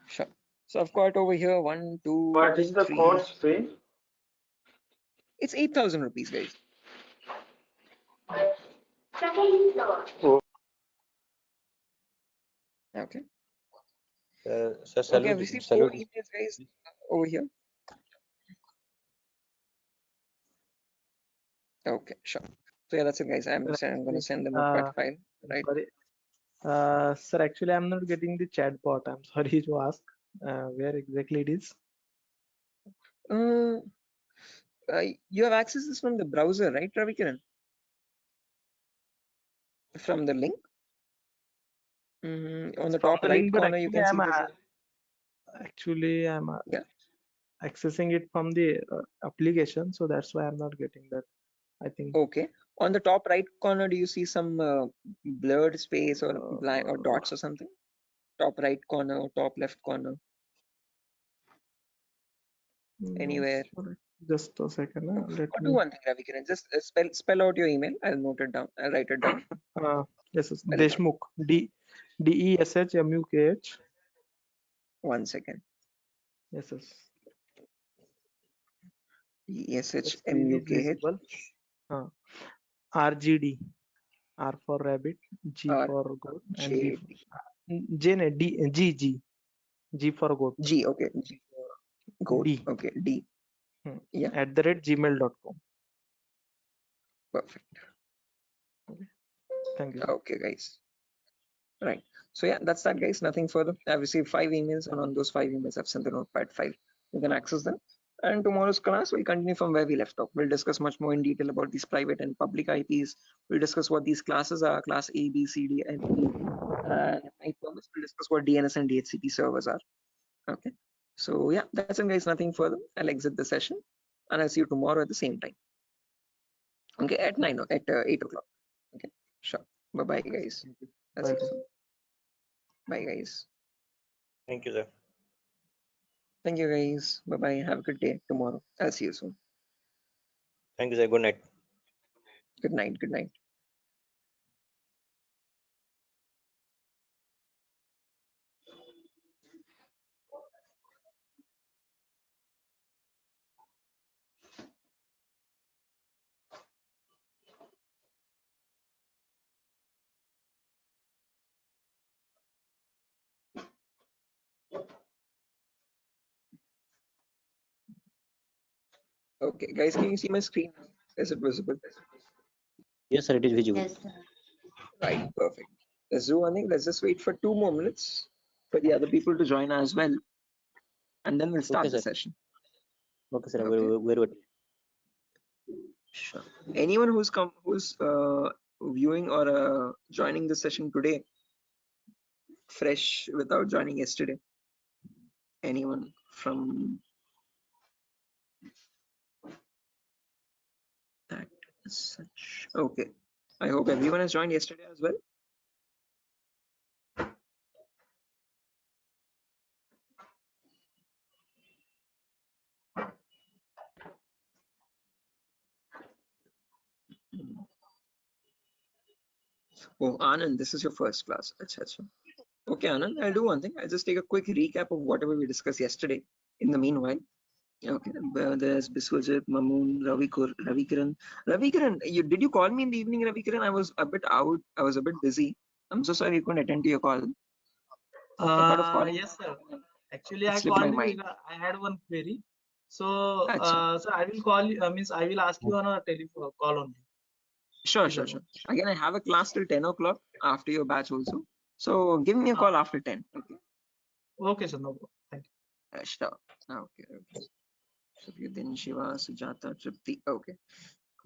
sure. So I've got over here 1, 2. What is the 3. course fee? It's 8,000 rupees, guys. Okay. Okay, I've received 4 emails, guys, over here. Okay, sure. So yeah, that's it, guys. I'm going to send the notepad file, right? Sorry. Sir, actually, I'm not getting the chat bot. I'm sorry to ask where exactly it is. You have access this from the browser, right, Ravikiran? From the link? On the top right corner, you can see Actually, I'm accessing it from the application, so that's why I'm not getting that. I think. Okay. On the top right corner, do you see some blurred space or blank or dots or something? Top right corner or top left corner? Anywhere? Just a second. Do one thing, Ravikiran. Just spell out your email. I'll note it down. I'll write it down. Yes, Deshmukh. DESHMUKH. 1 second. Yes. DESHMUKH. RGD. R for rabbit, G for goat, and G for goat. G, okay. G for goat. D. Okay, D. Yeah. @gmail.com. Perfect. Okay. Thank you. Okay, guys. Right. So yeah, that's that, guys. Nothing further. I've received 5 emails, and on those 5 emails, I've sent the notepad file. You can access them. And tomorrow's class will continue from where we left off. We'll discuss much more in detail about these private and public IPs. We'll discuss what these classes are, class A, B, C, D, and E. And I promise we'll discuss what DNS and DHCP servers are. Okay. So yeah, that's it, guys. Nothing further. I'll exit the session, and I'll see you tomorrow at the same time. Okay, at 8 o'clock. Okay, sure. Bye bye, guys. That's it. Bye, guys. Thank you, sir. Thank you, guys. Bye bye. Have a good day tomorrow. I'll see you soon. Thank you, sir. Good night. Good night. Good night. Okay, guys, can you see my screen? Is it visible? Yes, sir. It is visible. Yes, sir. Right, perfect. Let's do one thing. Let's just wait for 2 more minutes for the other people to join as well, and then we'll start Okay, the sir. session. Okay, sir. Okay. We're waiting. Sure. Anyone who's viewing or joining the session today, fresh without joining yesterday? Anyone from that such? Okay. I hope everyone has joined yesterday as well. Oh, Anand, this is your first class. Achha. Okay, Anand, I'll do one thing. I'll just take a quick recap of whatever we discussed yesterday. In the meanwhile, okay, there's Biswajit, Mamoon, Ravikiran. Ravikiran, did you call me in the evening, Ravikiran? I was a bit out. I was a bit busy. I'm so sorry you couldn't attend to your call. Yes, sir. Actually, I slipped my called you mind. because I had one query. So, Achha. sir, I will call you. Means I will ask you on a telephone call only. Sure. Again, I have a class till 10 o'clock after your batch also. So give me a call after 10. Okay. Okay, sir. No problem. Thank you. Sure. Okay. Sabyuddin, Shiva, Sujata, Tripti. Okay.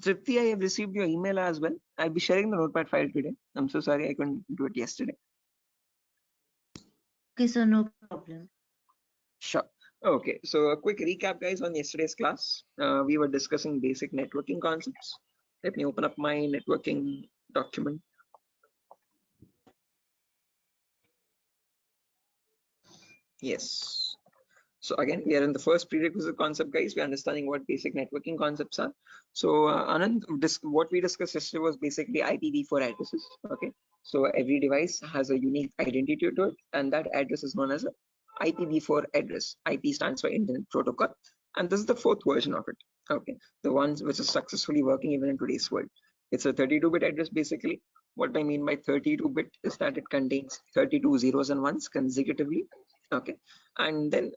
Tripti, I have received your email as well. I'll be sharing the notepad file today. I'm so sorry I couldn't do it yesterday. Okay, so no problem. Sure. Okay, so a quick recap, guys, on yesterday's class. We were discussing basic networking concepts. Let me open up my networking document. Yes. So again, we are in the first prerequisite concept, guys. We're understanding what basic networking concepts are. So Anand, what we discussed yesterday was basically IPv4 addresses. Okay. So every device has a unique identity to it, and that address is known as a IPv4 address. IP stands for Internet Protocol, and this is the 4th version of it. Okay, the ones which is successfully working even in today's world. It's a 32-bit address basically. What I mean by 32-bit is that it contains 32 zeros and ones consecutively. Okay, and then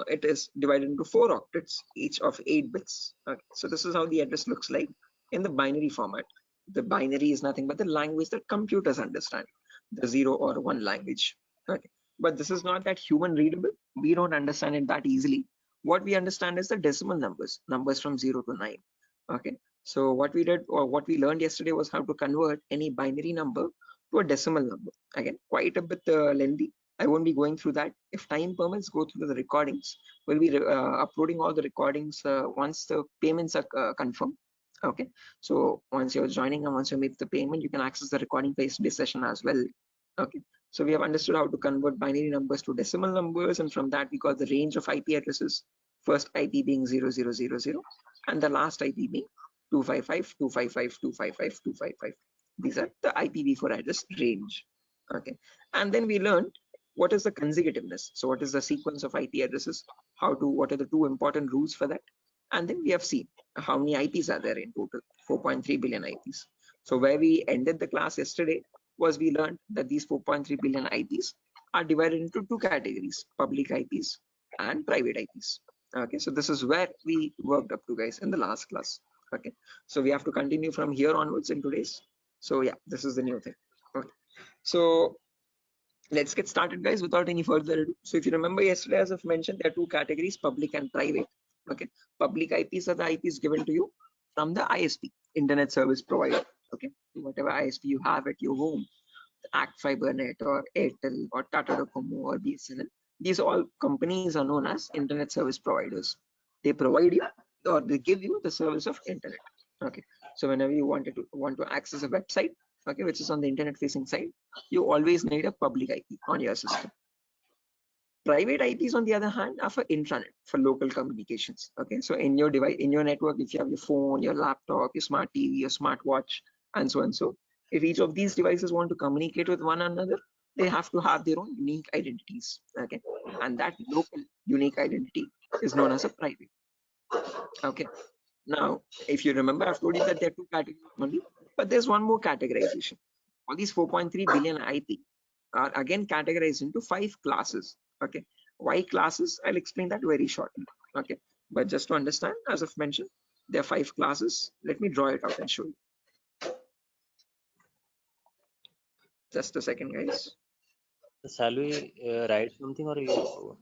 it is divided into 4 octets, each of 8 bits. Okay, so this is how the address looks like in the binary format. The binary is nothing but the language that computers understand, the 0 or 1 language. Okay, but this is not that human readable. We don't understand it that easily. What we understand is the decimal numbers from 0 to 9. Okay, so what we did or what we learned yesterday was how to convert any binary number to a decimal number. Again, quite a bit lengthy. I won't be going through that. If time permits, go through the recordings. We'll be uploading all the recordings once the payments are confirmed. Okay, so once you're joining and once you make the payment, you can access the recording for yesterday's session as well. Okay, so we have understood how to convert binary numbers to decimal numbers, and from that we got the range of IP addresses. First IP being 0000, and the last IP being 255, 255, 255, 255. These are the IPv4 address range. Okay, and then we learned what is the consecutiveness. So what is the sequence of IP addresses? What are the 2 important rules for that? And then we have seen how many IPs are there in total, 4.3 billion IPs. So where we ended the class yesterday was we learned that these 4.3 billion IPs are divided into 2 categories, public IPs and private IPs. Okay, so this is where we worked up to, guys, in the last class. Okay, so we have to continue from here onwards in today's. So yeah, this is the new thing. Okay, so let's get started, guys, without any further ado. So if you remember yesterday, as I've mentioned, there are 2 categories, public and private. Okay, public IPs are the IPs given to you from the ISP, internet service provider. Okay, whatever ISP you have at your home, Act FiberNet or Airtel or Tata Docomo or BSNL, these all companies are known as internet service providers. They provide you or they give you the service of internet. Okay, so whenever you want to access a website, okay, which is on the internet facing side, you always need a public IP on your system. Private IPs, on the other hand, are for intranet, for local communications. Okay, so in your device, in your network, if you have your phone, your laptop, your smart TV, your smartwatch, and so and so, if each of these devices want to communicate with one another, they have to have their own unique identities. Okay, and that local unique identity is known as a private. Okay, now if you remember, I've told you that there are two categories only, but there's one more categorization. All these 4.3 billion IP are again categorized into 5 classes. Okay, why classes? I'll explain that very shortly. Okay, but just to understand, as I've mentioned, there are 5 classes. Let me draw it out and show you. Just a second, guys. Shall we write something or you?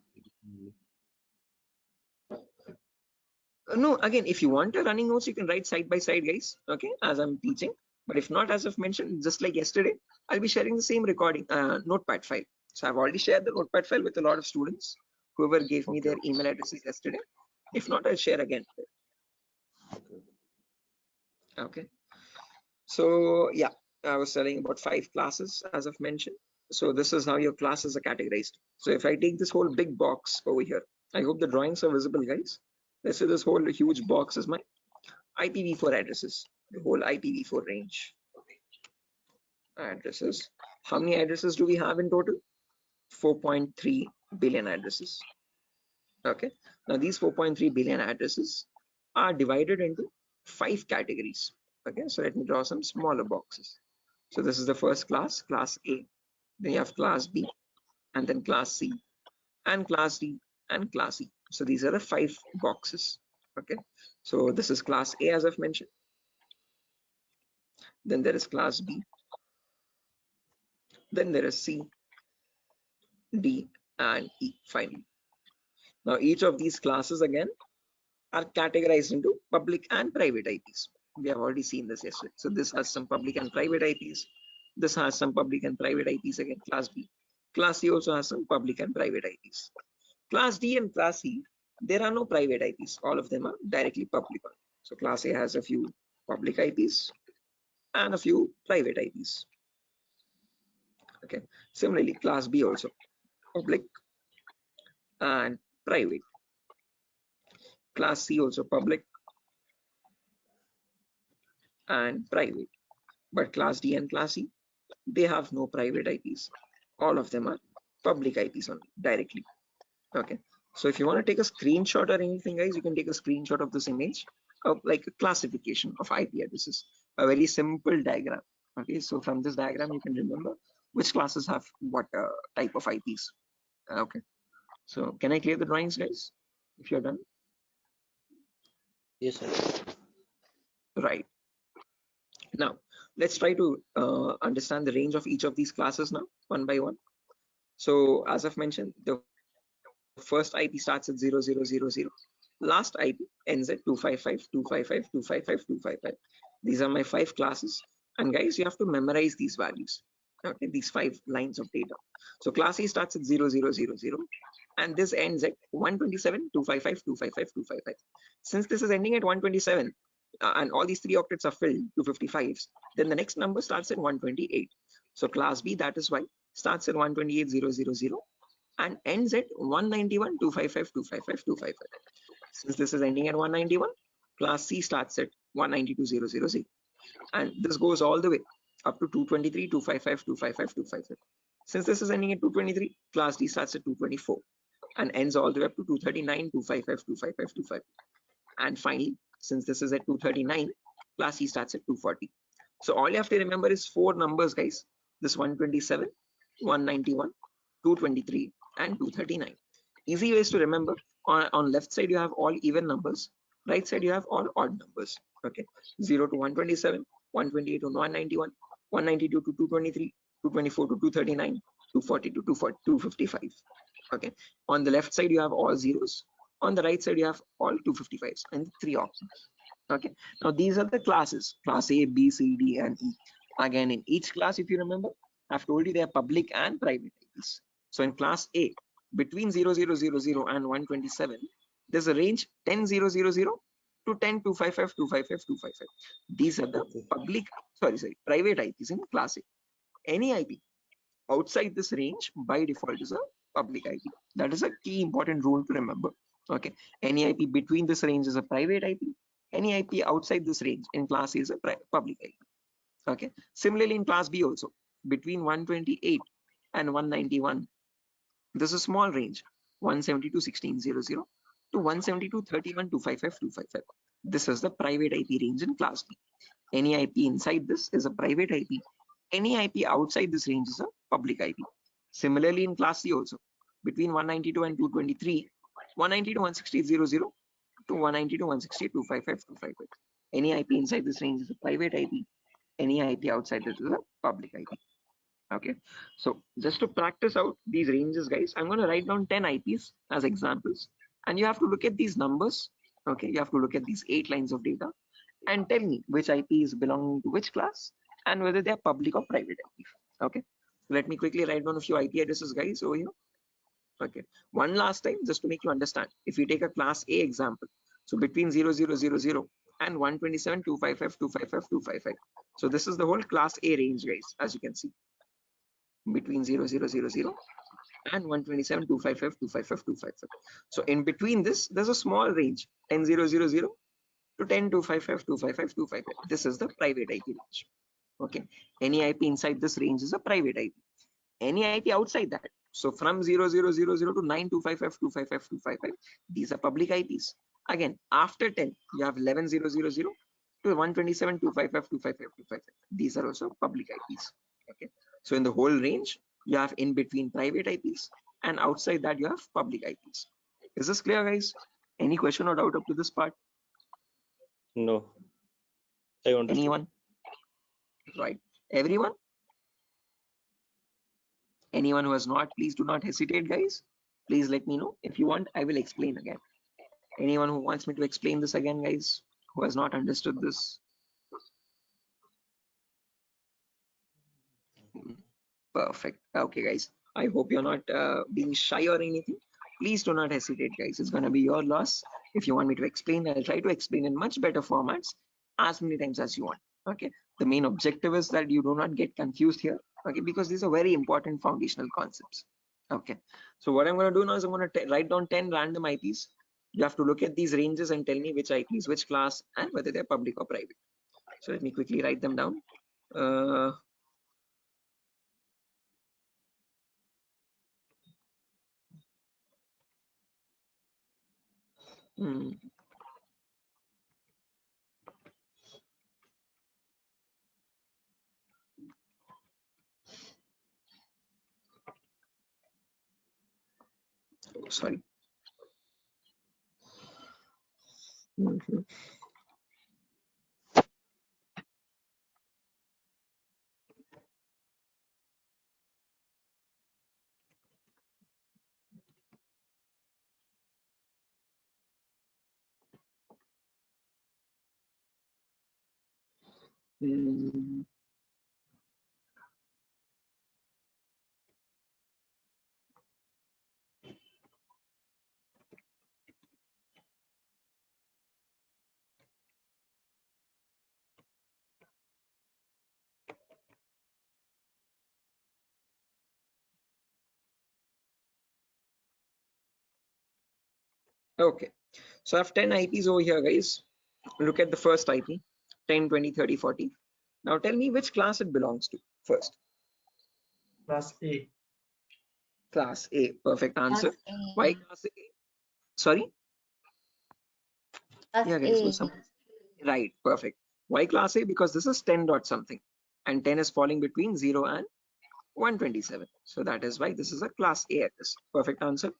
No, again, if you want a running notes, you can write side by side, guys. Okay, as I'm teaching. But if not, as I've mentioned, just like yesterday, I'll be sharing the same recording notepad file. So I've already shared the notepad file with a lot of students, whoever gave me their email addresses yesterday. If not, I'll share again. Okay. So yeah, I was telling about 5 classes, as I've mentioned. So this is how your classes are categorized. So if I take this whole big box over here, I hope the drawings are visible, guys. Let's say this whole huge box is my IPv4 addresses, the whole IPv4 range. Addresses. How many addresses do we have in total? 4.3 billion addresses. Okay. Now these 4.3 billion addresses are divided into 5 categories. Okay. So let me draw some smaller boxes. So this is the first class, class A. Then you have class B, and then class C, and class D, and class E. So these are the 5 boxes. Okay. So this is class A, as I've mentioned. Then there is class B. Then there is C, D, and E finally. Now each of these classes again are categorized into public and private IPs. We have already seen this yesterday. So this has some public and private IPs. This has some public and private IPs again, class B. Class C also has some public and private IPs. Class D and class C, there are no private IPs. All of them are directly public. So class A has a few public IPs and a few private IPs. Okay. Similarly, class B also public and private. Class C also public and private. But class D and class E, they have no private IPs. All of them are public IPs only directly. Okay. So if you want to take a screenshot or anything, guys, you can take a screenshot of this image of like a classification of IP addresses, a very simple diagram. Okay. So from this diagram, you can remember which classes have what type of IPs. Okay. So can I clear the drawings, guys, if you're done? Yes, sir. Right. Now, let's try to understand the range of each of these classes now, one by one. So as I've mentioned, the first IP starts at 0000. Last IP ends at 255, 255, 255, 255. These are my 5 classes. And guys, you have to memorize these values. Okay, these 5 lines of data. So class A starts at 0000, and this ends at 127, 255, 255, 255. Since this is ending at 127, and all these 3 octets are filled to 55s, then the next number starts at 128. So class B, that is why, starts at 128,000 and ends at 191, 255, 255, 255. Since this is ending at 191, class C starts at 192,000, and this goes all the way up to 223, 255, 255, 255. Since this is ending at 223, class D starts at 224 and ends all the way up to 239, 255, 255, 255. And finally, since this is at 239, class C starts at 240. So all you have to remember is 4 numbers, guys. This 127, 191, 223, and 239. Easy ways to remember. On left side, you have all even numbers. Right side, you have all odd numbers. Okay, 0 to 127, 128 to 191, 192 to 223, 224 to 239, 240 to 255. Okay, on the left side, you have all zeros. On the right side, you have all 255s and 3 options. Okay, now these are the classes, class A, B, C, D, and E. Again, in each class, if you remember, I've told you they are public and private IPs. So in class A, between 0000 and 127, there's a range 10000 to 10255. These are the public, private IPs in class A. Any IP outside this range by default is a public IP. That is a key important rule to remember. Okay, any IP between this range is a private IP. Any IP outside this range in class A is a public IP. Okay, similarly in class B also, between 128 and 191, there's a small range, 172.16.00 to 172.31.255.255. This is the private IP range in class B. Any IP inside this is a private IP. Any IP outside this range is a public IP. Similarly in class C also, between 192 and 223, 190 to 168.00 to 190 to 168.255.255. Any IP inside this range is a private IP. Any IP outside this is a public IP. Okay, so just to practice out these ranges, guys, I'm going to write down 10 IPs as examples, and you have to look at these numbers. Okay, you have to look at these 8 lines of data and tell me which IP is belonging to which class and whether they're public or private IP. Okay, so let me quickly write down a few IP addresses, guys, over here. Okay, one last time just to make you understand. If you take a class A example, so between 0000 and 127.255.255.255. So this is the whole class A range, guys, as you can see, between 0000 and 127.255.255.255. So in between this, there's a small range, 10000 to 10.255.255.255. This is the private IP range. Okay, any IP inside this range is a private IP. Any IP outside that, so from 0000 to 9.255.255.255, these are public IPs. Again, after 10, you have 11.000 to 127.255.255.255. These are also public IPs. Okay, so in the whole range, you have in between private IPs, and outside that you have public IPs. Is this clear, guys? Any question or doubt up to this part? No. I understood. Anyone? Right. Everyone? Anyone who has not, please do not hesitate, guys. Please let me know. If you want, I will explain again. Anyone who wants me to explain this again, guys, who has not understood this? Perfect. Okay, guys. I hope you're not being shy or anything. Please do not hesitate, guys. It's going to be your loss. If you want me to explain, I'll try to explain in much better formats as many times as you want. Okay. The main objective is that you do not get confused here. Okay, because these are very important foundational concepts. Okay. So what I'm going to do now is I'm going to write down 10 random IPs. You have to look at these ranges and tell me which IPs, which class, and whether they're public or private. So let me quickly write them down. Sorry. Okay, so I have 10 IPs over here, guys. Look at the first IP, 10, 20, 30, 40. Now tell me which class it belongs to first. Class A. Class A, perfect answer. Why class A? Sorry? Class Yeah, guys, A. right, perfect. Why class A? Because this is 10 dot something, and 10 is falling between 0 and 127. So that is why this is a class A address. Perfect answer.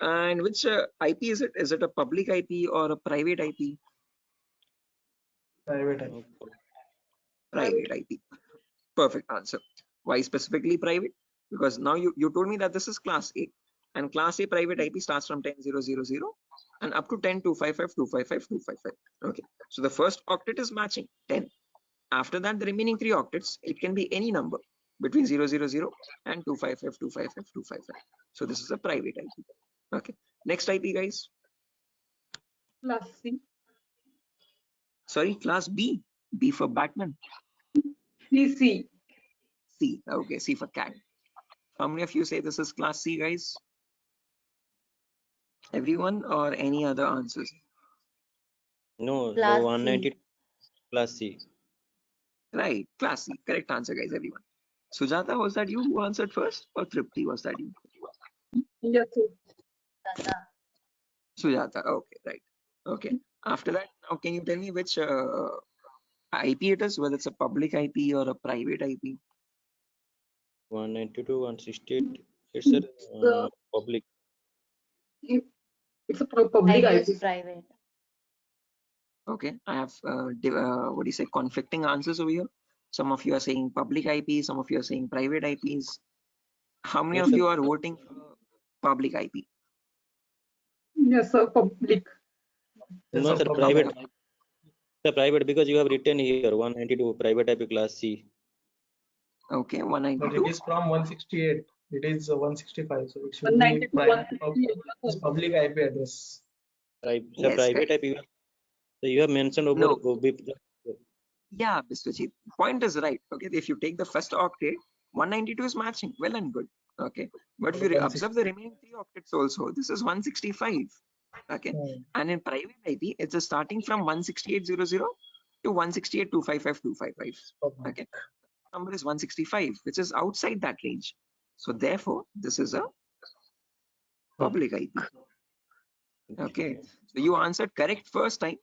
And which IP is it? Is it a public IP or a private IP? Private IP. Private IP. Perfect answer. Why specifically private? Because now you told me that this is class A, and class A private IP starts from 10.000 and up to 10, 255, 255, 255. Okay, so the first octet is matching 10. After that, the remaining 3 octets, it can be any number between 000 and 255, 255, 255. So this is a private IP. Okay, next IP, guys. Class C. Sorry, class B. B for Batman. C. C. Okay, C for cat. How many of you say this is class C, guys? Everyone, or any other answers? No, the Class 192 C. class C. Right, class C. Correct answer, guys, everyone. Sujata, was that you who answered first, or Tripti, was that you? Yes, sir. Sujata, okay, right. Okay, after that, now can you tell me which IP it is, whether it's a public IP or a private IP? 192, 168. It's a public. It's a public I IP. guess private. Okay, I have what do you say, conflicting answers over here. Some of you are saying public IP, some of you are saying private IPs. How many of you are voting for public IP? Yes, sir. Public. No, sir, private. The private, because you have written here 192 private IP class C. Okay, But 192. it is from 168. It is 165. So it should be 192, private 168. public IP address. Right. The Yes, private correct. IP. So you have mentioned over. No. Yeah, Biswajit, point is right. Okay, if you take the first octet, 192 is matching, well and good. Okay, but if you observe the remaining 3 octets also, this is 165. Okay, and in private IP, it's starting from 168.00 to 168.255.255. Okay, number is 165, which is outside that range. So therefore, this is a public IP. Okay, so you answered correct first time,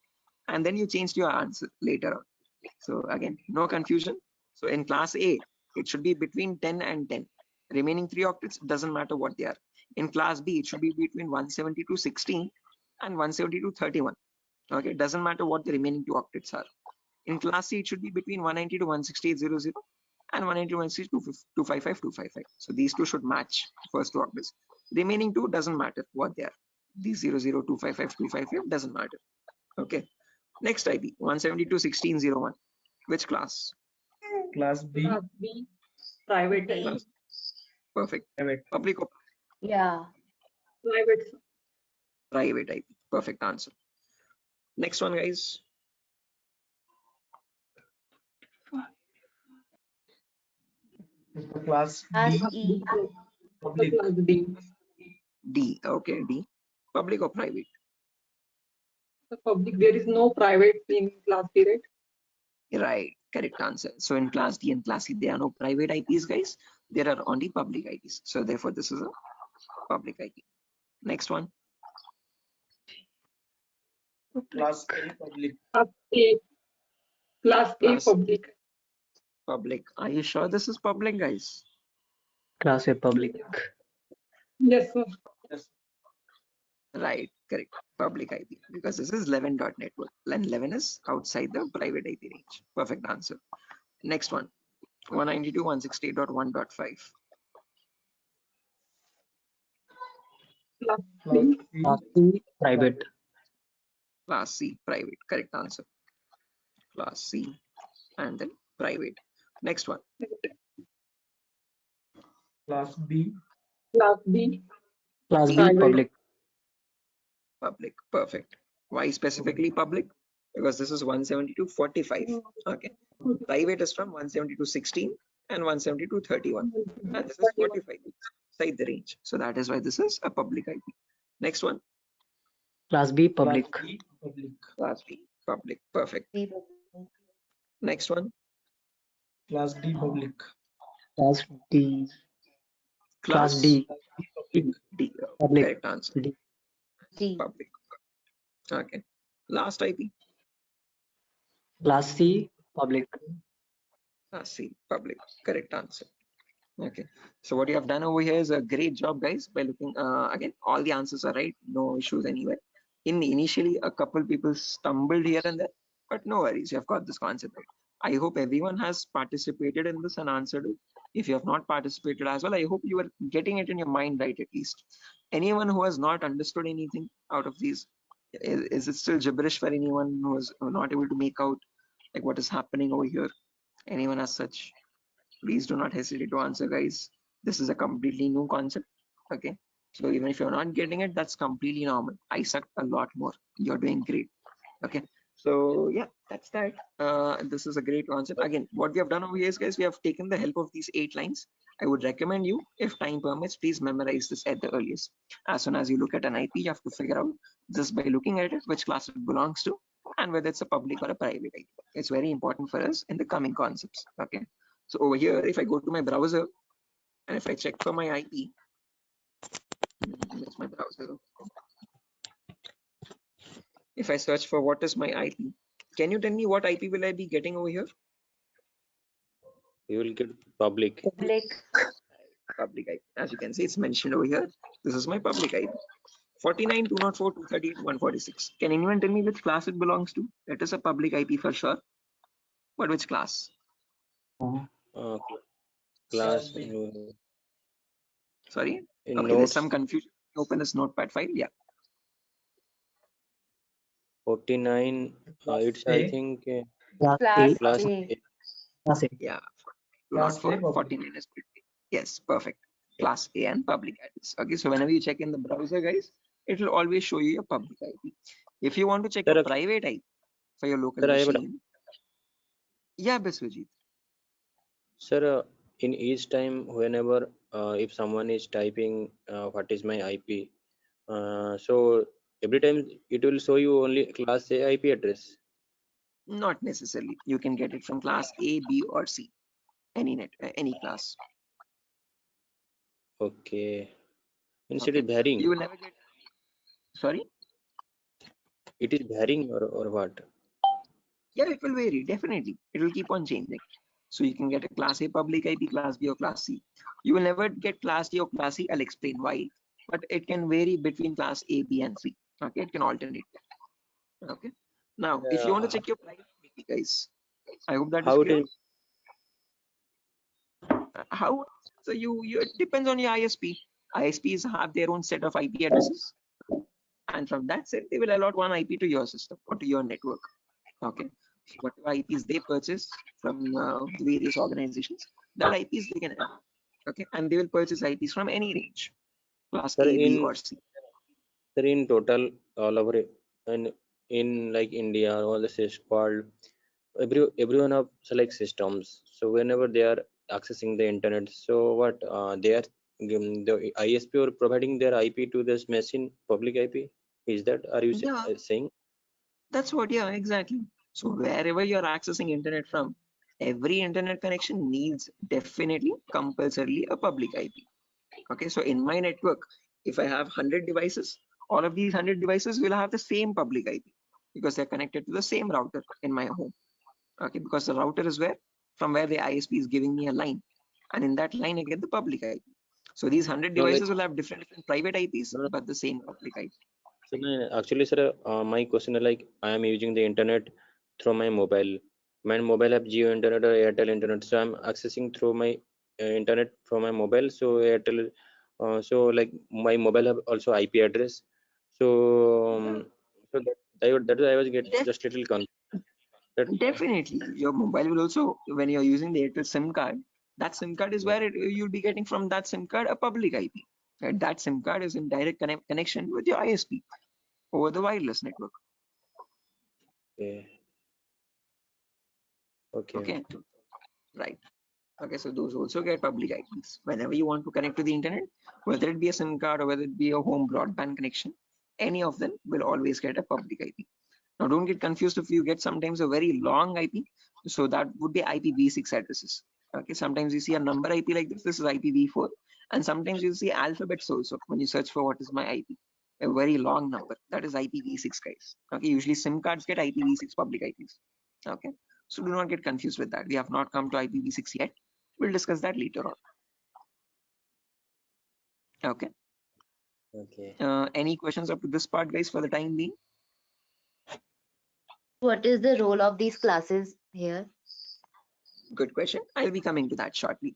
and then you changed your answer later on. So again, no confusion. So in class A, it should be between 10 and 10. Remaining 3 octets, doesn't matter what they are. In class B, it should be between 172 16 and 172 31. Okay, doesn't matter what the remaining 2 octets are. In class C, it should be between 190 to 168.00 and 190 to 162.255 255. So these two should match first 2 octets. Remaining 2 doesn't matter what they are. These 00 255 255 doesn't matter. Okay. Next IP 172 1601. Which class? Class B. Class B. Private. B. Perfect. Private. Public or Yeah. Private. private IP? Perfect answer. Next one, guys. Class Class D. E. Public. Class D. D. Okay, D. Public or private? The public. There is no private in class B, right? Right. Correct answer. So in class D and class C, there are no private IPs, guys. There are only public IPs. So therefore, this is a public IP. Next one. Class A public. Class A. Class A Class public. Public. Are you sure this is public, guys? Class A public. Yes, sir. Yes. Right. Correct. Public IP, because this is 11.network and 11 is outside the private IP range. Perfect answer. Next one. 192.168.1.5. Class Class B. Class C private. Class C, private. Correct answer. Class C and then private. Next one. Class B. Class B. Class B Private. public. Public. Perfect. Why specifically public? Because this is 172.45. Okay. Private is from 172.16 and 172.31. And this is 45 inside the range. So that is why this is a public IP. Next one. Class B public. Class B public. Class B, public. Perfect. Next one. Class D public. Class D. Class Class D. D. Public. Correct answer. D. Public. Okay. Last IP. Class C public. Class C, public. Correct answer. Okay. So what you have done over here is a great job, guys, by looking again, all the answers are right, no issues anywhere. Initially, a couple people stumbled here and there, but no worries, you have got this concept right. I hope everyone has participated in this and answered it. If you have not participated as well, I hope you are getting it in your mind right at least. Anyone who has not understood anything out of these? Is it still gibberish for anyone who is not able to make out like what is happening over here? Anyone as such? Please do not hesitate to answer, guys. This is a completely new concept. Okay. So even if you're not getting it, that's completely normal. I sucked a lot more. You're doing great. Okay. So yeah, that's that. This is a great concept. Again, what we have done over here is, guys, we have taken the help of these 8 lines. I would recommend you, if time permits, please memorize this at the earliest. As soon as you look at an IP, you have to figure out just by looking at it which class it belongs to and whether it's a public or a private IP. It's very important for us in the coming concepts. Okay. So over here, if I go to my browser and if I check for my IP, that's my browser. If I search for what is my IP, can you tell me what IP will I be getting over here? You will get public. Public IP. As you can see, it's mentioned over here. This is my public IP. 49, 204, 238, 146. Can anyone tell me which class it belongs to? It is a public IP for sure. But which class? Class. Sorry? In Okay, there's notes. some confusion. Open this notepad file. Yeah. 49. It's I think Class A. Class A. Yeah. Class A, 204, public. 49 is public. Yes, perfect. Class A and public IPs. Okay, so whenever you check in the browser, guys, it will always show you your public IP. If you want to check a private IP for your local machine, yeah, Biswajit. Sir, in each time, whenever if someone is typing what is my IP, so every time it will show you only class A IP address. Not necessarily. You can get it from class A, B, or C. Any class. Okay. Means Okay. it is varying. You will never get. Sorry. It is varying or what? Yeah, it will vary. Definitely, it will keep on changing. So you can get a class A public IP, class B, or class C. You will never get class D or class C. I'll explain why. But it can vary between class A, B, and C. Okay, it can alternate. Okay. Now, if you want to check your private IP, guys, I hope that is How clear. it is? How? So it depends on your ISP. ISPs have their own set of IP addresses, and from that set, they will allot one IP to your system or to your network. Okay. So whatever IPs they purchase from the various organizations, that IPs they can have. Okay, and they will purchase IPs from any range, class Sir, A, B, or C. Sir, in total, all over and in like India, all this is called everyone have select systems. So whenever they are accessing the internet, so what they are the ISP or providing their IP to this machine, public IP. Is that are you saying? That's what, yeah, exactly. So wherever you're accessing internet from, every internet connection needs definitely compulsorily a public IP. Okay, so in my network, if I have 100 devices, all of these 100 devices will have the same public IP because they're connected to the same router in my home. Okay, because the router is from where the ISP is giving me a line, and in that line I get the public IP. So these 100 devices will have different private IPs, but the same public IP. So actually, sir, my question is like I am using the internet through my mobile. My mobile have Jio internet or Airtel internet, so I'm accessing through my internet from my mobile. So Airtel, so like my mobile have also IP address. So so that I was getting just little confused. Definitely, your mobile will also, when you're using the Airtel SIM card, that SIM card is where you'll be getting from that SIM card a public IP. Right? That SIM card is in direct connection with your ISP over the wireless network. Okay. Okay. Right. Okay, so those also get public IPs. Whenever you want to connect to the internet, whether it be a SIM card or whether it be a home broadband connection, any of them will always get a public IP. Now, don't get confused if you get sometimes a very long IP. So that would be IPv6 addresses. Okay, sometimes you see a number IP like this. This is IPv4, and sometimes you see alphabets also when you search for what is my IP. A very long number, that is IPv6, guys. Okay, usually SIM cards get IPv6 public IPs. Okay, so do not get confused with that. We have not come to IPv6 yet. We'll discuss that later on. Okay. Okay. Any questions up to this part, guys, for the time being? What is the role of these classes here? Good question. I'll be coming to that shortly.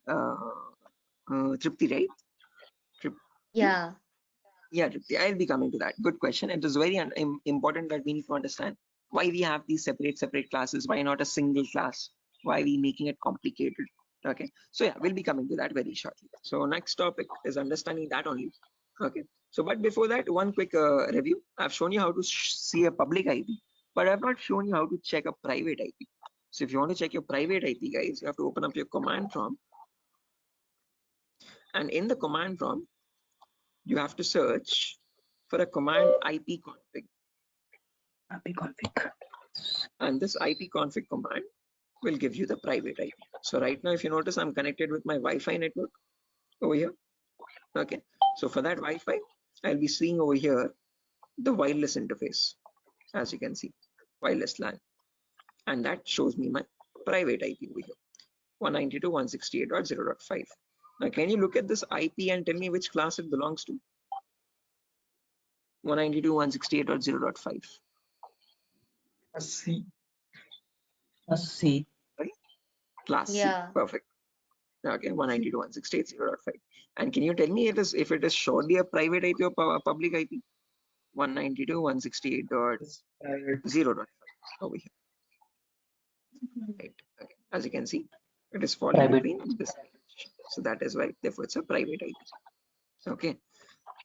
Tripti, right? Yeah. Yeah, Tripti, I'll be coming to that. Good question. It is very important that we need to understand why we have these separate classes. Why not a single class? Why are we making it complicated? Okay, so yeah, we'll be coming to that very shortly. So next topic is understanding that only. Okay, so but before that, one quick review. I've shown you how to see a public IP, but I've not shown you how to check a private IP. So if you want to check your private IP, guys, you have to open up your command prompt, and in the command prompt, you have to search for a command ipconfig. And this ipconfig command will give you the private IP. So right now, if you notice, I'm connected with my Wi-Fi network over here. Okay, so for that Wi-Fi, I'll be seeing over here the wireless interface, as you can see, wireless LAN, and that shows me my private IP over here, 192.168.0.5. Now, can you look at this IP and tell me which class it belongs to? 192.168.0.5. C. C. Right? Class Yeah. C. Perfect. Okay, 192.168.0.5. And can you tell me if it is surely a private IP or a public IP? 192.168.0.5 over here. Right. Okay. As you can see, it is falling Private. between this. So that is why, therefore, it's a private IP. Okay.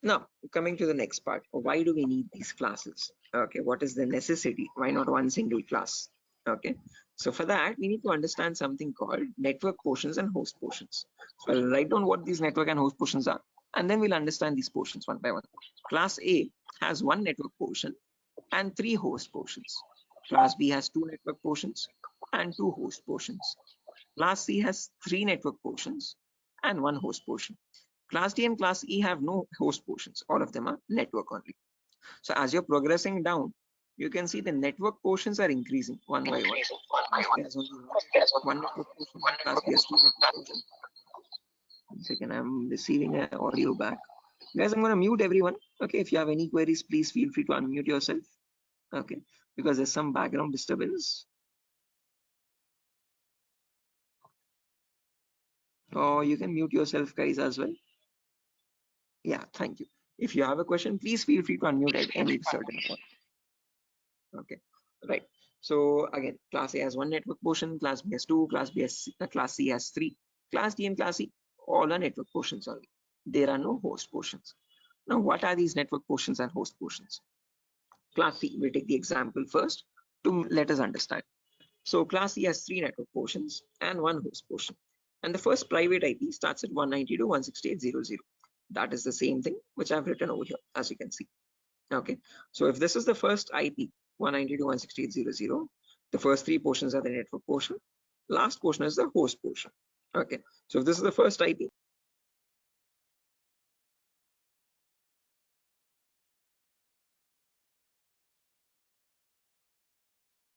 Now, coming to the next part, why do we need these classes? Okay, what is the necessity? Why not one single class? Okay, so for that, we need to understand something called network portions and host portions. So I'll write down what these network and host portions are, and then we'll understand these portions one by one. Class A has one network portion and 3 host portions. Class B has 2 network portions and 2 host portions. Class C has 3 network portions and 1 host portion. Class D and Class E have no host portions. All of them are network only. So as you're progressing down, you can see the network portions are increasing one by one. There's only one network portion. Class B has 2 network portions. 1 second, I'm receiving an audio back. Guys, I'm going to mute everyone. Okay, if you have any queries, please feel free to unmute yourself. Okay, because there's some background disturbance. Or you can mute yourself, guys, as well. Yeah, thank you. If you have a question, please feel free to unmute at any certain point. Okay, right. So again, Class A has 1 network portion, Class B has 2, Class C has 3, Class D and Class E all are network portions only. There are no host portions. Now, what are these network portions and host portions? Class C, we'll take the example first to let us understand. So Class C has 3 network portions and 1 host portion. And the first private IP starts at 192.168.0.0. That is the same thing which I've written over here, as you can see. Okay, so if this is the first IP, 192.168.0.0, the first 3 portions are the network portion. Last portion is the host portion. Okay, so if this is the first IP,